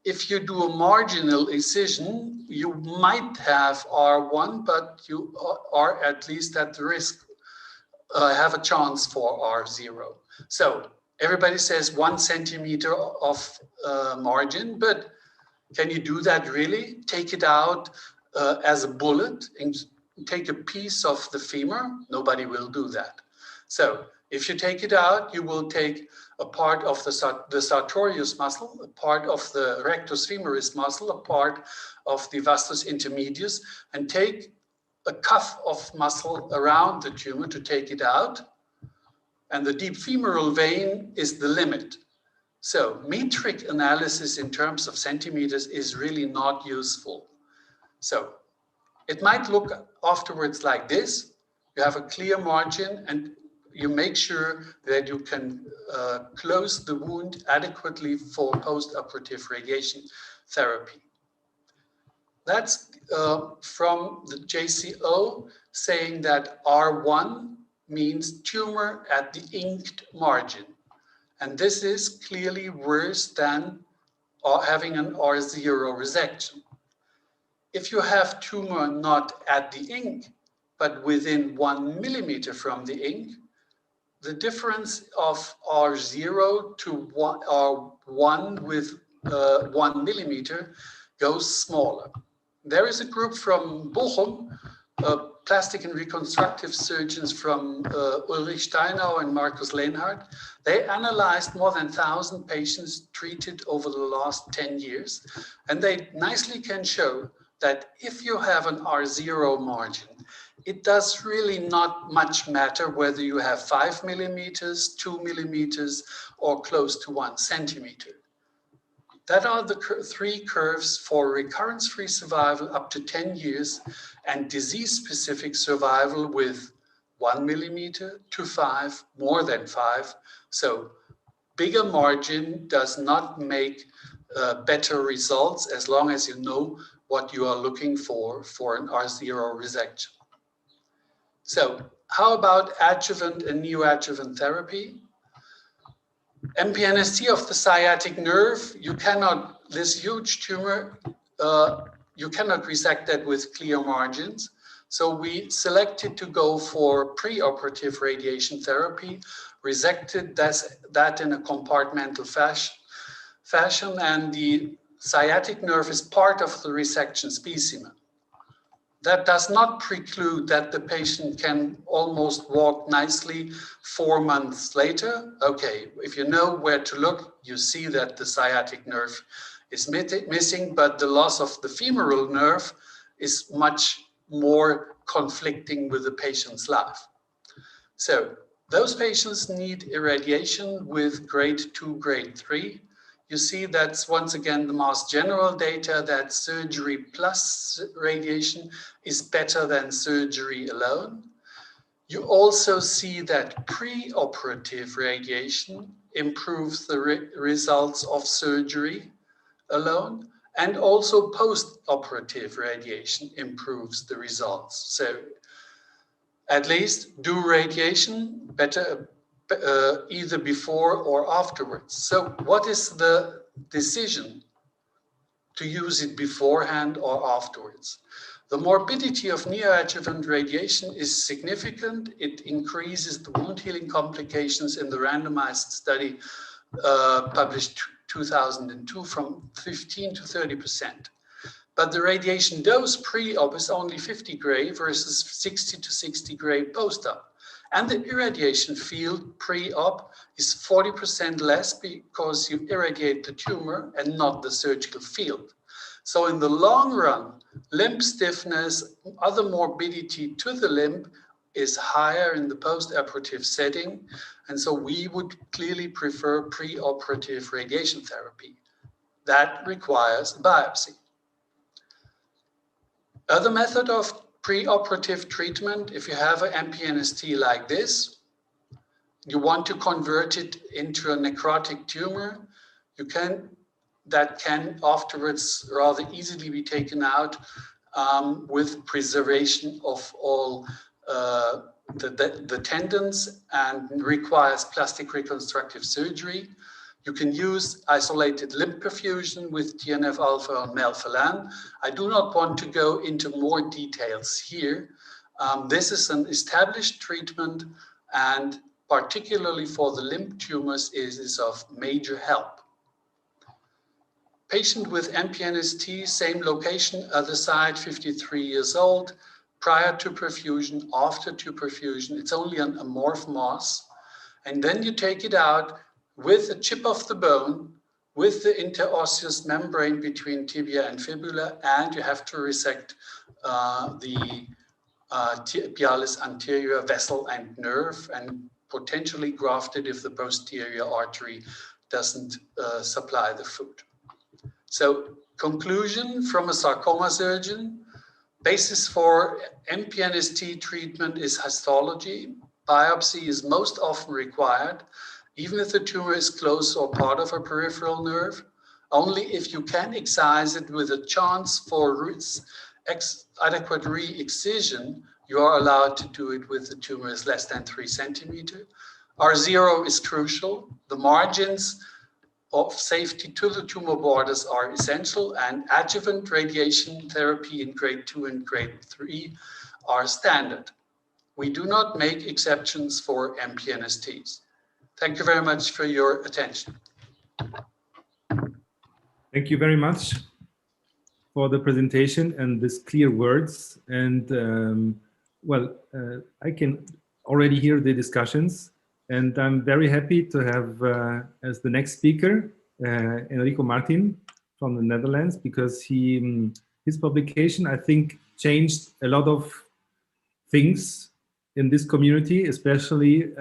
If you do a marginal incision, you might have R1, but you are at least at the risk, have a chance for R0. So everybody says 1 centimeter of margin, but can you do that really? Take it out as a bullet and take a piece of the femur? Nobody will do that. So if you take it out, you will take a part of the sartorius muscle, a part of the rectus femoris muscle, a part of the vastus intermedius, and take a cuff of muscle around the tumor to take it out. And the deep femoral vein is the limit. So metric analysis in terms of centimeters is really not useful. So it might look afterwards like this. You have a clear margin and you make sure that you can close the wound adequately for post-operative radiation therapy. That's from the JCO saying that R1 means tumor at the inked margin. And this is clearly worse than having an R0 resection. If you have tumor not at the ink, but within 1 millimeter from the ink, the difference of R0 to R1 with 1 millimeter goes smaller. There is a group from Bochum, plastic and reconstructive surgeons from Ulrich Steinau and Markus Lehnhardt. They analyzed more than 1,000 patients treated over the last 10 years. And they nicely can show that if you have an R0 margin, it does really not much matter whether you have 5 millimeters, 2 millimeters, or close to 1 centimeter. That are the 3 curves for recurrence-free survival up to 10 years and disease-specific survival with 1 millimeter to 5, more than 5. So bigger margin does not make better results as long as you know what you are looking for an R0 resection. So how about adjuvant and neoadjuvant therapy? MPNST of the sciatic nerve, you cannot, this huge tumor, you cannot resect that with clear margins. So we selected to go for preoperative radiation therapy, resected that in a compartmental fashion, and the sciatic nerve is part of the resection specimen. That does not preclude that the patient can almost walk nicely 4 months later. Okay, if you know where to look, you see that the sciatic nerve is missing, but the loss of the femoral nerve is much more conflicting with the patient's life. So those patients need irradiation with grade 2, grade 3. You see that's once again the Mass General data that surgery plus radiation is better than surgery alone. You also see that preoperative radiation improves the results of surgery alone, and also post-operative radiation improves the results. So at least do radiation better either before or afterwards. So what is the decision to use it beforehand or afterwards? The morbidity of neoadjuvant radiation is significant. It increases the wound healing complications in the randomized study published 2002 from 15 to 30%. But the radiation dose pre-op is only 50 gray versus 60 to 60 gray post-op. And the irradiation field pre-op is 40% less because you irradiate the tumor and not the surgical field. So in the long run, limb stiffness, other morbidity to the limb is higher in the post-operative setting. And so we would clearly prefer pre-operative radiation therapy. That requires biopsy. Other method of Preoperative treatment, if you have an MPNST like this, you want to convert it into a necrotic tumor, that can afterwards rather easily be taken out with preservation of all the tendons and requires plastic reconstructive surgery. You can use isolated lymph perfusion with TNF-alpha and melphalan. I do not want to go into more details here. This is an established treatment, and particularly for the lymph tumors is of major help. Patient with MPNST, same location, other side, 53 years old, prior to perfusion, after to perfusion. It's only an amorph mass. And then you take it out with a chip of the bone, with the interosseous membrane between tibia and fibula, and you have to resect the tibialis anterior vessel and nerve, and potentially graft it if the posterior artery doesn't supply the food. So conclusion from a sarcoma surgeon, basis for MPNST treatment is histology. Biopsy is most often required, even if the tumor is close or part of a peripheral nerve. Only if you can excise it with a chance for adequate re-excision, you are allowed to do it with the tumor is less than 3 centimeters. R0 is crucial. The margins of safety to the tumor borders are essential, and adjuvant radiation therapy in grade 2 and grade 3 are standard. We do not make exceptions for MPNSTs. Thank you very much for your attention. Thank you very much for the presentation and these clear words. And I can already hear the discussions, and I'm very happy to have as the next speaker Enrico Martin from the Netherlands, because his publication, I think, changed a lot of things in this community, especially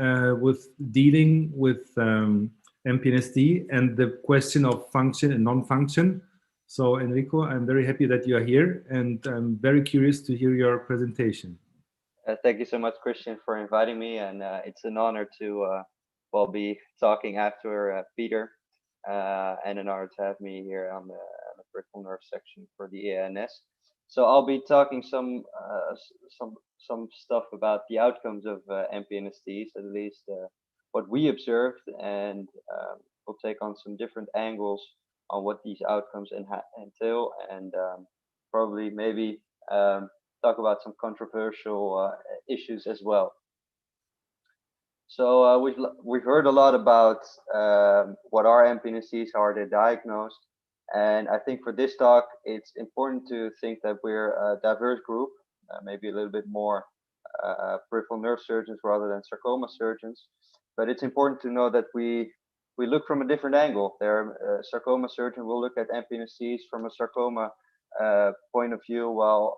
with dealing with MPNST and the question of function and non-function. So Enrico, I'm very happy that you are here, and I'm very curious to hear your presentation. Thank you so much, Christian, for inviting me, and it's an honor to be talking after Peter, and an honor to have me here on the peripheral nerve section for the ENS. So I'll be talking some stuff about the outcomes of MPNSTs, at least what we observed, and we'll take on some different angles on what these outcomes entail, and probably maybe talk about some controversial issues as well. So we've heard a lot about what are MPNSTs, how are they diagnosed, and I think for this talk it's important to think that we're a diverse group, maybe a little bit more peripheral nerve surgeons rather than sarcoma surgeons, but it's important to know that we look from a different angle. A sarcoma surgeon will look at MPNSTs from a sarcoma point of view, while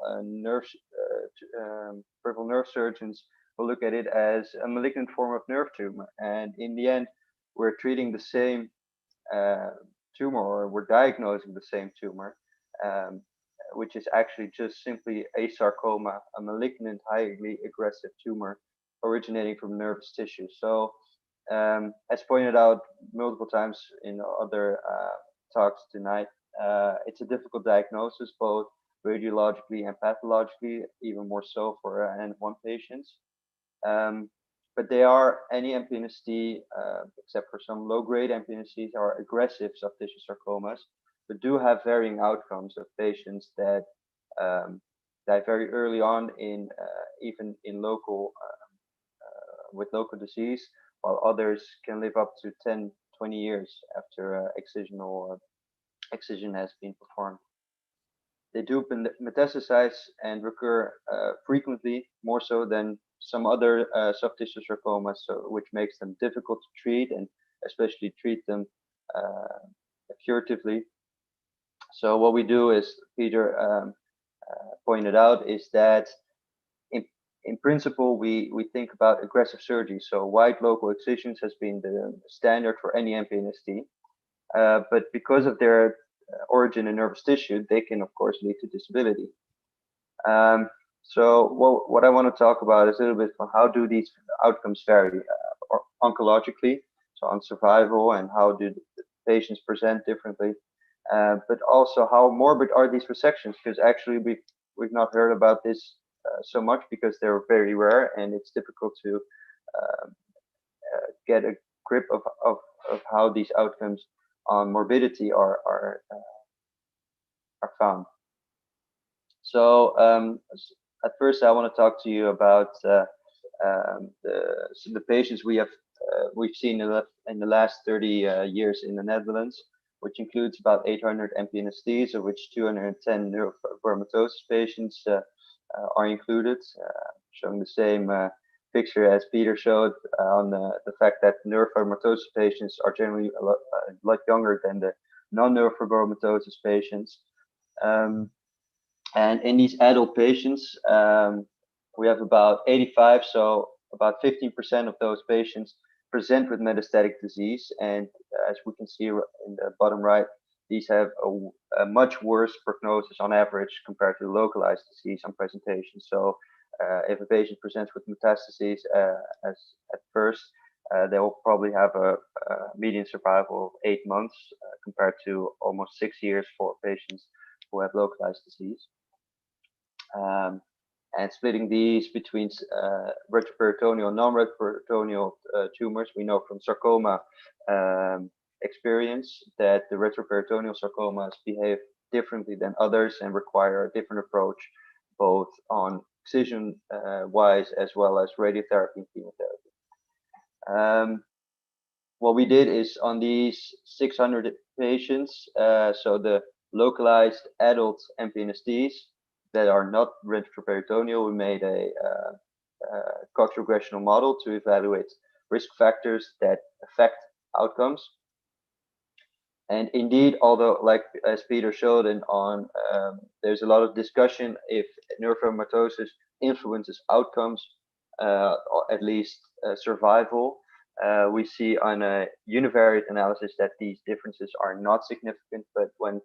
peripheral nerve surgeons will look at it as a malignant form of nerve tumor. And in the end, we're treating the same tumor, or we're diagnosing the same tumor, which is actually just simply a sarcoma, a malignant, highly aggressive tumor originating from nervous tissue. So as pointed out multiple times in other talks tonight, it's a difficult diagnosis, both radiologically and pathologically, even more so for NF1 patients. But they are, any MPNST, except for some low-grade MPNSTs, are aggressive soft tissue sarcomas, but do have varying outcomes of patients that die very early on, even in local, with local disease, while others can live up to 10, 20 years after excision has been performed. They do metastasize and recur frequently, more so than some other soft tissue sarcomas, which makes them difficult to treat, and especially treat them curatively. So what we do, as Peter pointed out, is that in principle, we think about aggressive surgery. So wide local excisions has been the standard for any MPNST, but because of their origin in nervous tissue, they can of course lead to disability. So what I want to talk about is a little bit how do these outcomes vary oncologically, so on survival, and how do the patients present differently, but also how morbid are these resections, because actually we've not heard about this so much because they're very rare and it's difficult to get a grip of how these outcomes on morbidity are found. So at first, I want to talk to you about the patients we've seen in the last 30 years in the Netherlands, which includes about 800 MPNSTs, of which 210 neurofibromatosis patients are included, showing the same picture as Peter showed on the fact that neurofibromatosis patients are generally a lot younger than the non-neurofibromatosis patients. And in these adult patients, we have about 85, so about 15% of those patients present with metastatic disease. And as we can see in the bottom right, these have a much worse prognosis on average compared to localized disease on presentation. So if a patient presents with metastases as at first, they will probably have a median survival of 8 months compared to almost 6 years for patients who have localized disease. And splitting these between retroperitoneal and non-retroperitoneal tumors, we know from sarcoma experience that the retroperitoneal sarcomas behave differently than others and require a different approach, both on excision wise as well as radiotherapy and chemotherapy. What we did is on these 600 patients, so the localized adult MPNSTs that are not retroperitoneal, we made a Cox regressional model to evaluate risk factors that affect outcomes. And indeed, although, like as Peter showed, there's a lot of discussion if neurofibromatosis influences outcomes, or at least survival. We see on a univariate analysis that these differences are not significant, but when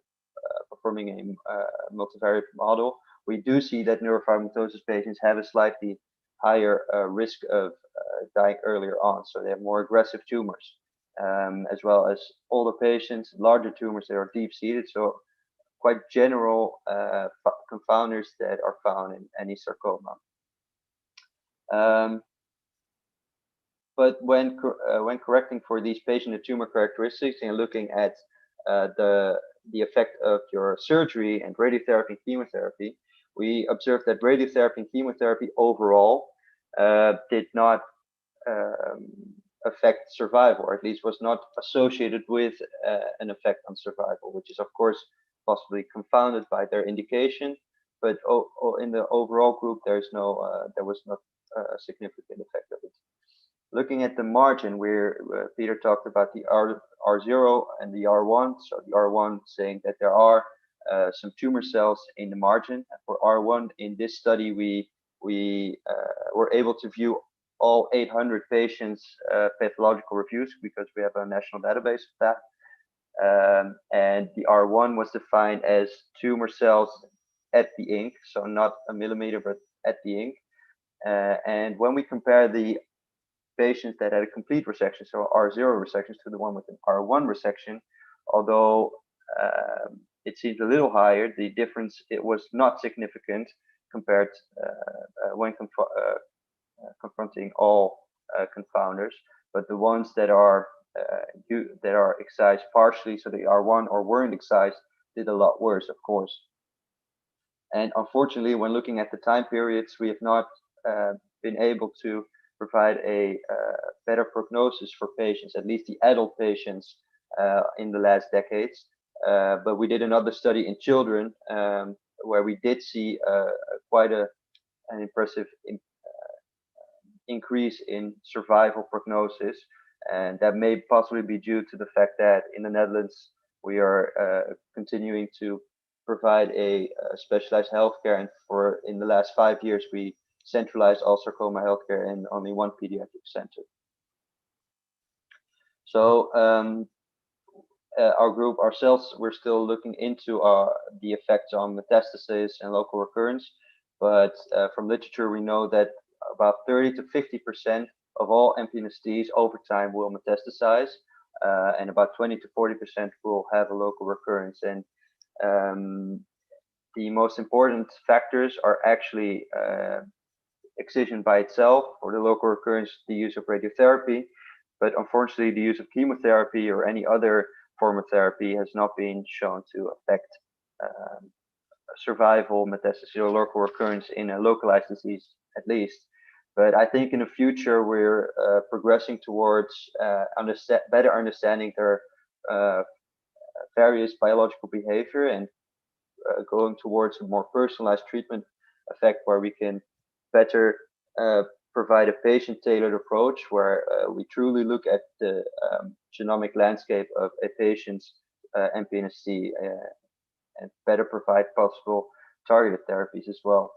performing a multivariate model, we do see that neurofibromatosis patients have a slightly higher risk of dying earlier on, so they have more aggressive tumors. As well as older patients, larger tumors that are deep-seated, so quite general confounders that are found in any sarcoma. But when correcting for these patient tumor characteristics and looking at the effect of your surgery and radiotherapy and chemotherapy, we observed that radiotherapy and chemotherapy overall did not affect survival, or at least was not associated with an effect on survival, which is of course possibly confounded by their indication, but in the overall group there was not a significant effect of it. Looking at the margin, where Peter talked about the R0 and the R1, so the R1 saying that there are some tumor cells in the margin, and for R1 in this study we were able to view all 800 patients' pathological reviews because we have a national database of that. And the R1 was defined as tumor cells at the ink, so not a millimeter, but at the ink. And when we compare the patients that had a complete resection, so R0 resections, to the one with an R1 resection, although it seems a little higher, the difference, it was not significant compared when confronting all confounders, but the ones that are excised partially, so the R1 or weren't excised, did a lot worse, of course. And unfortunately, when looking at the time periods, we have not been able to provide a better prognosis for patients, at least the adult patients, in the last decades. But we did another study in children where we did see quite an impressive increase in survival prognosis, and that may possibly be due to the fact that in the Netherlands we are continuing to provide a specialized healthcare, and in the last 5 years we centralized all sarcoma healthcare in only one pediatric center. So our group ourselves, we're still looking into the effects on metastasis and local recurrence, but from literature we know that about 30 to 50% of all MPNSTs over time will metastasize, and about 20 to 40% will have a local recurrence. And the most important factors are actually excision by itself, for the local recurrence, the use of radiotherapy, but unfortunately the use of chemotherapy or any other form of therapy has not been shown to affect survival, metastasis, or local recurrence in a localized disease, at least. But I think in the future we're progressing towards better understanding their various biological behavior and going towards a more personalized treatment effect, where we can better provide a patient-tailored approach, where we truly look at the genomic landscape of a patient's MPNST and better provide possible targeted therapies as well.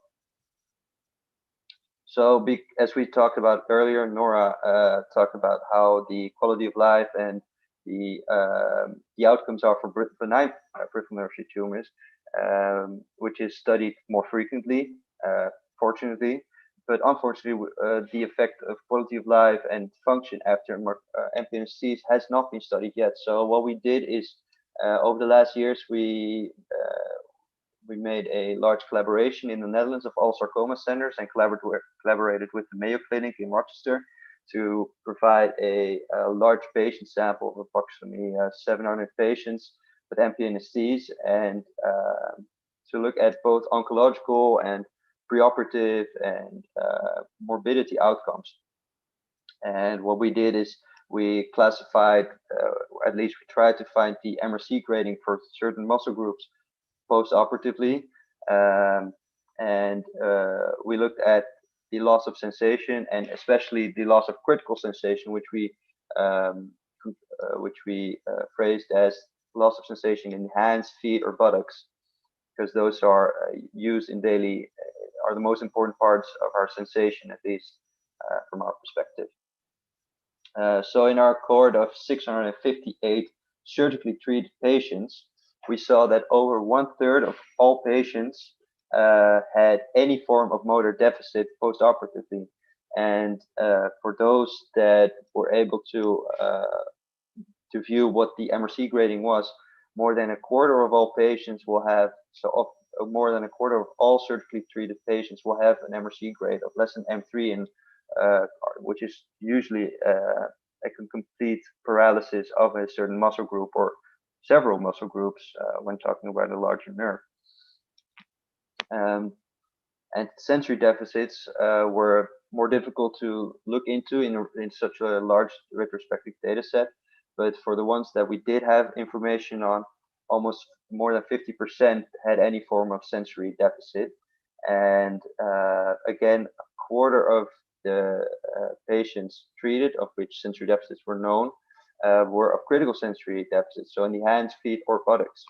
So as we talked about earlier, Nora talked about how the quality of life and the outcomes are for benign peripheral nerve sheath tumors, which is studied more frequently, fortunately. But unfortunately, the effect of quality of life and function after MPNSTs has not been studied yet. So what we did is, over the last years, we made a large collaboration in the Netherlands of all sarcoma centers and collaborated with the Mayo Clinic in Rochester to provide a large patient sample of approximately 700 patients with MPNSTs, and to look at both oncological and preoperative and morbidity outcomes. And what we did is we classified, at least we tried to find the MRC grading for certain muscle groups post-operatively, and we looked at the loss of sensation and especially the loss of critical sensation, which we phrased as loss of sensation in hands, feet, or buttocks, because those are used in daily, are the most important parts of our sensation, at least from our perspective. So in our cohort of 658 surgically treated patients, we saw that over 1/3 of all patients had any form of motor deficit post-operatively. And for those that were able to view what the MRC grading was, more than 1/4 of all patients will have, more than 1/4 of all surgically treated patients will have an MRC grade of less than M3, and which is usually a complete paralysis of a certain muscle group or several muscle groups when talking about a larger nerve. And sensory deficits were more difficult to look into in such a large retrospective data set. But for the ones that we did have information on, almost more than 50% had any form of sensory deficit. And again, 1/4 of the patients treated, of which sensory deficits were known, were of critical sensory deficits, so in the hands, feet, or buttocks.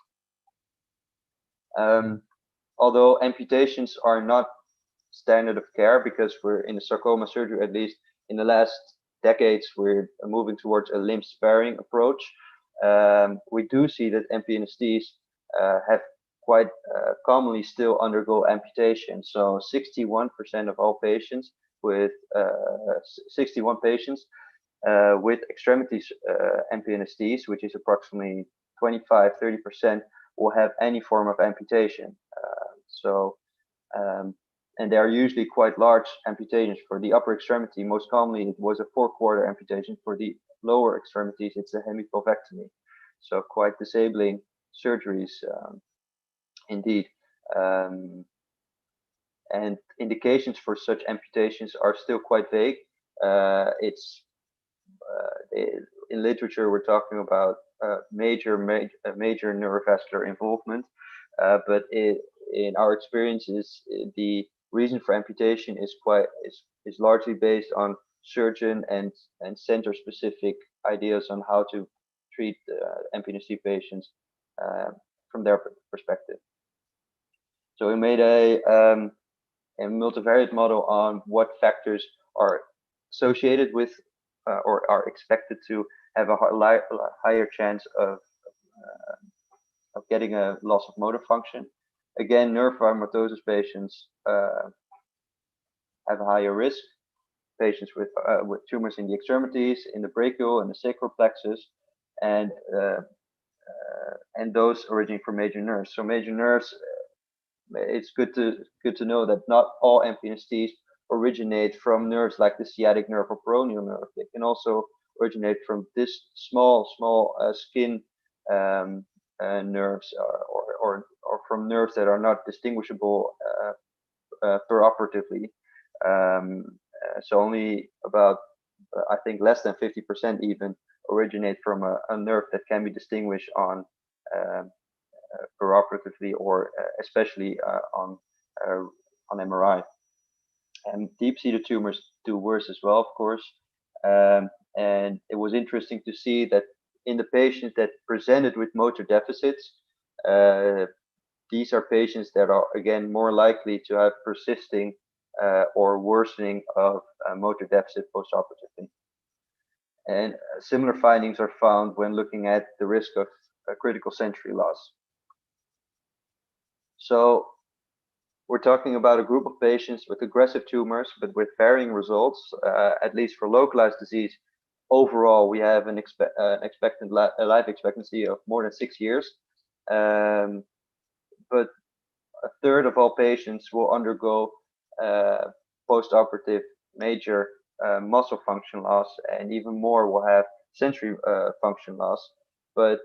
Although amputations are not standard of care, because we're in the sarcoma surgery, at least in the last decades, we're moving towards a limb sparing approach. We do see that MPNSTs have quite commonly still undergo amputation. So 61% of all patients with 61 patients with extremities MPNSTs, which is approximately 25-30%, will have any form of amputation. And they are usually quite large amputations. For the upper extremity, most commonly it was a 4/4 amputation. For the lower extremities, it's a hemipelvectomy. So quite disabling surgeries indeed. And indications for such amputations are still quite vague. In literature, we're talking about major neurovascular involvement, but in our experiences, the reason for amputation is largely based on surgeon and center specific ideas on how to treat MPNST patients from their perspective. So we made a multivariate model on what factors are associated with or are expected to have a higher chance of getting a loss of motor function. again, nerve fibromatosis patients have a higher risk. Patients with tumors in the extremities, in the brachial and the sacral plexus, and those originating from major nerves. So major nerves, it's good to know that not all MPNSTs originate from nerves like the sciatic nerve or peroneal nerve. They can also originate from this small skin nerves, or from nerves that are not distinguishable peroperatively. So only about, I think, less than 50% even originate from a nerve that can be distinguished on peroperatively, or especially on MRI. And deep-seated tumors do worse as well, of course. And it was interesting to see that in the patients that presented with motor deficits, these are patients that are, again, more likely to have persisting or worsening of motor deficit postoperatively. And similar findings are found when looking at the risk of critical sensory loss. So we're talking about a group of patients with aggressive tumors, but with varying results, at least for localized disease. Overall, we have an expected life expectancy of more than 6 years. But a third of all patients will undergo postoperative major muscle function loss, and even more will have sensory function loss. But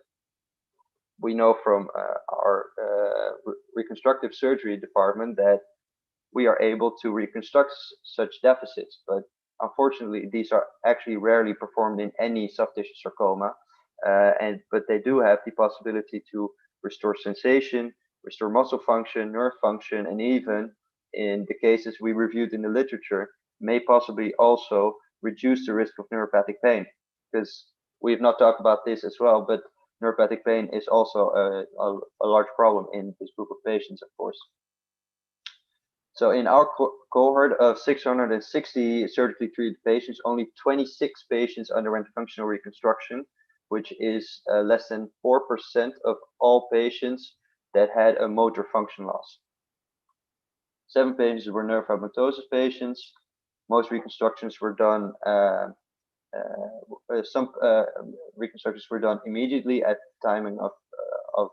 we know from our reconstructive surgery department that we are able to reconstruct such deficits. But unfortunately, these are actually rarely performed in any soft tissue sarcoma. But they do have the possibility to restore sensation, restore muscle function, nerve function, and even in the cases we reviewed in the literature, may possibly also reduce the risk of neuropathic pain. Because we have not talked about this as well, but neuropathic pain is also a large problem in this group of patients, of course. So in our cohort of 660 surgically treated patients, only 26 patients underwent functional reconstruction, which is less than 4% of all patients that had a motor function loss. 7 patients were nerve fibromatosis patients. Most reconstructions were done, some reconstructions were done immediately at the timing of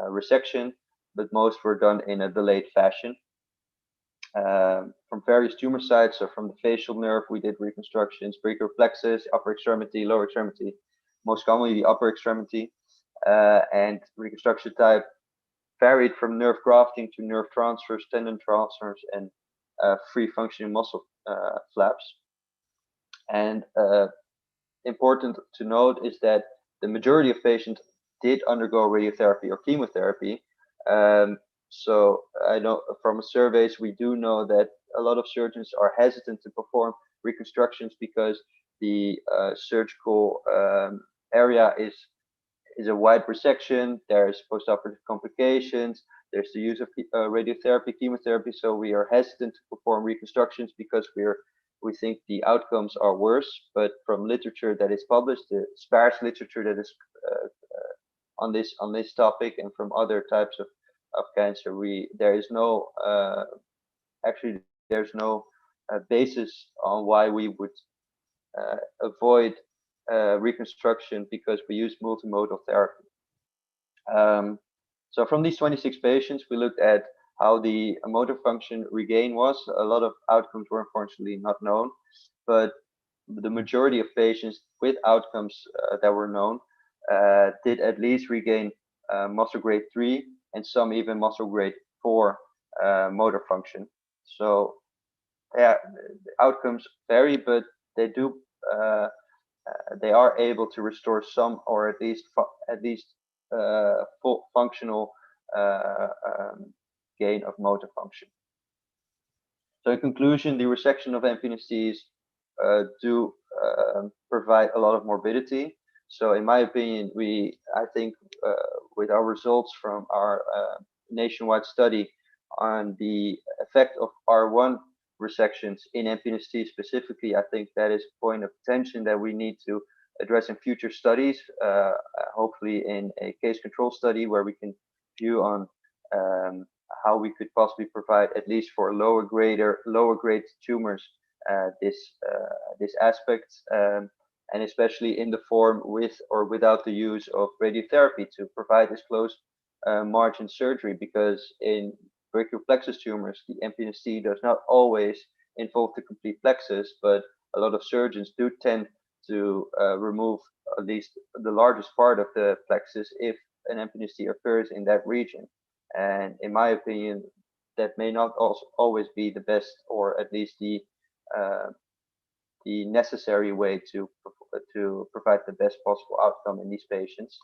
resection, but most were done in a delayed fashion. From various tumor sites, so from the facial nerve, we did reconstructions, brachial plexus, upper extremity, lower extremity, most commonly the upper extremity, and reconstruction type varied from nerve grafting to nerve transfers, tendon transfers, and free functioning muscle flaps. And important to note is that the majority of patients did undergo radiotherapy or chemotherapy. So I know from surveys, we do know that a lot of surgeons are hesitant to perform reconstructions because the surgical area is a wide resection. There's postoperative complications. There's the use of radiotherapy, chemotherapy. So we are hesitant to perform reconstructions because we think the outcomes are worse. But from literature that is published, the sparse literature that is on this topic, and from other types of cancer, there's no basis on why we would avoid reconstruction because we use multimodal therapy. So from these 26 patients, we looked at how the motor function regain was. A lot of outcomes were unfortunately not known, but the majority of patients with outcomes that were known did at least regain muscle grade 3, and some even muscle grade 4 motor function. So yeah, outcomes vary, but they do they are able to restore some, or at least full functional gain of motor function. So in conclusion, the resection of MPNSTs do provide a lot of morbidity. So in my opinion, I think with our results from our nationwide study on the effect of R1 resections in MPNST specifically, I think that is a point of attention that we need to address in future studies, hopefully in a case control study where we can view on how we could possibly provide, at least for lower grade tumors, this aspect, and especially in the form with or without the use of radiotherapy to provide this close margin surgery, because in brachial plexus tumors, the MPNST does not always involve the complete plexus, but a lot of surgeons do tend to remove at least the largest part of the plexus if an MPNST occurs in that region. And in my opinion, that may not also always be the best, or at least the necessary way to provide the best possible outcome in these patients.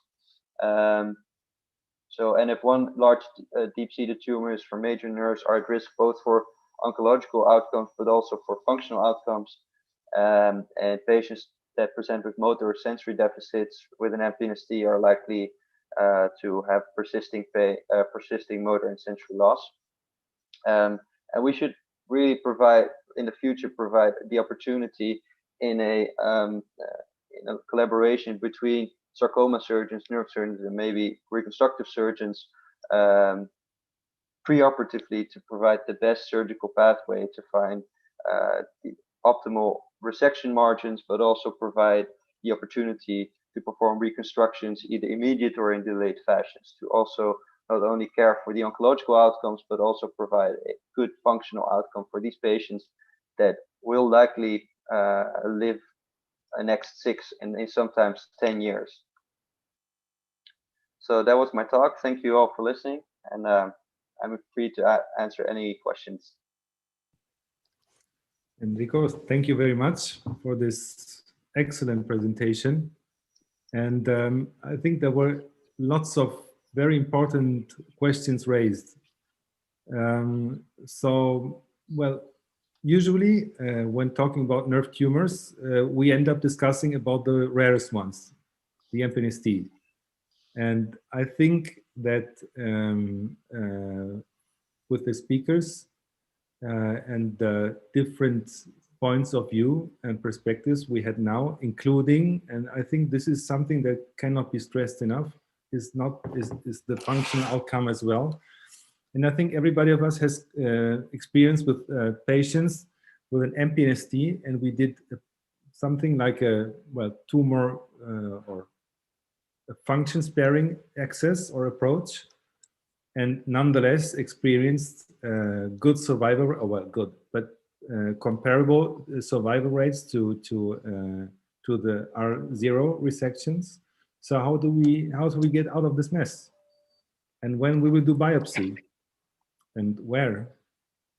So NF1 large deep-seated tumors for major nerves are at risk both for oncological outcomes, but also for functional outcomes. And patients that present with motor or sensory deficits with an MPNST are likely to have persisting motor and sensory loss. And we should really provide, in the future, provide the opportunity in a collaboration between sarcoma surgeons, neurosurgeons, and maybe reconstructive surgeons preoperatively to provide the best surgical pathway to find the optimal resection margins, but also provide the opportunity to perform reconstructions either immediate or in delayed fashions, to also not only care for the oncological outcomes, but also provide a good functional outcome for these patients that will likely live the next 6 and sometimes 10 years. So that was my talk. Thank you all for listening, and I'm free to answer any questions. Enrico, thank you very much for this excellent presentation. And I think there were lots of very important questions raised. Well, usually when talking about nerve tumors, we end up discussing about the rarest ones, the MPNST. And I think that with the speakers and the different points of view and perspectives we had now, including, and I think this is something that cannot be stressed enough, is the functional outcome as well. And I think everybody of us has experience with patients with an MPNST, and we did something like a tumor or a function sparing access or approach, and nonetheless experienced good survival, or well, good, but comparable survival rates to the R0 resections. So how do we get out of this mess? And when we will do biopsy, and where?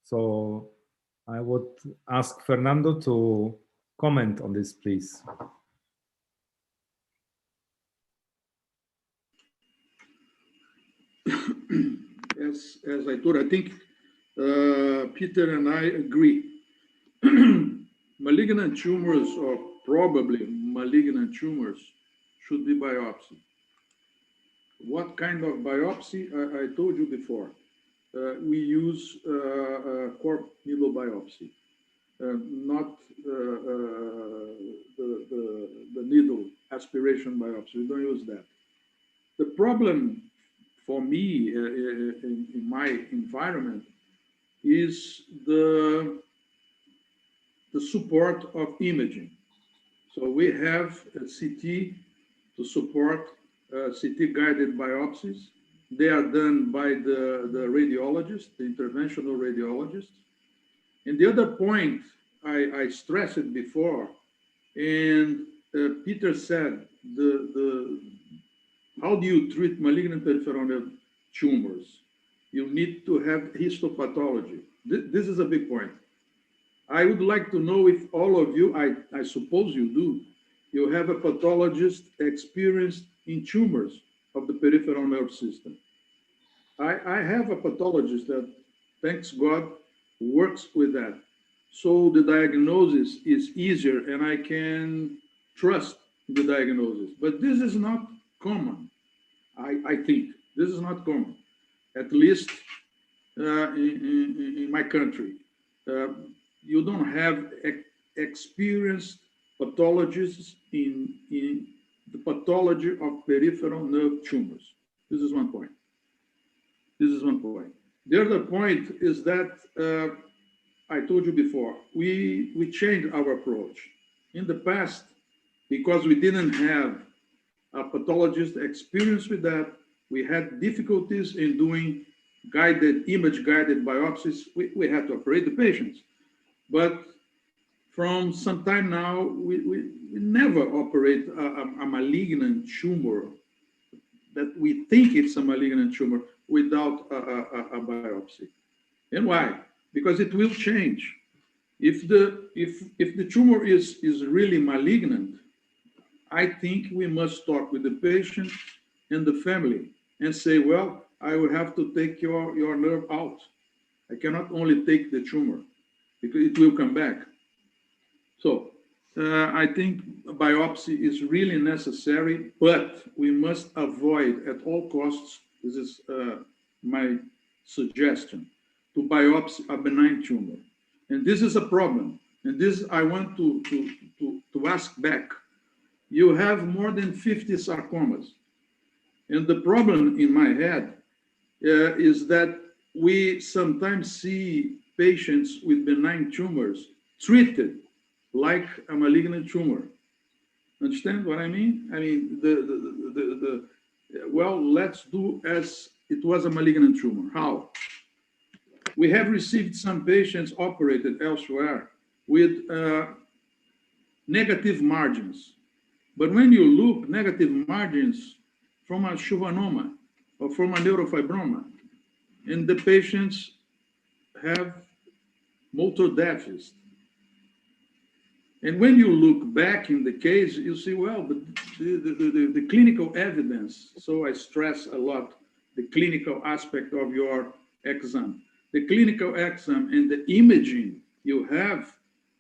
So I would ask Fernando to comment on this, please. As I told, I think Peter and I agree. Malignant tumors, or probably malignant tumors, should be biopsy. What kind of biopsy? I told you before. We use core needle biopsy, not the needle aspiration biopsy. We don't use that. The problem for me in my environment is the support of imaging. So we have a CT to support CT guided biopsies. They are done by the radiologist, the interventional radiologist. And the other point, I stressed it before, and Peter said, how do you treat malignant peripheral nerve tumors? You need to have histopathology. This is a big point. I would like to know if all of you, I suppose you do, you have a pathologist experienced in tumors of the peripheral nerve system. I have a pathologist that, thanks God, works with that. So the diagnosis is easier and I can trust the diagnosis. But this is not common, I think. This is not common, at least in my country. You don't have experienced pathologists in the pathology of peripheral nerve tumors. This is one point. This is one point. The other point is that I told you before, we changed our approach. In the past, because we didn't have a pathologist experienced with that, we had difficulties in doing image-guided biopsies. We had to operate the patients. But from some time now, we never operate a malignant tumor that we think it's a malignant tumor without a biopsy. And why? Because it will change. If the tumor is really malignant, I think we must talk with the patient and the family and say, well, I will have to take your nerve out. I cannot only take the tumor because it will come back. So I think a biopsy is really necessary, but we must avoid at all costs, this is my suggestion, to biopsy a benign tumor. And this is a problem. And this I want to ask back. You have more than 50 sarcomas. And the problem in my head is that we sometimes see patients with benign tumors treated like a malignant tumor. Understand what I mean? I mean, well, let's do as it was a malignant tumor. How? We have received some patients operated elsewhere with negative margins. But when you look negative margins from a schwannoma or from a neurofibroma, and the patients have motor deficit. And when you look back in the case, you see, well, the clinical evidence, so I stress a lot the clinical aspect of your exam. The clinical exam and the imaging you have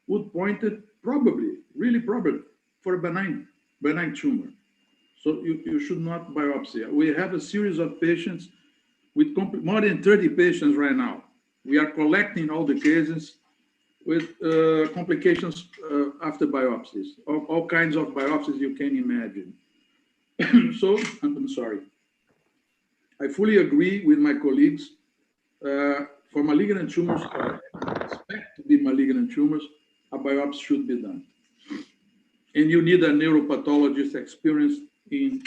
would point it probably, really probably, for a benign tumor. So you should not biopsy. We have a series of patients with more than 30 patients right now. We are collecting all the cases with complications after biopsies, all kinds of biopsies you can imagine. So, I'm sorry. I fully agree with my colleagues. For malignant tumors, expect to be malignant tumors, a biopsy should be done. And you need a neuropathologist experienced in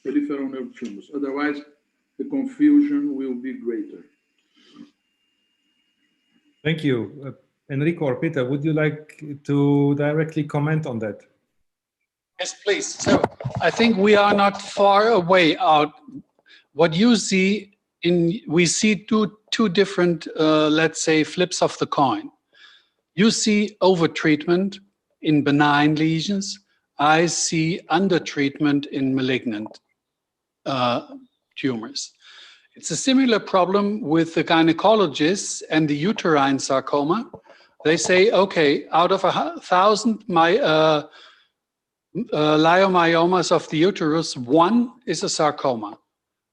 peripheral nerve tumors. Otherwise, the confusion will be greater. Thank you. Enrico or Peter, would you like to directly comment on that? Yes, please. So I think we are not far away out. What you see we see two different, let's say, flips of the coin. You see overtreatment in benign lesions. I see undertreatment in malignant tumors. It's a similar problem with the gynecologists and the uterine sarcoma. They say, okay, out of 1,000 leiomyomas of the uterus, 1 is a sarcoma.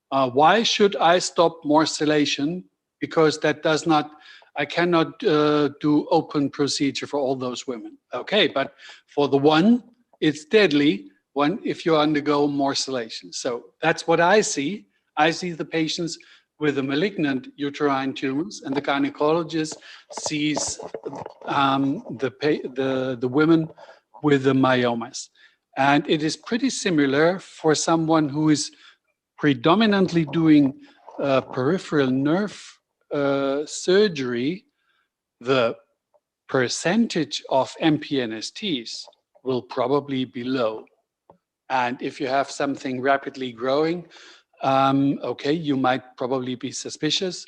Why should I stop morcellation? Because that does not, I cannot do open procedure for all those women. Okay, but for the one, it's deadly if you undergo morcellation. So that's what I see. I see the patients with the malignant uterine tumors, and the gynecologist sees the women with the myomas. And it is pretty similar for someone who is predominantly doing peripheral nerve surgery. The percentage of MPNSTs will probably be low. And if you have something rapidly growing, okay, you might probably be suspicious.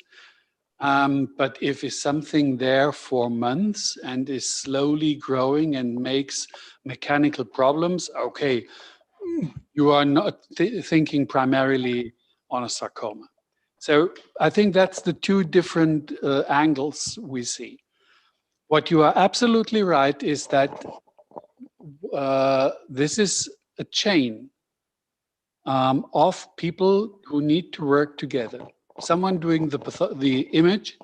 But if it's something there for months and is slowly growing and makes mechanical problems, okay, you are not thinking primarily on a sarcoma. So I think that's the two different angles we see. What you are absolutely right is that this is a chain of people who need to work together. Someone doing the image,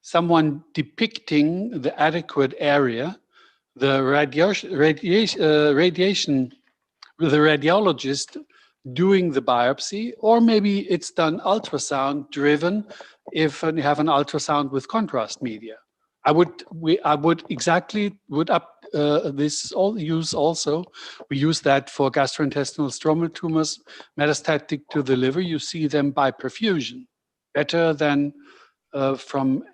someone depicting the adequate area, the radiation, the radiologist doing the biopsy, or maybe it's done ultrasound driven if you have an ultrasound with contrast media. I would use also. We use that for gastrointestinal stromal tumors metastatic to the liver. You see them by perfusion, better than from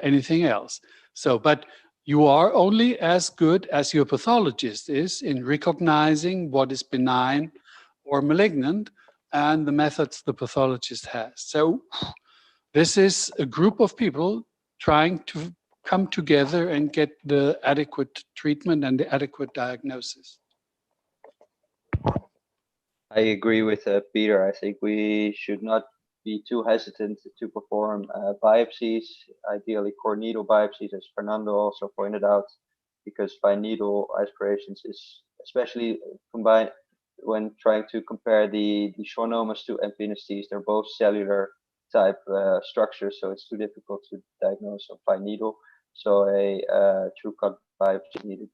anything else. So, but you are only as good as your pathologist is in recognizing what is benign or malignant and the methods the pathologist has. So this is a group of people trying to come together and get the adequate treatment and the adequate diagnosis. I agree with Peter. I think we should not be too hesitant to perform biopsies, ideally core needle biopsies, as Fernando also pointed out, because fine needle aspirations is especially combined when trying to compare the schwannomas to MPNSTs. They're both cellular type structures, so it's too difficult to diagnose on fine needle. So a true cut biopsy is needed.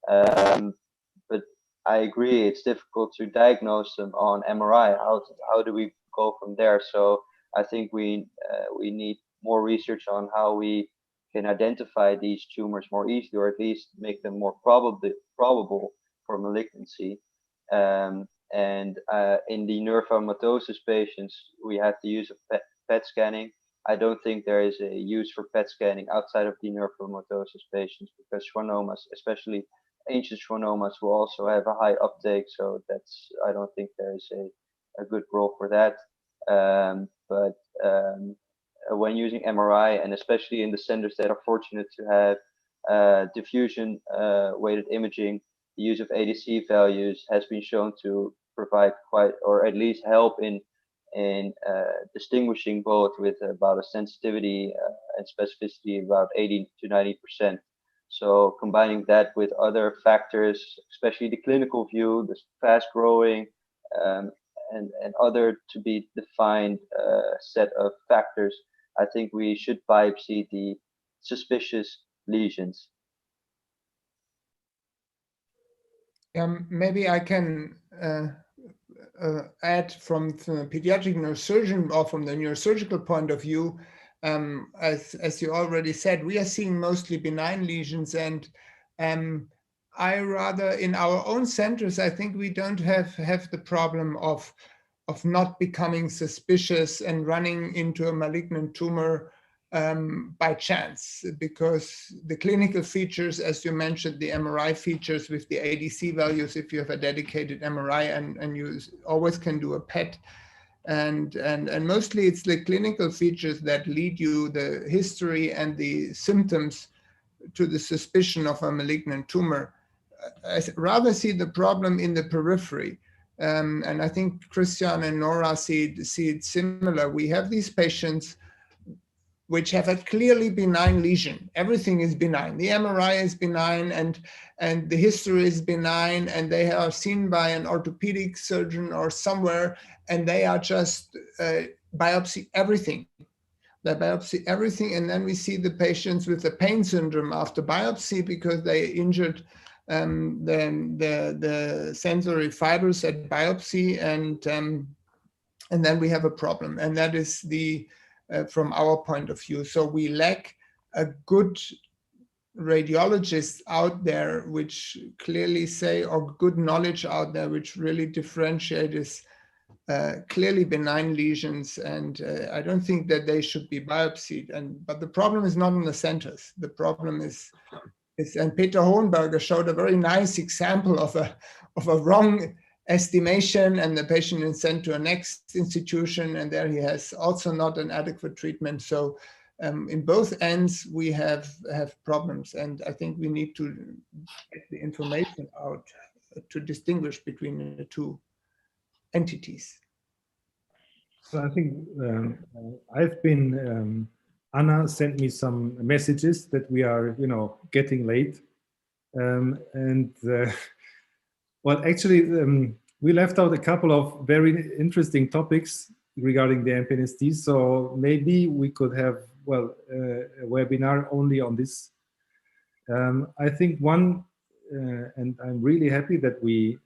But I agree, it's difficult to diagnose them on MRI. How do we go from there? So I think we need more research on how we can identify these tumors more easily, or at least make them more probable for malignancy. And in the neurofibromatosis patients, we have the use of PET scanning. I don't think there is a use for PET scanning outside of the neurofibromatosis patients, because schwannomas, especially ancient schwannomas, will also have a high uptake. So I don't think there is a good role for that. But when using MRI, and especially in the centers that are fortunate to have diffusion weighted imaging, the use of ADC values has been shown to provide quite, or at least help in distinguishing both, with about a sensitivity and specificity about 80 to 90%. So combining that with other factors, especially the clinical view, the fast growing, and other to be defined set of factors, I think we should biopsy the suspicious lesions. Maybe I can add from the pediatric neurosurgeon, or from the neurosurgical point of view. As you already said, we are seeing mostly benign lesions, and I rather, in our own centers, I think we don't have the problem of not becoming suspicious and running into a malignant tumor by chance, because the clinical features, as you mentioned, the MRI features with the ADC values, if you have a dedicated MRI, and you always can do a PET, and mostly it's the clinical features that lead you, the history and the symptoms, to the suspicion of a malignant tumor. I rather see the problem in the periphery. And I think Christian and Nora see it similar. We have these patients which have a clearly benign lesion. Everything is benign. The MRI is benign, and the history is benign, and they are seen by an orthopedic surgeon or somewhere, and they are just biopsy everything. They biopsy everything, and then we see the patients with the pain syndrome after biopsy because they injured the sensory fibers at biopsy, and then we have a problem. And that is from our point of view. So we lack a good radiologists out there which clearly say, or good knowledge out there which really differentiate is clearly benign lesions, and I don't think that they should be biopsied. But the problem is not in the centers. The problem is, and Peter Hohenberger showed a very nice example of a wrong estimation, and the patient is sent to a next institution, and there he has also not an adequate treatment. So in both ends we have problems, and I think we need to get the information out to distinguish between the two entities. So I think I've been, Anna sent me some messages that we are, getting late. Well, actually, we left out a couple of very interesting topics regarding the MPNST. So maybe we could have, a webinar only on this. I think one, and I'm really happy that we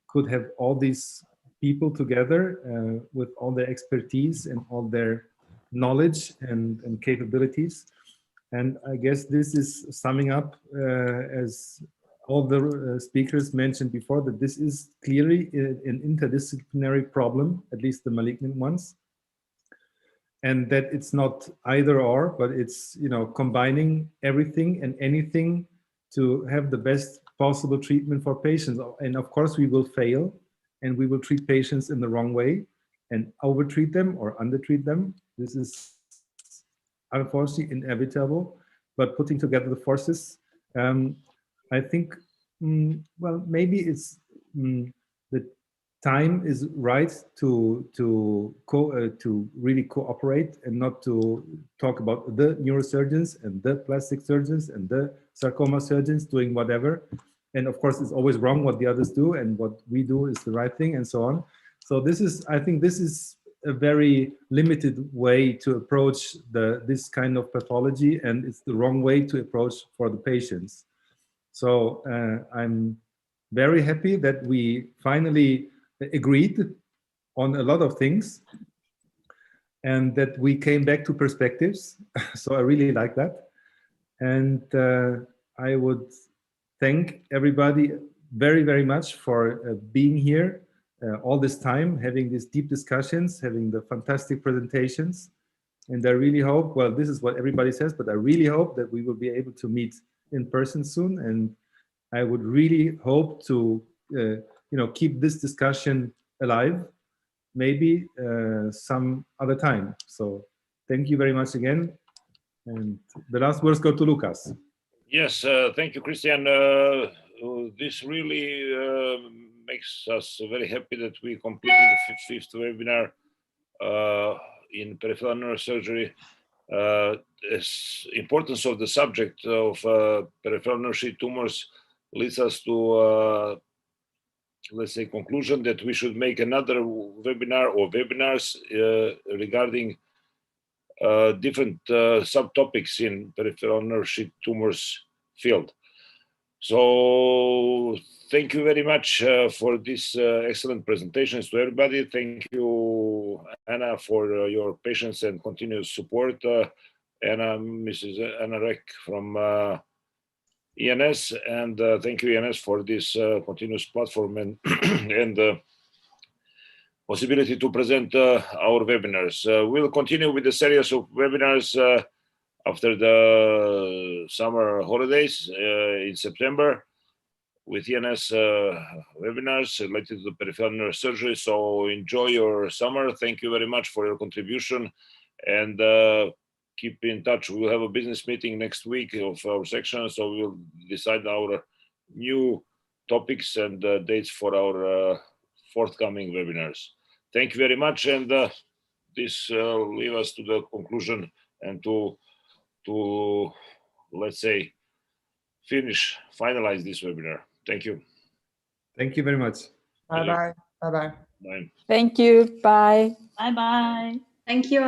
could have all these people together with all their expertise and all their knowledge and capabilities. And I guess this is summing up, as all the speakers mentioned before, that this is clearly an interdisciplinary problem, at least the malignant ones. And that it's not either or, but it's, you know, combining everything and anything to have the best possible treatment for patients. And of course we will fail, and we will treat patients in the wrong way and overtreat them or undertreat them. This is unfortunately inevitable, but putting together the forces, I think, well, maybe it's the time is right to really cooperate and not to talk about the neurosurgeons and the plastic surgeons and the sarcoma surgeons doing whatever. And of course, it's always wrong what the others do, and what we do is the right thing, and so on. So this is, I think this is a very limited way to approach this kind of pathology, and it's the wrong way to approach for the patients. So I'm very happy that we finally agreed on a lot of things, and that we came back to perspectives. So I really like that. And I would thank everybody very, very much for being here all this time, having these deep discussions, having the fantastic presentations. And I really hope, well, this is what everybody says, but I really hope that we will be able to meet in person soon. And I would really hope to, you know, keep this discussion alive, maybe some other time. So thank you very much again. And the last words go to Lucas. Yes, thank you, Christian. This really makes us very happy that we completed the fifth webinar in peripheral neurosurgery. Importance of the subject of peripheral neurosheath tumors leads us to, let's say, conclusion that we should make another webinar or webinars regarding different subtopics in peripheral neurosheath tumors field. So thank you very much for this excellent presentations to everybody. Thank you, Anna, for your patience and continuous support. Anna, Mrs. Anna Reck from ENS, and thank you, ENS, for this continuous platform and and possibility to present our webinars. We'll continue with the series of webinars after the summer holidays in September with ENS webinars related to peripheral neurosurgery. So enjoy your summer. Thank you very much for your contribution, and keep in touch. We'll have a business meeting next week of our section, so we'll decide our new topics and dates for our forthcoming webinars. Thank you very much, and this leads us to the conclusion and to let's say finalize this webinar. Thank you. Thank you very much. Bye-bye. Bye-bye. Bye. Thank you. Bye. Bye-bye. Thank you all.